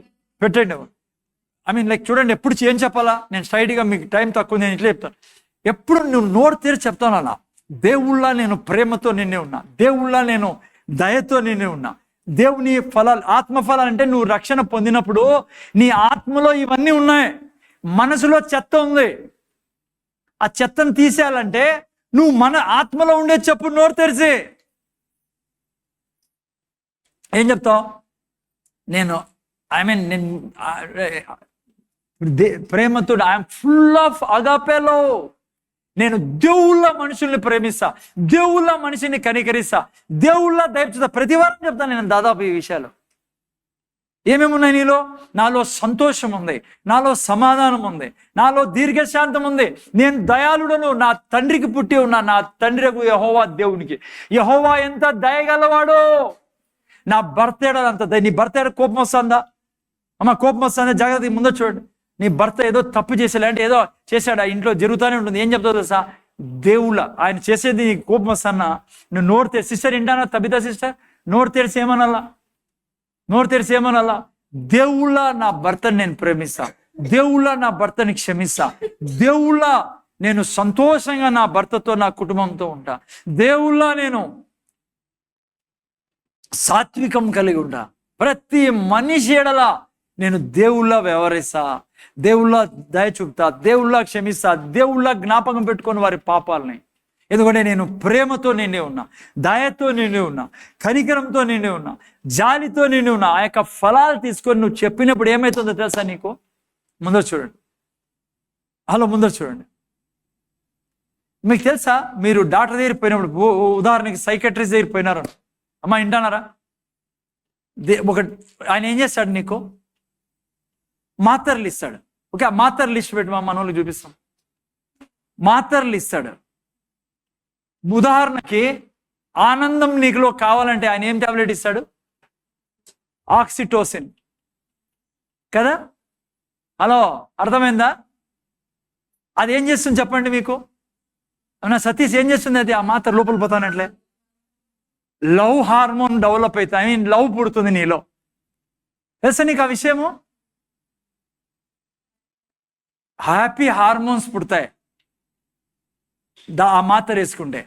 పెట్టండి. లైక్ చూడండి, ఎప్పుడు ఏం చెప్పాలా? నేను స్ట్రైట్గా, మీకు టైం తక్కువ, నేను ఇట్లా చెప్తాను. ఎప్పుడు నువ్వు నోరు తెరిచి చెప్తాను అలా, దేవుళ్ళ నేను ప్రేమతో నిన్నే ఉన్నా, దేవుళ్ళ నేను దయతో నిన్నే ఉన్నా. దేవుని ఫలాలు, ఆత్మ ఫలాలు అంటే నువ్వు రక్షణ పొందినప్పుడు నీ ఆత్మలో ఇవన్నీ ఉన్నాయి. మనసులో చెత్త ఉంది, ఆ చెత్తను తీసేయాలంటే నువ్వు మన ఆత్మలో ఉండే చెప్పు నోరు తెరిచి. ఏం చెప్తావు? నేను ప్రేమతో, ఐఎమ్ ఫుల్ ఆఫ్ అగాపేలో, నేను దేవుళ్ళ మనుషుల్ని ప్రేమిస్తా, దేవుళ్ళ మనిషిని కనికరిస్తా, దేవుళ్ళ దయచేస్తా. ప్రతి వారం చెప్తాను నేను దాదాపు ఈ విషయాలు. ఏమేమి ఉన్నాయి నీలో? నాలో సంతోషం ఉంది, నాలో సమాధానం ఉంది, నాలో దీర్ఘశాంతం ఉంది, నేను దయాళుడను, నా తండ్రికి పుట్టి ఉన్నా, నా తండ్రికి యెహోవా దేవునికి. యెహోవా ఎంత దయగలవాడో. నా భర్త అంత దయ. నీ భర్త కోపం వస్తుందా? అమ్మ కోపం వస్తుందా? జాగ్రత్త ముందు చూడండి. నీ భర్త ఏదో తప్పు చేసేలా అంటే ఏదో చేశాడు, ఆ ఇంట్లో జరుగుతూనే ఉంటుంది. ఏం చెప్తావు తెలుసా? దేవుళ్ళ ఆయన చేసేది నీకు కోపం వస్తానా, నువ్వు నోరు తెరిచి, సిస్టర్ వింటానా? తబితా సిస్టర్, నోరు తెరిచి ఏమనాలా? నోరు తెరిచి ఏమనాలా? దేవుళ్ళ నా భర్తని నేను ప్రేమిస్తా, దేవుళ్ళ నా భర్తని క్షమిస్తా, దేవుళ్ళ నేను సంతోషంగా నా భర్తతో, నా కుటుంబంతో ఉంటా, దేవుళ్ళ నేను సాత్వికం కలిగి ఉంటా, ప్రతి మనిషి ఎడల నేను దేవుళ్ళ వ్యవహరిస్తా, దేవుళ్ళ దయ చూపుతా, దేవుళ్ళ క్షమిస్తా, దేవుళ్ళ జ్ఞాపకం పెట్టుకొని వారి పాపాలని. ఎందుకంటే నేను ప్రేమతో నిండి ఉన్నా, దయతో నిండి ఉన్నా, కనికరంతో నిండి ఉన్నా, జాలితో నిండి ఉన్నా. ఆ యొక్క ఫలాలు తీసుకొని నువ్వు చెప్పినప్పుడు ఏమవుతుందో తెలుసా నీకు? ముందర చూడండి, హలో ముందర చూడండి. మీకు తెలుసా, మీరు డాక్టర్ దగ్గర పోయినప్పుడు, ఉదాహరణకి సైకెట్రిస్ట్ దగ్గర పోయినారు, అమ్మా వింటున్నారా, ఆయన ఏం చేస్తాడు, నీకు మాత్రలు ఇస్తాడు. ఓకే, ఆ మాత్రలు లిస్ట్ పెట్టి మా మనోళ్ళకి చూపిస్తాం. మాత్రలు ఇస్తాడు. ఉదాహరణకి ఆనందం నీకులో కావాలంటే ఆయన ఏం టాబ్లెట్ ఇస్తాడు, ఆక్సిటోసిన్ కదా. హలో, అర్థమైందా? అది ఏం చేస్తుంది చెప్పండి మీకు. అవునా సతీష్, ఏం చేస్తుంది అది? ఆ మాత్ర లోపల పోతానట్లే లవ్ హార్మోన్ డెవలప్ అవుతుంది. ఐ మీన్ లవ్ పుడుతుంది నీలో. తెలుసా నీకు ఆ విషయము? హ్యాపీ హార్మోన్స్ పుడతాయి ఆ మాత్ర వేసుకుంటే.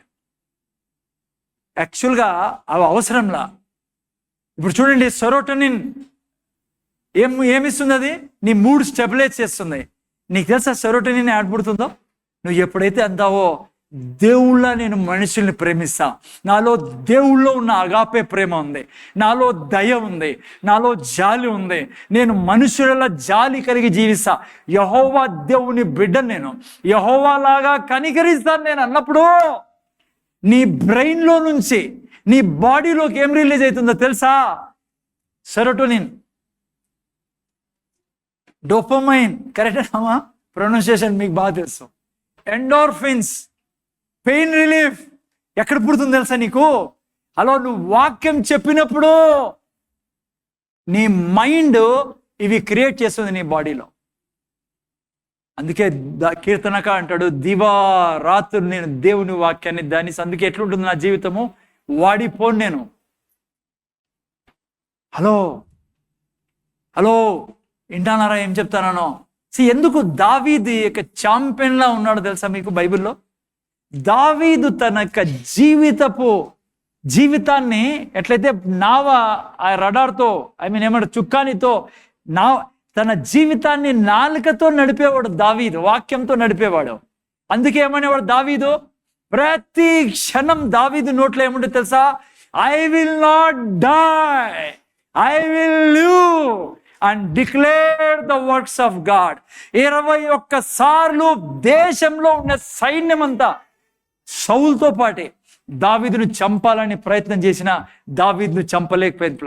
యాక్చువల్గా అవి అవసరంలా. ఇప్పుడు చూడండి, సెరోటోనిన్ ఏమిస్తుంది? అది నీ మూడ్ స్టెబిలైజ్ చేస్తుంది. నీకు తెలుసా సెరోటోనిన్ యాడ్ పుడుతుందో? నువ్వు ఎప్పుడైతే అంటావో దేవుళ్ళ నేను మనుషుల్ని ప్రేమిస్తా, నాలో దేవుళ్ళో ఉన్న అగాపే ప్రేమ ఉంది, నాలో దయ ఉంది, నాలో జాలి ఉంది, నేను మనుషుల జాలి కలిగి జీవిస్తా, యెహోవా దేవుని బిడ్డను, నేను యెహోవా లాగా కనికరిస్తాను నేను అన్నప్పుడు నీ బ్రెయిన్లో నుంచి నీ బాడీలోకి ఏం రిలీజ్ అవుతుందో తెలుసా? సెరోటోనిన్, డోపమైన్, కరెక్ట్ అమ్మా? ప్రొనౌన్సియేషన్ మీకు బాగా తెలుసు. ఎండోర్ఫిన్స్, పెయిన్ రిలీఫ్ ఎక్కడ పుడుతుంది తెలుసా నీకు? అలా నువ్వు వాక్యం చెప్పినప్పుడు నీ మైండ్ ఇవి క్రియేట్ చేస్తుంది నీ బాడీలో. అందుకే కీర్తనక అంటాడు, దివా రాత్రులు నేను దేవుని వాక్యాన్ని దాని. అందుకే ఎట్లుంటుంది నా జీవితము, వాడిపోను నేను. హలో హలో వింటానారా ఏం చెప్తానో? ఎందుకు దావీదు యొక్క ఛాంపియన్ లా ఉన్నాడు తెలుసా మీకు బైబిల్లో? దావీదు తన యొక్క జీవితాన్ని ఎట్లయితే నావ ఆ రడార్తో, ఐ మీన్ ఏమంటారు, చుక్కానితో తన జీవితాన్ని నాలుకతో నడిపేవాడు దావీదు, వాక్యంతో నడిపేవాడు. అందుకే ఏమనేవాడు దావీదు? ప్రతి క్షణం దావీదు నోట్లో ఏముంటే తెలుసా? I will not die, I will live and declare the works of God. 21 సార్లు దేశంలో ఉన్న సైన్యం అంతా సౌలుతో పాటే దావీదును చంపాలని ప్రయత్నం చేసిన దావీదును చంపలేకపోయింది.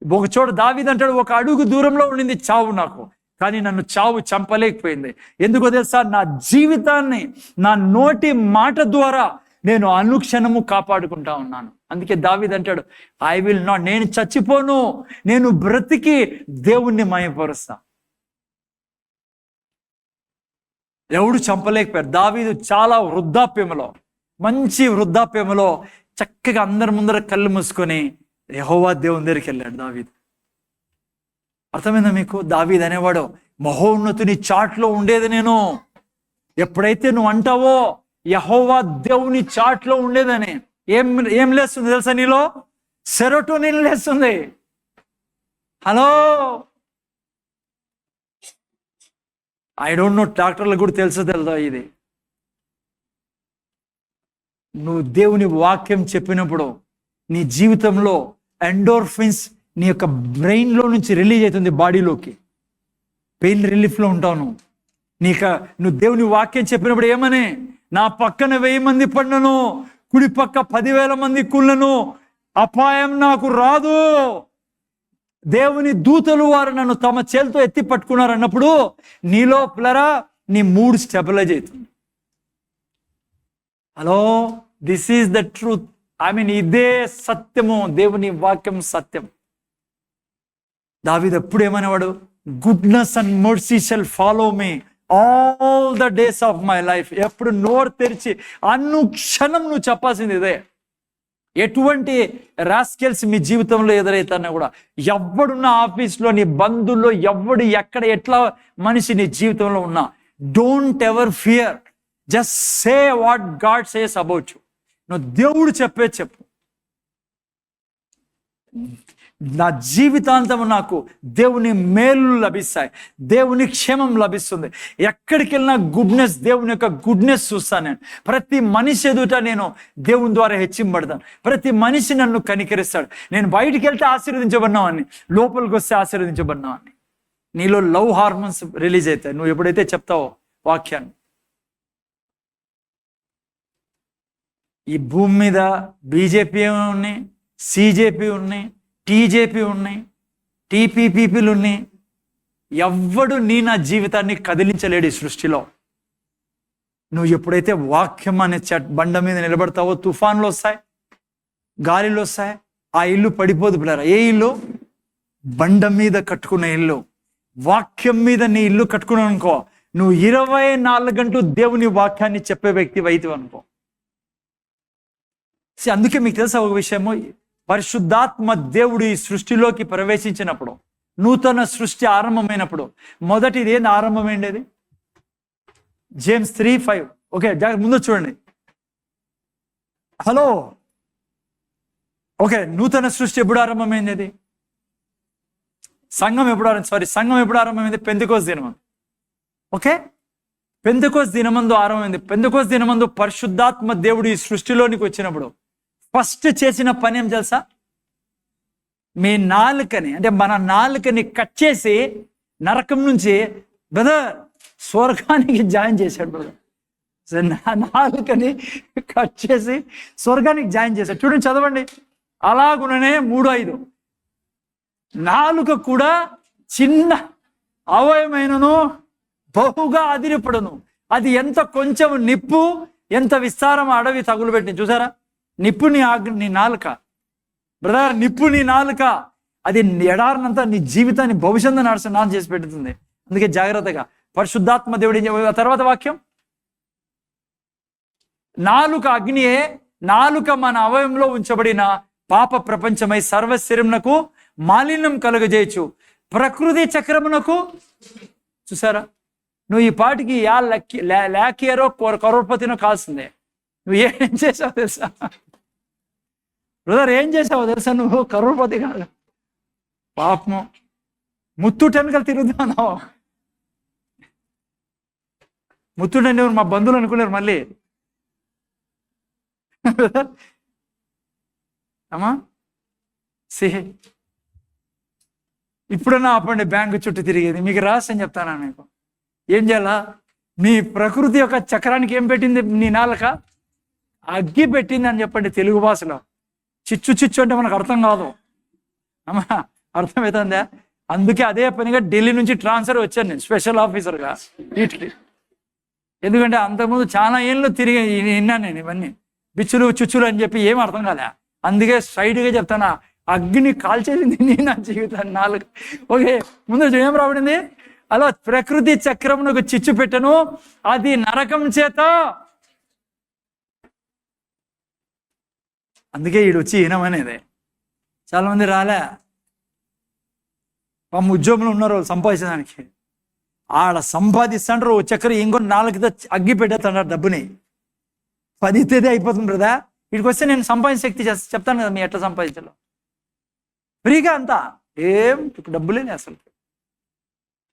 ఒక చోట దావీదు అంటాడు, ఒక అడుగు దూరంలో ఉండింది చావు నాకు, కానీ నన్ను చావు చంపలేకపోయింది. ఎందుకో తెలుసా? నా జీవితాన్ని నా నోటి మాట ద్వారా నేను అనుక్షణము కాపాడుకుంటా ఉన్నాను. అందుకే దావీదు అంటాడు, ఐ విల్ నాట్, నేను చచ్చిపోను, నేను బ్రతికి దేవుణ్ణి మహిమపరుస్తా. ఎవడు చంపలేకపోయారు. దావీదు చాలా వృద్ధాప్యములో, మంచి వృద్ధాప్యములో చక్కగా అందరి ముందర కళ్ళు మూసుకొని యెహోవా దేవుని దగ్గరికి వెళ్ళాడు దావీదు. అర్థమైందా మీకు? దావీదు అనేవాడు, మహోన్నతుని చాట్లో ఉండేది నేను. ఎప్పుడైతే నువ్వు అంటావో యెహోవా దేవుని చాట్లో ఉండేదని, ఏం లేస్తుంది తెలుసా నీలో? సెరోటోనిన్ లేస్తుంది. హలో, ఐ డోంట్ నో డాక్టర్లకు కూడా తెలుసా ఇది. నువ్వు దేవుని వాక్యం చెప్పినప్పుడు నీ జీవితంలో ఎండోర్ఫిన్స్ నీ యొక్క బ్రెయిన్లో నుంచి రిలీజ్ అవుతుంది బాడీలోకి. పెయిన్ రిలీఫ్లో ఉంటావు నువ్వు. నువ్వు దేవుని వాక్యం చెప్పినప్పుడు ఏమని? నా పక్కన 1000 మంది పడినను, కుడి పక్క 10,000 మంది కుళ్ళను, అపాయం నాకు రాదు. దేవుని దూతలు వారు నన్ను తమ చేతితో ఎత్తి పట్టుకున్నారు అన్నప్పుడు నీలో ప్లరా నీ మూడ్ స్టెబిలైజ్ అవుతుంది. Hello, this is the truth. I mean ఇదే సత్యము, దేవుని వాక్యం సత్యం. దావీదు ఎప్పుడు ఏమనేవాడు? Goodness and mercy shall follow me all the days of my life. ఎప్పుడు నోరు తెరిచి అనుక్షణం నువ్వు చెప్పాల్సింది ఇదే. ఎటువంటి రాస్కెల్స్ మీ జీవితంలో ఎదురైతానో కూడా, ఎవడున్న ఆఫీస్లో, నీ బంధువుల్లో ఎవడు ఎక్కడ ఎట్లా మనిషి నీ జీవితంలో ఉన్నా, don't ever fear, just say what God says about you. నువ్వు దేవుడు చెప్పు. నా జీవితాంతం నాకు దేవుని మేలు లభిస్తాయి, దేవుని క్షేమం లభిస్తుంది. ఎక్కడికి వెళ్ళినా గుడ్నెస్, దేవుని యొక్క గుడ్నెస్ చూస్తాను నేను. ప్రతి మనిషి ఎదుట నేను దేవుని ద్వారా హెచ్చింపడతాను. ప్రతి మనిషి నన్ను కనికరిస్తాడు. నేను బయటికి వెళ్తే ఆశీర్వదించబడినావాన్ని, లోపలికి వస్తే ఆశీర్వదించబడినావాన్ని. నీలో లవ్ హార్మోన్స్ రిలీజ్ అవుతాయి నువ్వు ఎప్పుడైతే చెప్తావో వాక్యాన్ని. ఈ భూమి మీద బీజేపీ ఉన్నాయి, సిజేపీ ఉన్నాయి, టీజేపీ ఉన్నాయి, టీపీపీపీలు ఉన్నాయి. ఎవ్వడు నా జీవితాన్ని కదిలించలేడు ఈ సృష్టిలో. నువ్వు ఎప్పుడైతే వాక్యం అనే బండ మీద నిలబడతావో తుఫాన్లు వస్తాయి, గాలిలో వస్తాయి, ఆ ఇల్లు పడిపోదు పిల్లరా. ఏ ఇల్లు? బండ మీద కట్టుకున్న ఇల్లు. వాక్యం మీద నీ ఇల్లు కట్టుకున్నావు అనుకో, నువ్వు 24 గంటలు దేవుని వాక్యాన్ని చెప్పే వ్యక్తి అయితే అనుకో. అందుకే మీకు తెలుసా ఒక విషయము, పరిశుద్ధాత్మ దేవుడు ఈ సృష్టిలోకి ప్రవేశించినప్పుడు, నూతన సృష్టి ఆరంభమైనప్పుడు మొదటిది ఏంది ఆరంభమైండేది? జేమ్స్ 3:5. ఓకే, ముందు చూడండి. హలో, ఓకే, నూతన సృష్టి ఎప్పుడు ఆరంభమైంది? అది సంఘం ఎప్పుడు ఆరంభమైంది? పెంతెకోస్తు దినమందు. ఓకే, పెంతెకోస్తు దినమందు ఆరంభమైంది. పెంతెకోస్తు దినమందు పరిశుద్ధాత్మ దేవుడు ఈ సృష్టిలోనికి వచ్చినప్పుడు ఫస్ట్ చేసిన పని ఏం తెలుసా? మీ నాలుకని, అంటే మన నాలుకని కట్ చేసి నరకం నుంచి బ్రదర్ స్వర్గానికి జాయిన్ చేశాడు. బ్రదర్ నాలుకని కట్ చేసి స్వర్గానికి జాయిన్ చేశాడు. చూడండి, చదవండి. అలాగుననే 3:5, నాలుక కూడా చిన్న అవయమైనను బహుగా అదిరిపడును. అది ఎంత కొంచెం నిప్పు, ఎంత విస్తారం అడవి తగులుపెట్టింది. చూసారా? నిప్పు నీ నాలుక బ్రదర్, నిప్పు నీ నాలుక. అది ఎడారినంతా నీ జీవితాన్ని భవిష్యత్తు నాశనం చేసి పెడుతుంది. అందుకే జాగ్రత్తగా. పరిశుద్ధాత్మ దేవుడు తర్వాత వాక్యం, నాలుక అగ్నియే. నాలుక మన అవయంలో ఉంచబడిన పాప ప్రపంచమై సర్వ శరీరమునకు మాలిన్యం కలుగజేయచ్చు, ప్రకృతి చక్రమునకు. చూసారా? నువ్వు ఈ పాటికి లేకియరో కరోడ్పతినో కాల్సిందే. నువ్వు ఏం చేసావు తెలుసా బ్రదర్? ఏం చేసావో తెలుసా? నువ్వు కరోడ్పతి కాదు, పాపము ముత్తుటెనకలు తిరుగుతున్నావు. ముత్తుడని మా బంధువులు అనుకున్నారు మళ్ళీ. అమ్మా ఇప్పుడన్నా ఆపండి బ్యాంకు చుట్టూ తిరిగేది. మీకు రహస్యం చెప్తానా? మీకు ఏం చేయాలా? మీ ప్రకృతి యొక్క చక్రానికి ఏం పెట్టింది నీ నాలుక? అగ్గి పెట్టింది అని చెప్పండి తెలుగు భాషలో. చిచ్చు చిచ్చు అంటే మనకు అర్థం కాదు అమ్మా, అర్థమవుతుందా? అందుకే అదే పనిగా ఢిల్లీ నుంచి ట్రాన్స్ఫర్ వచ్చాను నేను స్పెషల్ ఆఫీసర్గా వీటికి. ఎందుకంటే అంతకుముందు చాలా ఏళ్ళు తిరిగి విన్నాను నేను ఇవన్నీ, బిచ్చులు చుచ్చులు అని చెప్పి ఏం అర్థం కాలే. అందుకే స్ట్రైట్గా చెప్తాను, అగ్ని కాల్చేసింది నీ నా జీవితాన్ని నాలుగు. ఓకే, ముందు ఏం రాబడింది? అలా ప్రకృతి చక్రమునకు చిచ్చు పెట్టను, అది నరకం చేత. అందుకే ఈడు వచ్చి ఈనమనేది. చాలా మంది రాలే, పాపం ఉద్యోగంలో ఉన్నారు వాళ్ళు సంపాదించడానికి. ఆడ సంపాదిస్తాంటారు ఓ చక్రం, ఇంకో 4 అగ్గి పెట్టేస్తాడు డబ్బుని. 10 తేదీ అయిపోతుంది బ్రదా. వీడికి వస్తే నేను సంపాదించే శక్తి చెప్తాను కదా, మీ ఎట్లా సంపాదించాలో ఫ్రీగా అంతా. ఏం డబ్బులేని అసలు.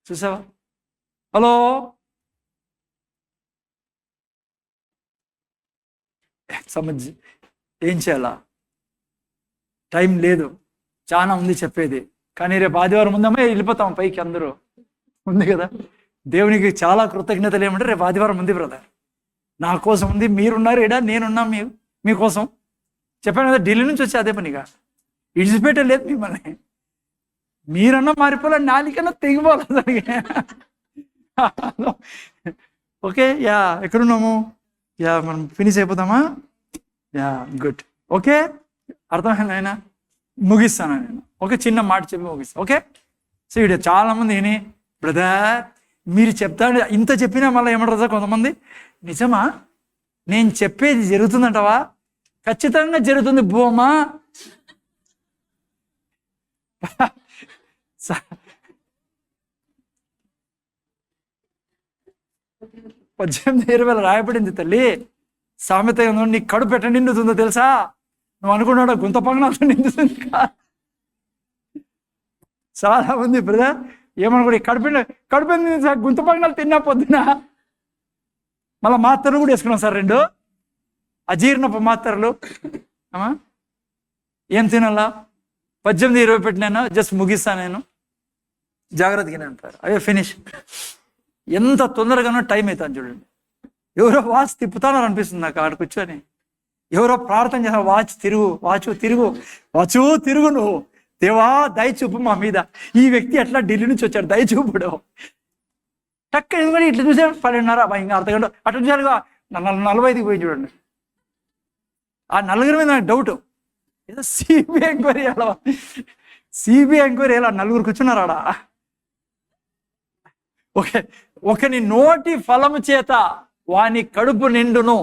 చూసావా? హలో, సమజ్ ఏం చేయాలా? టైం లేదు, చాలా ఉంది చెప్పేది. కానీ రేపు ఆదివారం ఉందమ్మా, వెళ్ళిపోతాం పైకి అందరూ. ఉంది కదా, దేవునికి చాలా కృతజ్ఞతలు. ఏమంటే రేపు ఆదివారం ఉంది బ్రదర్, నా కోసం ఉంది. మీరున్నారు ఏడా, నేనున్నా మీకోసం. చెప్పాను కదా, ఢిల్లీ నుంచి వచ్చి అదే పనిగా ఇడిచిపెట్టలేదు మిమ్మల్ని. మీరన్నా మారిపోలే, నాలికన్నా తెగిపోవాలి. ఓకే, యా ఎక్కడున్నాము? యా మనం ఫినిష్ అయిపోతామా? Yeah good. ఓకే, అర్థమైంది ఆయన. ముగిస్తాను నేను. ఓకే, చిన్న మాట చెప్పి ముగిస్తాను. ఓకే, సో వీడియో చాలా మంది విని బ్రదర్ మీరు చెప్తాడు ఇంత చెప్పినా మళ్ళీ ఏమంటారు కొంతమంది, నిజమా నేను చెప్పేది జరుగుతుందంటవా? ఖచ్చితంగా జరుగుతుంది బోమా. 18:20 రాయబడింది తల్లి. సామెత నీ కడుపు ఎట్ట నిండుతుందో తెలుసా? నువ్వు అనుకున్నాడు గుంత పగనాలతో నిండుతుంది. చాలా మంది బ్రదర్ ఏమనుకో, కడుపు సార్ గుంత పగనాలు తిన్నా పొద్దున. మళ్ళీ మాత్రలు కూడా వేసుకున్నాం సార్ 2 అజీర్ణపు మాత్రలు. ఏం తినాలా? 18:20 పెట్టినాను, జస్ట్ ముగిస్తాను నేను, జాగ్రత్తగా అంటారు. అయ్యో ఫినిష్. ఎంత తొందరగానో టైం అవుతుంది చూడండి. ఎవరో వాచ్ తిప్పుతానని అనిపిస్తుంది నాకు ఆడ కూర్చొని. ఎవరో ప్రార్థన చేస్తారు, వాచ్ తిరుగు నువ్వు, దేవా దయచూపు మా మీద. ఈ వ్యక్తి ఎట్లా ఢిల్లీ నుంచి వచ్చాడు, దయచూపుడు. టక్క ఎందుకంటే ఇట్లా చూసాడు 12:30, ఇంకా అర్ధగంట అట్లా చూసాడుగా 45కి పోయి చూడండి. ఆ నలుగురి మీద నాకు డౌట్, ఏదో సిబిఐ ఎంక్వైరీ ఎలా నలుగురు కూర్చున్నారు ఆడ. ఒకని నోటి ఫలము చేత వాని కడుపు నిండును,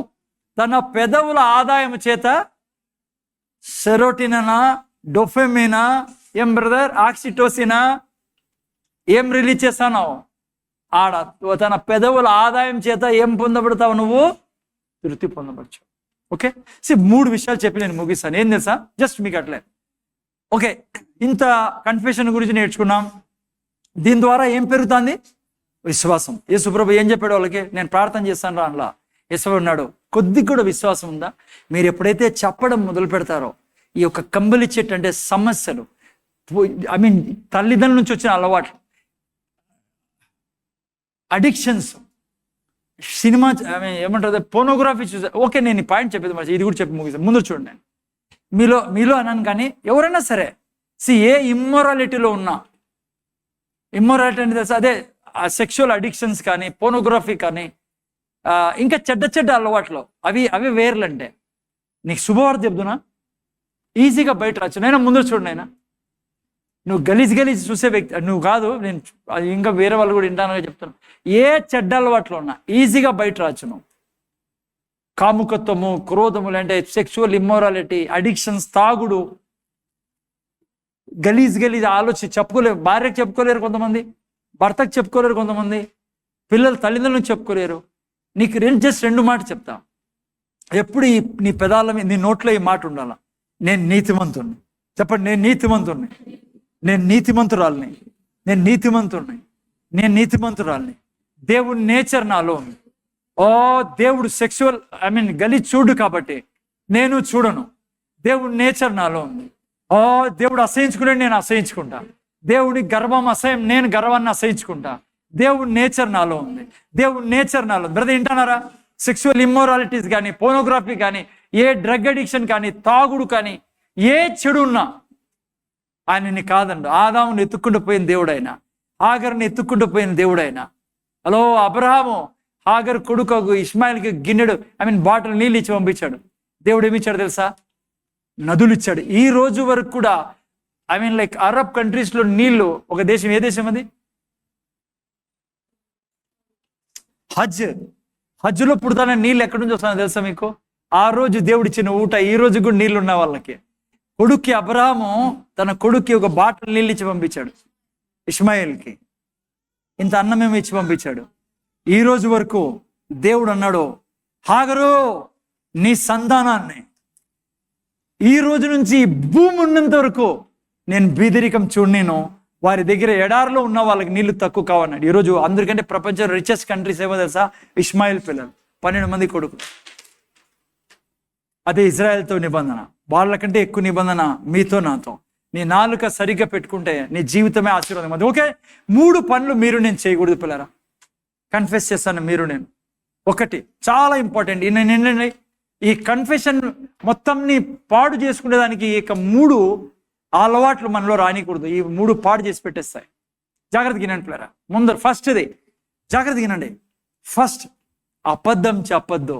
తన పెదవుల ఆదాయం చేత సెరోటినా, డోఫెమినా, ఏం బ్రదర్ ఆక్సిటోసినా ఏం రిలీజ్ చేస్తాను ఆడ. తన పెదవుల ఆదాయం చేత ఏం పొందబడతావు నువ్వు? తృప్తి పొందబడచ్చు. ఓకే, 3 విషయాలు చెప్పి నేను ముగిస్తాను. ఏం తెలుసా, జస్ట్ మీకు అట్లే. ఓకే, ఇంత కన్ఫెషన్ గురించి నేర్చుకున్నాం. దీని ద్వారా ఏం పెరుగుతుంది? విశ్వాసం. యేసుప్రభు ఏం చెప్పాడు వాళ్ళకి? నేను ప్రార్థన చేస్తాను రా అనలా. యేసు అన్నాడు, కొద్దిగా కూడా విశ్వాసం ఉందా? మీరు ఎప్పుడైతే చెప్పడం మొదలు పెడతారో ఈ యొక్క కంబలి చెట్టు అంటే సమస్యలు, తల్లిదండ్రుల నుంచి వచ్చిన అలవాట్లు, అడిక్షన్స్, సినిమా ఏమంటారు పోర్నోగ్రఫీ చూసా. ఓకే, నేను ఈ పాయింట్ చెప్పేది మరి ఇది కూడా చెప్పి ముగిస్తాను. ముందు చూడండి, మీలో అన్నాను కానీ ఎవరైనా సరే ఏ ఇమ్మొరాలిటీలో ఉన్నా, ఇమ్మొరాలిటీ అంటే తెలుసు అదే ఆ సెక్షువల్ అడిక్షన్స్ కానీ, పోర్నోగ్రఫీ కానీ, ఇంకా చెడ్డ అలవాట్లు, అవి వేర్లంటే నీకు శుభవార్త చెప్తున్నా, ఈజీగా బయట రాచ్చు. నైనా ముందు చూడండి, అయినా నువ్వు గలీజ్ చూసే వ్యక్తి నువ్వు కాదు, నేను ఇంకా వేరే వాళ్ళు కూడా వింటానని చెప్తాను. ఏ చెడ్డ అలవాట్లు ఉన్నా ఈజీగా బయట రాచ్చు నువ్వు. కాముకత్వము, క్రోధములు అంటే సెక్షువల్ ఇమ్మొరాలిటీ, అడిక్షన్స్, తాగుడు, గలీజ్ ఆలోచి చెప్పుకోలేరు. భార్యకు చెప్పుకోలేరు కొంతమంది, భర్తకు చెప్పుకోలేరు కొంతమంది, పిల్లలు తల్లిదండ్రులకు చెప్పుకోలేరు. నీకు జస్ట్ 2 మాట చెప్తా. ఎప్పుడు నీ పెదాల మీద, నీ నోట్లో ఈ మాట ఉండాల, నేను నీతిమంతుణ్ణి. చెప్పండి, నేను నీతిమంతుణ్ణి, నేను నీతిమంతురాల్ని, నేను నీతిమంతురాల్ని. దేవుడి నేచర్ నాలో ఉంది. దేవుడు సెక్షువల్ గలీజ్ చూడు కాబట్టి నేను చూడను. దేవుడి నేచర్ నాలో ఉంది. దేవుడు అసహించుకునే నేను అసహించుకుంటా. దేవుడి గర్వం అసహ్యం, నేను గర్వాన్ని అసహించుకుంటా. దేవుడి నేచర్ నాలో ఉంది. బ్రదర్ వింటున్నారా? సెక్షువల్ ఇమ్మోరాలిటీస్ కానీ, పోర్నోగ్రఫీ కానీ, ఏ డ్రగ్ అడిక్షన్ కానీ, తాగుడు కానీ, ఏ చెడు ఉన్నా ఆయనని కాదండు. ఆదాముని ఎత్తుక్కుంటూ పోయిన దేవుడైనా, హాగర్ని ఎత్తుక్కుంటూ పోయిన దేవుడైనా, హలో అబ్రహాము హాగర్ కొడుకు ఇస్మాయిల్కి గిన్నెడు బాటిల్ నీళ్ళు ఇచ్చి పంపించాడు. దేవుడు ఏమిచ్చాడు తెలుసా? నదులు ఇచ్చాడు. ఈ రోజు వరకు కూడా లైక్ అరబ్ కంట్రీస్లో నీళ్లు, ఒక దేశం, ఏ దేశం అది? హజ్లో పుడతానే నీళ్ళు ఎక్కడి నుంచి వస్తానో తెలుసా మీకు? ఆ రోజు దేవుడు ఇచ్చిన ఊట ఈ రోజు కూడా నీళ్లు ఉన్న వాళ్ళకి. కొడుక్కి అబ్రహాము తన కొడుక్కి ఒక బాటిల్ నీళ్ళు ఇచ్చి పంపించాడు. ఇస్మాయిల్కి ఇంత అన్నమేమో ఇచ్చి పంపించాడు. ఈ రోజు వరకు దేవుడు అన్నాడు, హాగరు నీ సంతానాన్ని ఈ రోజు నుంచి భూమి ఉన్నంత వరకు నేను బీదరికం చూడనేను, వారి దగ్గర ఎడారిలో ఉన్న వాళ్ళకి నీళ్లు తక్కువ కావన్నాడు. ఈరోజు అందరికంటే ప్రపంచం రిచెస్ట్ కంట్రీస్ ఏమో తెలుసా? ఇస్మాయిల్ పిల్లలు 12 మంది కొడుకు. అదే ఇజ్రాయెల్తో నిబంధన, వాళ్ళకంటే ఎక్కువ నిబంధన మీతో నాతో. నీ నాలుక సరిగ్గా పెట్టుకుంటే నీ జీవితమే ఆశీర్వాదం. అది ఓకే. 3 పనులు మీరు నేను చేయకూడదు పిల్లరా, కన్ఫెస్ చేస్తాను. మీరు నేను ఒకటి చాలా ఇంపార్టెంట్. నేను ఈ కన్ఫెషన్ మొత్తంని పాడు చేసుకునేదానికి ఇక 3 అలవాట్లు మనలో రానికూడదు. ఈ 3 పాడు చేసి పెట్టేస్తాయి. జాగ్రత్త గినండి పిల్లరా. ముందర ఫస్ట్ది జాగ్రత్త గినండి. ఫస్ట్, అబద్ధం చెప్పద్దు.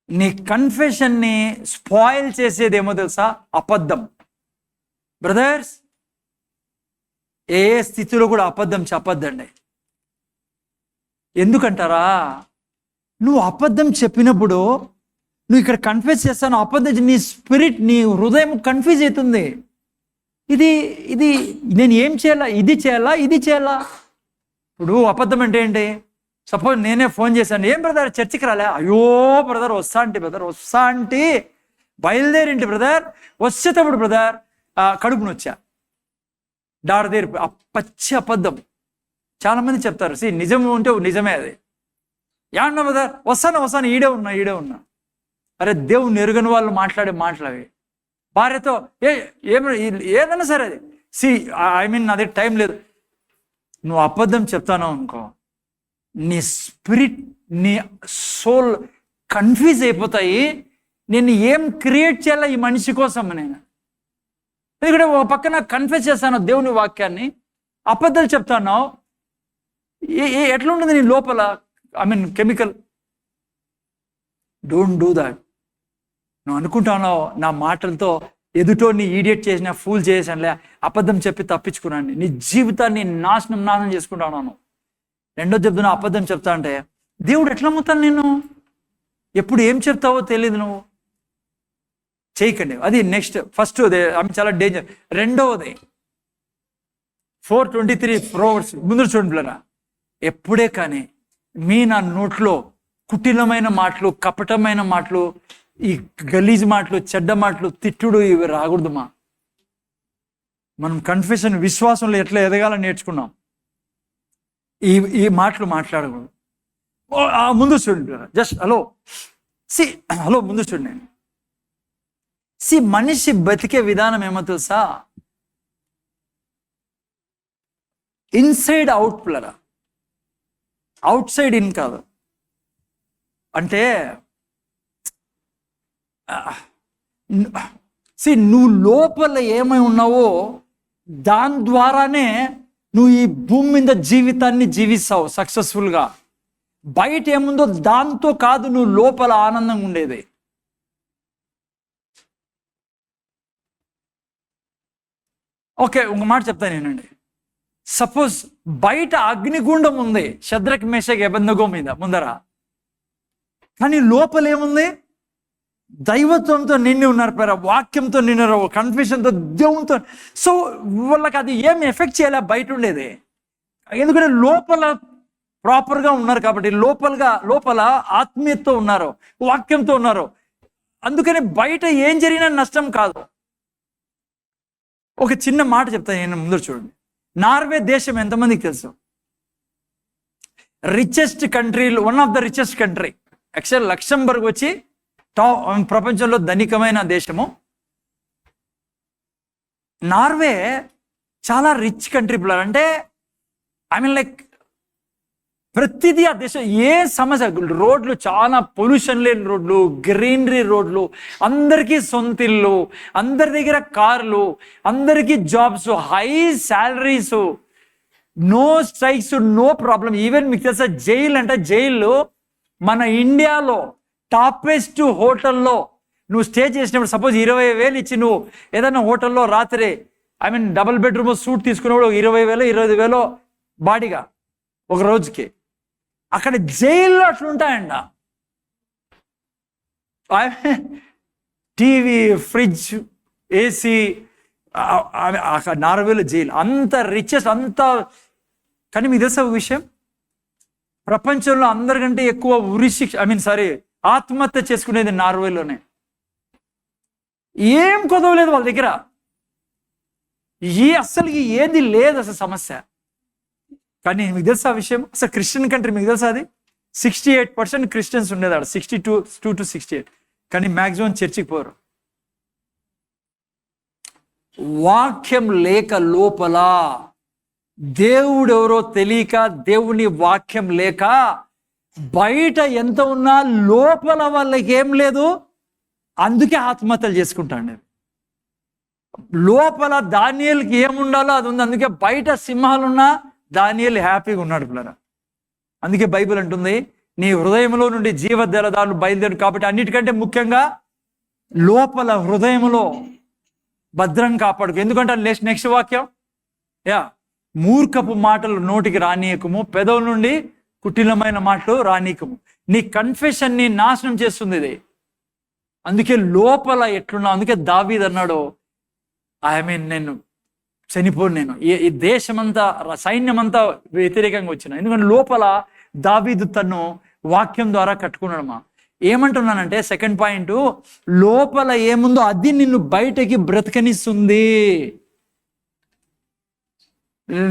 నీ కన్ఫెషన్ని స్పాయిల్ చేసేదేమో తెలుసా? అబద్ధం. బ్రదర్స్, ఏ స్థితిలో కూడా అబద్ధం చెప్పద్దండి. ఎందుకంటారా? నువ్వు అబద్ధం చెప్పినప్పుడు నువ్వు ఇక్కడ కన్ఫ్యూజ్ చేస్తాను, అబద్ధం, నీ స్పిరిట్, నీ హృదయం కన్ఫ్యూజ్ అవుతుంది. ఇది నేను ఏం చేయాలా, ఇది చేయాలా. ఇప్పుడు అబద్ధం అంటే ఏంటి? సపోజ్ నేనే ఫోన్ చేశాను, ఏం బ్రదర్ చర్చికి రాలే? అయ్యో బ్రదర్ వస్తా అంటే బయలుదేరింటి బ్రదర్. వచ్చేటప్పుడు బ్రదర్ కడుపుని వచ్చా, డాడదేరి. పచ్చి అబద్ధం. చాలా మంది చెప్తారు, నిజం ఉంటే నిజమే అది. యాన్న బ్రదర్ వస్తాను, ఈడే ఉన్నా. అరే దేవుని ఎరుగని వాళ్ళు మాట్లాడే మాటలవి. భార్యతో ఏదైనా సరే అది. నాది టైం లేదు. నువ్వు అబద్ధం చెప్తాను అనుకో, నీ స్పిరిట్, నీ సోల్ కన్ఫ్యూజ్ అయిపోతాయి. నేను ఏం క్రియేట్ చేయాలా ఈ మనిషి కోసం నేను? ఎందుకంటే ఒక పక్కన కన్ఫ్యూజ్ చేస్తాను దేవుని వాక్యాన్ని, అబద్ధాలు చెప్తాను. ఎట్లా ఉంటుంది నీ లోపల? కెమికల్. Don't do that. నువ్వు అనుకుంటానో నా మాటలతో ఎదుటోని ఈడియట్ చేసిన, ఫూల్ చేసానులే, అబద్ధం చెప్పి తప్పించుకున్నాను, నీ జీవితాన్ని నాశనం చేసుకుంటాను. రెండో చెప్తున్నా, అబద్ధం చెప్తా అంటే దేవుడు ఎట్లా అమ్ముతాను? నేను ఎప్పుడు ఏం చెప్తావో తెలియదు. నువ్వు చేయకండి అది. నెక్స్ట్ ఫస్ట్ చాలా డేంజర్. రెండవది 4:23 Proverbs ముందు చూడండి పిల్లరా. ఎప్పుడే కానీ నా నోట్లో కుటిలమైన మాటలు, కపటమైన మాటలు, ఈ గలీజ్ మాటలు, చెడ్డ మాటలు, తిట్టుడు ఇవి రాకూడదుమా. మనం కన్ఫెషన్, విశ్వాసంలో ఎట్లా ఎదగాలని నేర్చుకున్నాం. ఈ మాటలు మాట్లాడకూడదు. ముందు చూడండి జస్ట్ హలో ముందు చూడండి. మనిషి బతికే విధానం ఏమో తెలుసా? ఇన్సైడ్ అవుట్ పిల్లరా, అవుట్ సైడ్ ఇన్ కాదు. అంటే నువ్వు లోపల ఏమై ఉన్నావో దాని ద్వారానే నువ్వు ఈ భూమి మీద జీవితాన్ని జీవిస్తావు సక్సెస్ఫుల్గా. బయట ఏముందో దాంతో కాదు నువ్వు లోపల ఆనందంగా ఉండేది. ఓకే, ఒక మాట చెప్తాను నేనండి. సపోజ్ బయట అగ్నిగుండం ఉంది షద్రక్ మేషక్ అబేద్నెగో మీద ముందర, కానీ లోపల ఏముంది? దైవత్వంతో నిండి ఉన్నారు, వాక్యంతో నిన్నారు, కన్ఫ్యూషన్తో, దేవునితో. సో వాళ్ళకి అది ఏం ఎఫెక్ట్ చేయలే బయట ఉండేది, ఎందుకంటే లోపల ప్రాపర్గా ఉన్నారు కాబట్టి. లోపల ఆత్మీయతతో ఉన్నారు, వాక్యంతో ఉన్నారు. అందుకని బయట ఏం జరిగినా నష్టం కాదు. ఒక చిన్న మాట చెప్తాను నేను, ముందు చూడండి. నార్వే దేశం ఎంతమందికి తెలుసు? రిచెస్ట్ కంట్రీలో one of the richest country. Actual Luxembourg వచ్చి ప్రపంచంలో ధనికమైన దేశము. నార్వే చాలా రిచ్ కంట్రీ పిల్లలు. అంటే లైక్ ప్రతిదీ ఆ దేశం, ఏ సమస్య, రోడ్లు చాలా పొల్యూషన్ లేని రోడ్లు, గ్రీనరీ రోడ్లు, అందరికీ సొంత ఇల్లు, అందరి దగ్గర కార్లు, అందరికీ jobs, high salaries, no strikes, no problem. Even మీకు తెలుసా, జైలు మన ఇండియాలో టాపెస్ట్ హోటల్లో నువ్వు స్టే చేసినప్పుడు సపోజ్ 20,000 ఇచ్చి నువ్వు ఏదైనా హోటల్లో రాత్రి డబుల్ బెడ్రూమ్ సూట్ తీసుకున్నప్పుడు 20,000 25,000 బాడీగా ఒక రోజుకి. అక్కడ జైల్లో అట్లుంటాయండ. TV, fridge, AC. నార్వేలో జైలు అంత రిచెస్ట్, అంత. కానీ మీకు తెలుసా ఒక విషయం? ప్రపంచంలో అందరికంటే ఎక్కువ ఉరి శిక్ష ఆత్మహత్య చేసుకునేది నార్వేలోనే. ఏం కొదవలేదు వాళ్ళ దగ్గర, అస్సలు ఏది లేదు అసలు సమస్య. కానీ మీకు తెలుసా ఆ విషయం? అసలు క్రిస్టియన్ కంట్రీ, మీకు తెలుసా అది? 68% క్రిస్టియన్స్ ఉండేదాడు, 62 to 68. కానీ మ్యాక్సిమం చర్చికి పోరు. వాక్యం లేక లోపల, దేవుడు ఎవరో తెలియక, దేవుని వాక్యం లేక, బయట ఎంత ఉన్నా లోపల వాళ్ళకి ఏం లేదు. అందుకే ఆత్మహత్యలు చేసుకుంటాండి. లోపల దానియేలుకి ఏముండాలో అది ఉంది, అందుకే బయట సింహాలున్నా దానియేలు హ్యాపీగా ఉన్నాడు పిల్లరా. అందుకే బైబిల్ అంటుంది, నీ హృదయంలో నుండి జీవజలధారలు బయలుదేరు. కాబట్టి అన్నిటికంటే ముఖ్యంగా లోపల హృదయంలో భద్రం కాపాడుకు. ఎందుకంటే నెక్స్ట్ వాక్యం, మూర్ఖపు మాటలు నోటికి రానీయకము, పెదవుల నుండి కుటిలమైన మాటలు రానీయకము. నీ కన్ఫెషన్ని నాశనం చేస్తుంది ఇది. అందుకే లోపల ఎట్లున్నా, అందుకే దావీదు అన్నాడు, నేను చనిపోను, నేను ఈ దేశమంతా, సైన్యమంతా వ్యతిరేకంగా వచ్చిన. ఎందుకంటే లోపల దావీదు తను వాక్యం ద్వారా కట్టుకున్నాడమ్మా. ఏమంటున్నానంటే, సెకండ్ పాయింట్, లోపల ఏముందో అది నిన్ను బయటకి బ్రతకనిస్తుంది.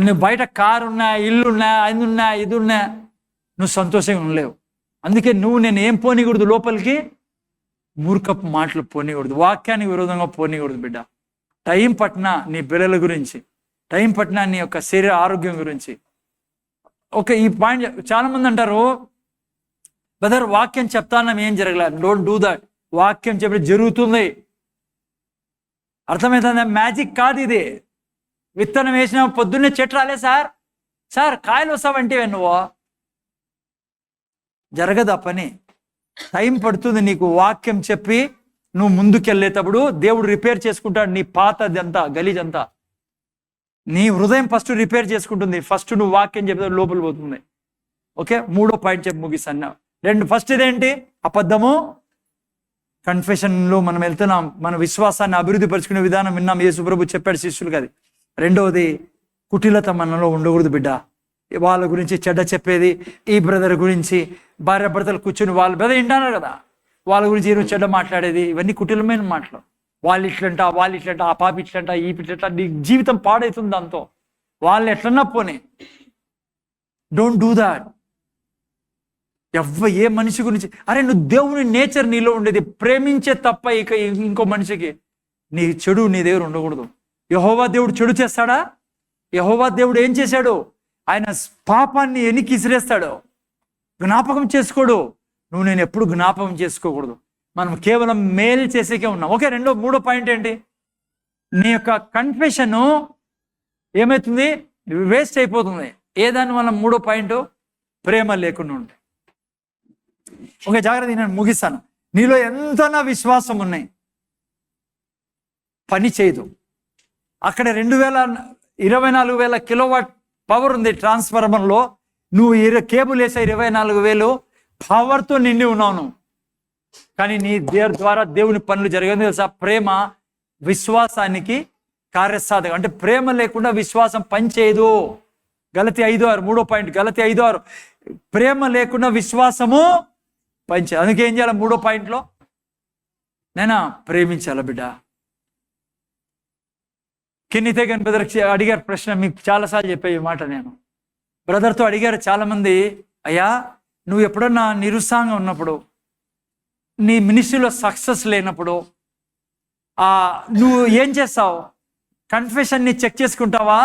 నువ్వు బయట కారు ఉన్నా, ఇల్లున్నా, అది ఉన్నా, ఇది ఉన్నా, నువ్వు సంతోషంగా ఉండలేవు. అందుకే నేను ఏం పోనీకూడదు, లోపలికి మూర్ఖపు మాటలు పోనీకూడదు, వాక్యానికి విరోధంగా పోనీకూడదు. బిడ్డ, టైం పట్టిన నీ పిల్లల గురించి, టైం పట్టిన నీ యొక్క శరీర ఆరోగ్యం గురించి, ఓకే, ఈ పాయింట్ చాలా మంది అంటారు, బ్రదర్ వాక్యం చెప్తానం ఏం జరగలేదు. Don't do that. వాక్యం చెప్పి జరుగుతుంది. అర్థమవుతుందా? మ్యాజిక్ కాదు ఇది. విత్తనం వేసిన పొద్దున్నే చెట్టు రాలే సార్ కాయలు వస్తావంటే నువ్వు జరగదు ఆ పని. టైం పడుతుంది. నీకు వాక్యం చెప్పి నువ్వు ముందుకెళ్ళేటప్పుడు దేవుడు రిపేర్ చేసుకుంటాడు నీ పాతదంతా, గలీజ్ అంతా. నీ హృదయం ఫస్ట్ రిపేర్ చేసుకుంటుంది. ఫస్ట్ నువ్వు వాక్యం చెప్తే లోపల పోతుంది. ఓకే, 3వ పాయింట్ చెప్పి ముగిస్తాను. ఫస్ట్ ఇదేంటి? అబద్ధము. కన్ఫెషన్లో మనం వెళ్తున్నాం, మన విశ్వాసాన్ని అభివృద్ధి పరుచుకునే విధానం విన్నాం. యేసుప్రభు చెప్పాడు శిష్యులకు అది. 2వది కుటిలత మనలో ఉండకూడదు బిడ్డ. వాళ్ళ గురించి చెడ్డ చెప్పేది, ఈ బ్రదర్ గురించి భార్య భర్తలు కూర్చొని వాళ్ళ బ్రదర్ వింటారు కదా, వాళ్ళ గురించి ఈరోజు చెడ్డ మాట్లాడేది, ఇవన్నీ కుటిలమైన మాటలు. వాళ్ళు ఇట్లంట, ఆ పాప ఇట్లంట, ఈ ఇట్లంట. నీ జీవితం పాడవుతుంది దాంతో. వాళ్ళు ఎట్లన్నా పోనీ. Don't do that. ఏ మనిషి గురించి, అరే నువ్వు దేవుని నేచర్ నీలో ఉండేది ప్రేమించే తప్ప ఇక ఇంకో మనిషికి నీ చెడు నీ దగ్గర ఉండకూడదు. యెహోవా దేవుడు చెడు చేస్తాడా? యెహోవా దేవుడు ఏం చేశాడు? ఆయన పాపాన్ని ఎనికి ఇసిరేస్తాడు, జ్ఞాపకం చేసుకోడు. నువ్వు నేను ఎప్పుడు జ్ఞాపకం చేసుకోకూడదు. మనం కేవలం మేలు చేసేకే ఉన్నాం. ఓకే, 3వ పాయింట్ ఏంటి? నీ యొక్క కన్ఫెషన్ ఏమవుతుంది? వేస్ట్ అయిపోతుంది. ఏదాని వల్ల 3వ పాయింట్ ప్రేమ లేకుండా ఉంటే. ఓకే, జాగ్రత్త, నేను ముగిస్తాను. నీలో ఎంతనా విశ్వాసం ఉన్నాయి, పని చేయదు. అక్కడ 24,000 కిలోవాట్ పవర్ ఉంది ట్రాన్స్ఫార్మర్లో. నువ్వు కేబుల్ వేసే 24,000 పవర్తో నిండి ఉన్నావు. కానీ నీ ద్వారా దేవుని పనులు జరిగేది తెలుసా? ప్రేమ విశ్వాసానికి కార్యసాధకం. అంటే ప్రేమ లేకుండా విశ్వాసం పనిచేయదు. గలతీ 5:6, 3వ పాయింట్, గలతీ 5:6. ప్రేమ లేకుండా విశ్వాసము పనిచేయదు. అందుకే ఏం చేయాలి? 3వ పాయింట్లో నేనా ప్రేమించాల బిడ్డ. కిన్నితేగన్ బ్రదర్ అడిగారు ప్రశ్న, మీకు చాలాసార్లు చెప్పే ఈ మాట. నేను బ్రదర్తో అడిగారు చాలామంది, అయ్యా నువ్వు ఎప్పుడన్నా నిరుత్సాహంగా ఉన్నప్పుడు, నీ మినిస్ట్రీలో సక్సెస్ లేనప్పుడు నువ్వు ఏం చేస్తావు? కన్ఫెషన్ని చెక్ చేసుకుంటావా?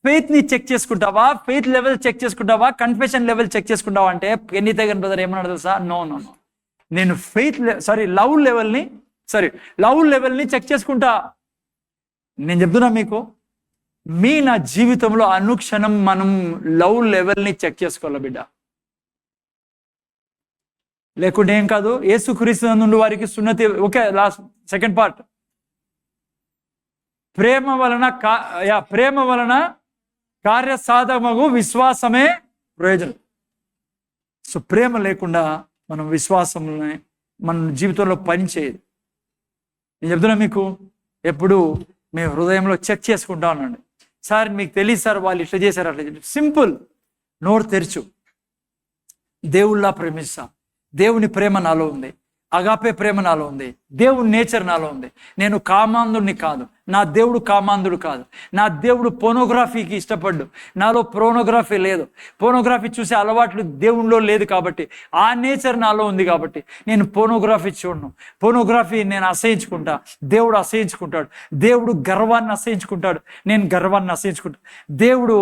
ఫెయిత్ని చెక్ చేసుకుంటావా? ఫెయిత్ లెవెల్ చెక్ చేసుకుంటావా? కన్ఫెషన్ లెవెల్ చెక్ చేసుకుంటావా? అంటే కిన్నితేగన్ బ్రదర్ ఏమన్నాడు తెలుసా? నో, నేను లవ్ లెవెల్ని చెక్ చేసుకుంటా. నేను చెప్తున్నా మీకు, నా జీవితంలో అనుక్షణం మనం లవ్ లెవెల్ని చెక్ చేసుకోవాలి బిడ్డ. లేకుంటే ఏం కాదు. యేసుక్రీస్తు నుండి వారికి సున్నతి. Okay, last second part. ప్రేమ వలన కార్యసాధకమగు విశ్వాసమే ప్రయోజనం. సో ప్రేమ లేకుండా మనం విశ్వాసంలోనే మన జీవితంలో పని చేయదు. నేను చెప్తున్నా మీకు, ఎప్పుడు మీ హృదయంలో చెక్ చేసుకుంటా ఉండండి. సార్ మీకు తెలియదు సార్, వాళ్ళు ఇట్లా చేశారు, అట్లా చేశారు. సింపుల్, నోరు తెరచు. దేవుళ్ళ ప్రేమిస్తా. దేవుని ప్రేమ నాలో ఉంది, అగాపే ప్రేమ నాలో ఉంది, దేవుని నేచర్ నాలో ఉంది. నేను కామాంధుడిని కాదు, నా దేవుడు కామాంధుడు కాదు. నా దేవుడు పోనోగ్రఫీకి ఇష్టపడ్డు, నాలో పోనోగ్రఫీ లేదు. పోనోగ్రఫీ చూసే అలవాట్లు దేవునిలో లేదు కాబట్టి, ఆ నేచర్ నాలో ఉంది కాబట్టి నేను పోనోగ్రఫీ చూడను. పోనోగ్రఫీ నేను అసహించుకుంటా, దేవుడు అసహించుకుంటాడు. దేవుడు గర్వాన్ని అసహించుకుంటాడు, నేను గర్వాన్ని అసహించుకుంటాను. దేవుడు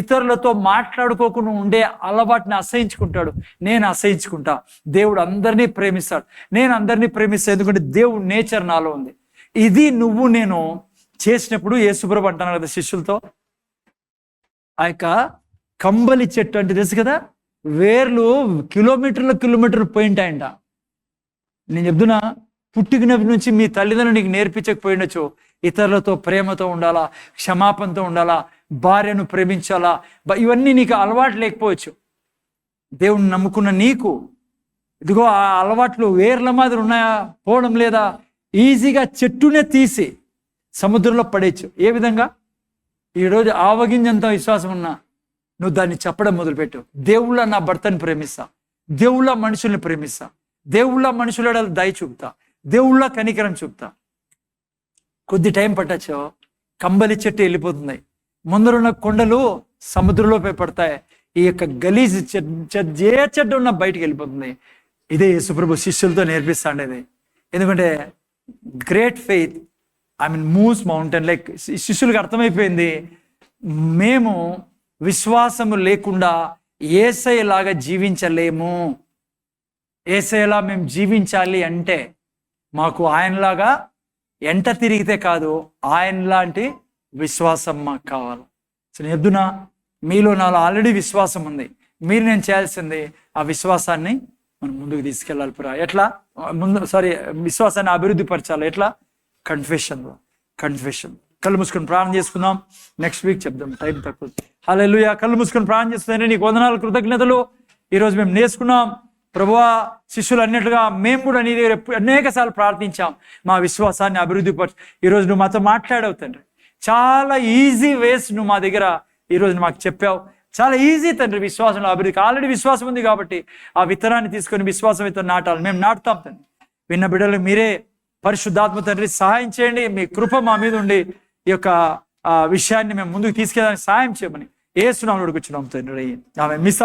ఇతరులతో మాట్లాడుకోకుండా ఉండే అలవాటుని అసహించుకుంటాడు, నేను అసహించుకుంటా. దేవుడు అందరినీ ప్రేమిస్తాడు, నేను అందరినీ ప్రేమిస్తాను. ఎందుకంటే దేవుడు నేచర్ నాలో ఉంది. ఇది నువ్వు నేను చేసినప్పుడు యేసుప్రభు అంటాను కదా శిష్యులతో, ఆ యొక్క కంబలి చెట్టు అంటే తెలుసు కదా, వేర్లు కిలోమీటర్లు పోయింటాయంట. నేను చెప్తున్నా, పుట్టినప్పటి నుంచి మీ తల్లిదండ్రులు నీకు నేర్పించకపోయిండొచ్చు. ఇతరులతో ప్రేమతో ఉండాలా, క్షమాపణతో ఉండాలా, భార్యను ప్రేమించాలా, ఇవన్నీ నీకు అలవాటు లేకపోవచ్చు. దేవుణ్ణి నమ్ముకున్న నీకు ఇదిగో ఆ అలవాట్లు వేర్ల మాదిరి ఉన్నాయా, పోవడం లేదా? ఈజీగా చెట్టునే తీసి సముద్రంలో పడేయచ్చు. ఏ విధంగా? ఈరోజు ఆవగింజంత విశ్వాసం ఉన్నా నువ్వు దాన్ని చెప్పడం మొదలుపెట్టు. దేవుళ్ళ నా భర్తని ప్రేమిస్తా, దేవుళ్ళ మనుషుల్ని ప్రేమిస్తా, దేవుళ్ళ మనుషుల దయ చూపుతా, దేవుళ్ళ కనికరం చూపుతా. కొద్ది టైం పట్టచ్చు, కంబలి చెట్టు వెళ్ళిపోతుంది. ముందరున్న కొండలు సముద్రంలో పడతాయి. ఈ యొక్క గలీజ్ చెడ్డ ఉన్న బయటికి వెళ్ళిపోతుంది. ఇదే యేసుప్రభు శిష్యులతో నేర్పిస్తాండేది. ఎందుకంటే great faith moves mountain. Like శిష్యులకు అర్థమైపోయింది, మేము విశ్వాసము లేకుండా యేసయ్యలాగా జీవించలేము. యేసయ్యలా మేము జీవించాలి అంటే మాకు ఆయనలాగా ఎంట తిరిగితే కాదు, ఆయనలాంటి విశ్వాసం మాకు కావాలి. సో నేను చెప్తున్నా, మీలో నాలో ఆల్రెడీ విశ్వాసం ఉంది. నేను చేయాల్సింది ఆ విశ్వాసాన్ని మనం ముందుకు తీసుకెళ్ళాలి. ఎట్లా విశ్వాసాన్ని అభివృద్ధి పరచాలి. ఎట్లా? కన్ఫెషన్. కళ్ళు మూసుకొని ప్రార్థన చేసుకుందాం. నెక్స్ట్ వీక్ చెప్దాం, టైం తక్కువ. హల్లెలూయా. కళ్ళు మూసుకొని ప్రార్థన చేస్తుందని నీకు వందనాలు, కృతజ్ఞతలు. ఈరోజు మేము నేర్చుకున్నాం ప్రభువా, శిష్యులు అన్నట్లుగా మేము కూడా నీ దగ్గర అనేక సార్లు ప్రార్థించాం మా విశ్వాసాన్ని అభివృద్ధి పరచు. ఈరోజు నువ్వు మాతో మాట్లాడావు తండ్రి. చాలా ఈజీ వేస్ నువ్వు మా దగ్గర ఈరోజు మాకు చెప్పావు. చాలా ఈజీ తండ్రి విశ్వాసంలో అభివృద్ధికి. ఆల్రెడీ విశ్వాసం ఉంది కాబట్టి ఆ విత్తనాన్ని తీసుకొని విశ్వాసం విత్తనం నాటాలి. మేము నాటుతాం తండ్రి. విన్న బిడ్డలు మీరే పరిశుద్ధాత్మ తండ్రి సహాయం చేయండి. మీ కృప మా మీద ఉండి ఈ యొక్క విషయాన్ని మేము ముందుకు తీసుకెళ్ళడానికి సహాయం చేయమని యేసు నామములో అడుగుచున్నాం తండ్రి. ఆమె మిస్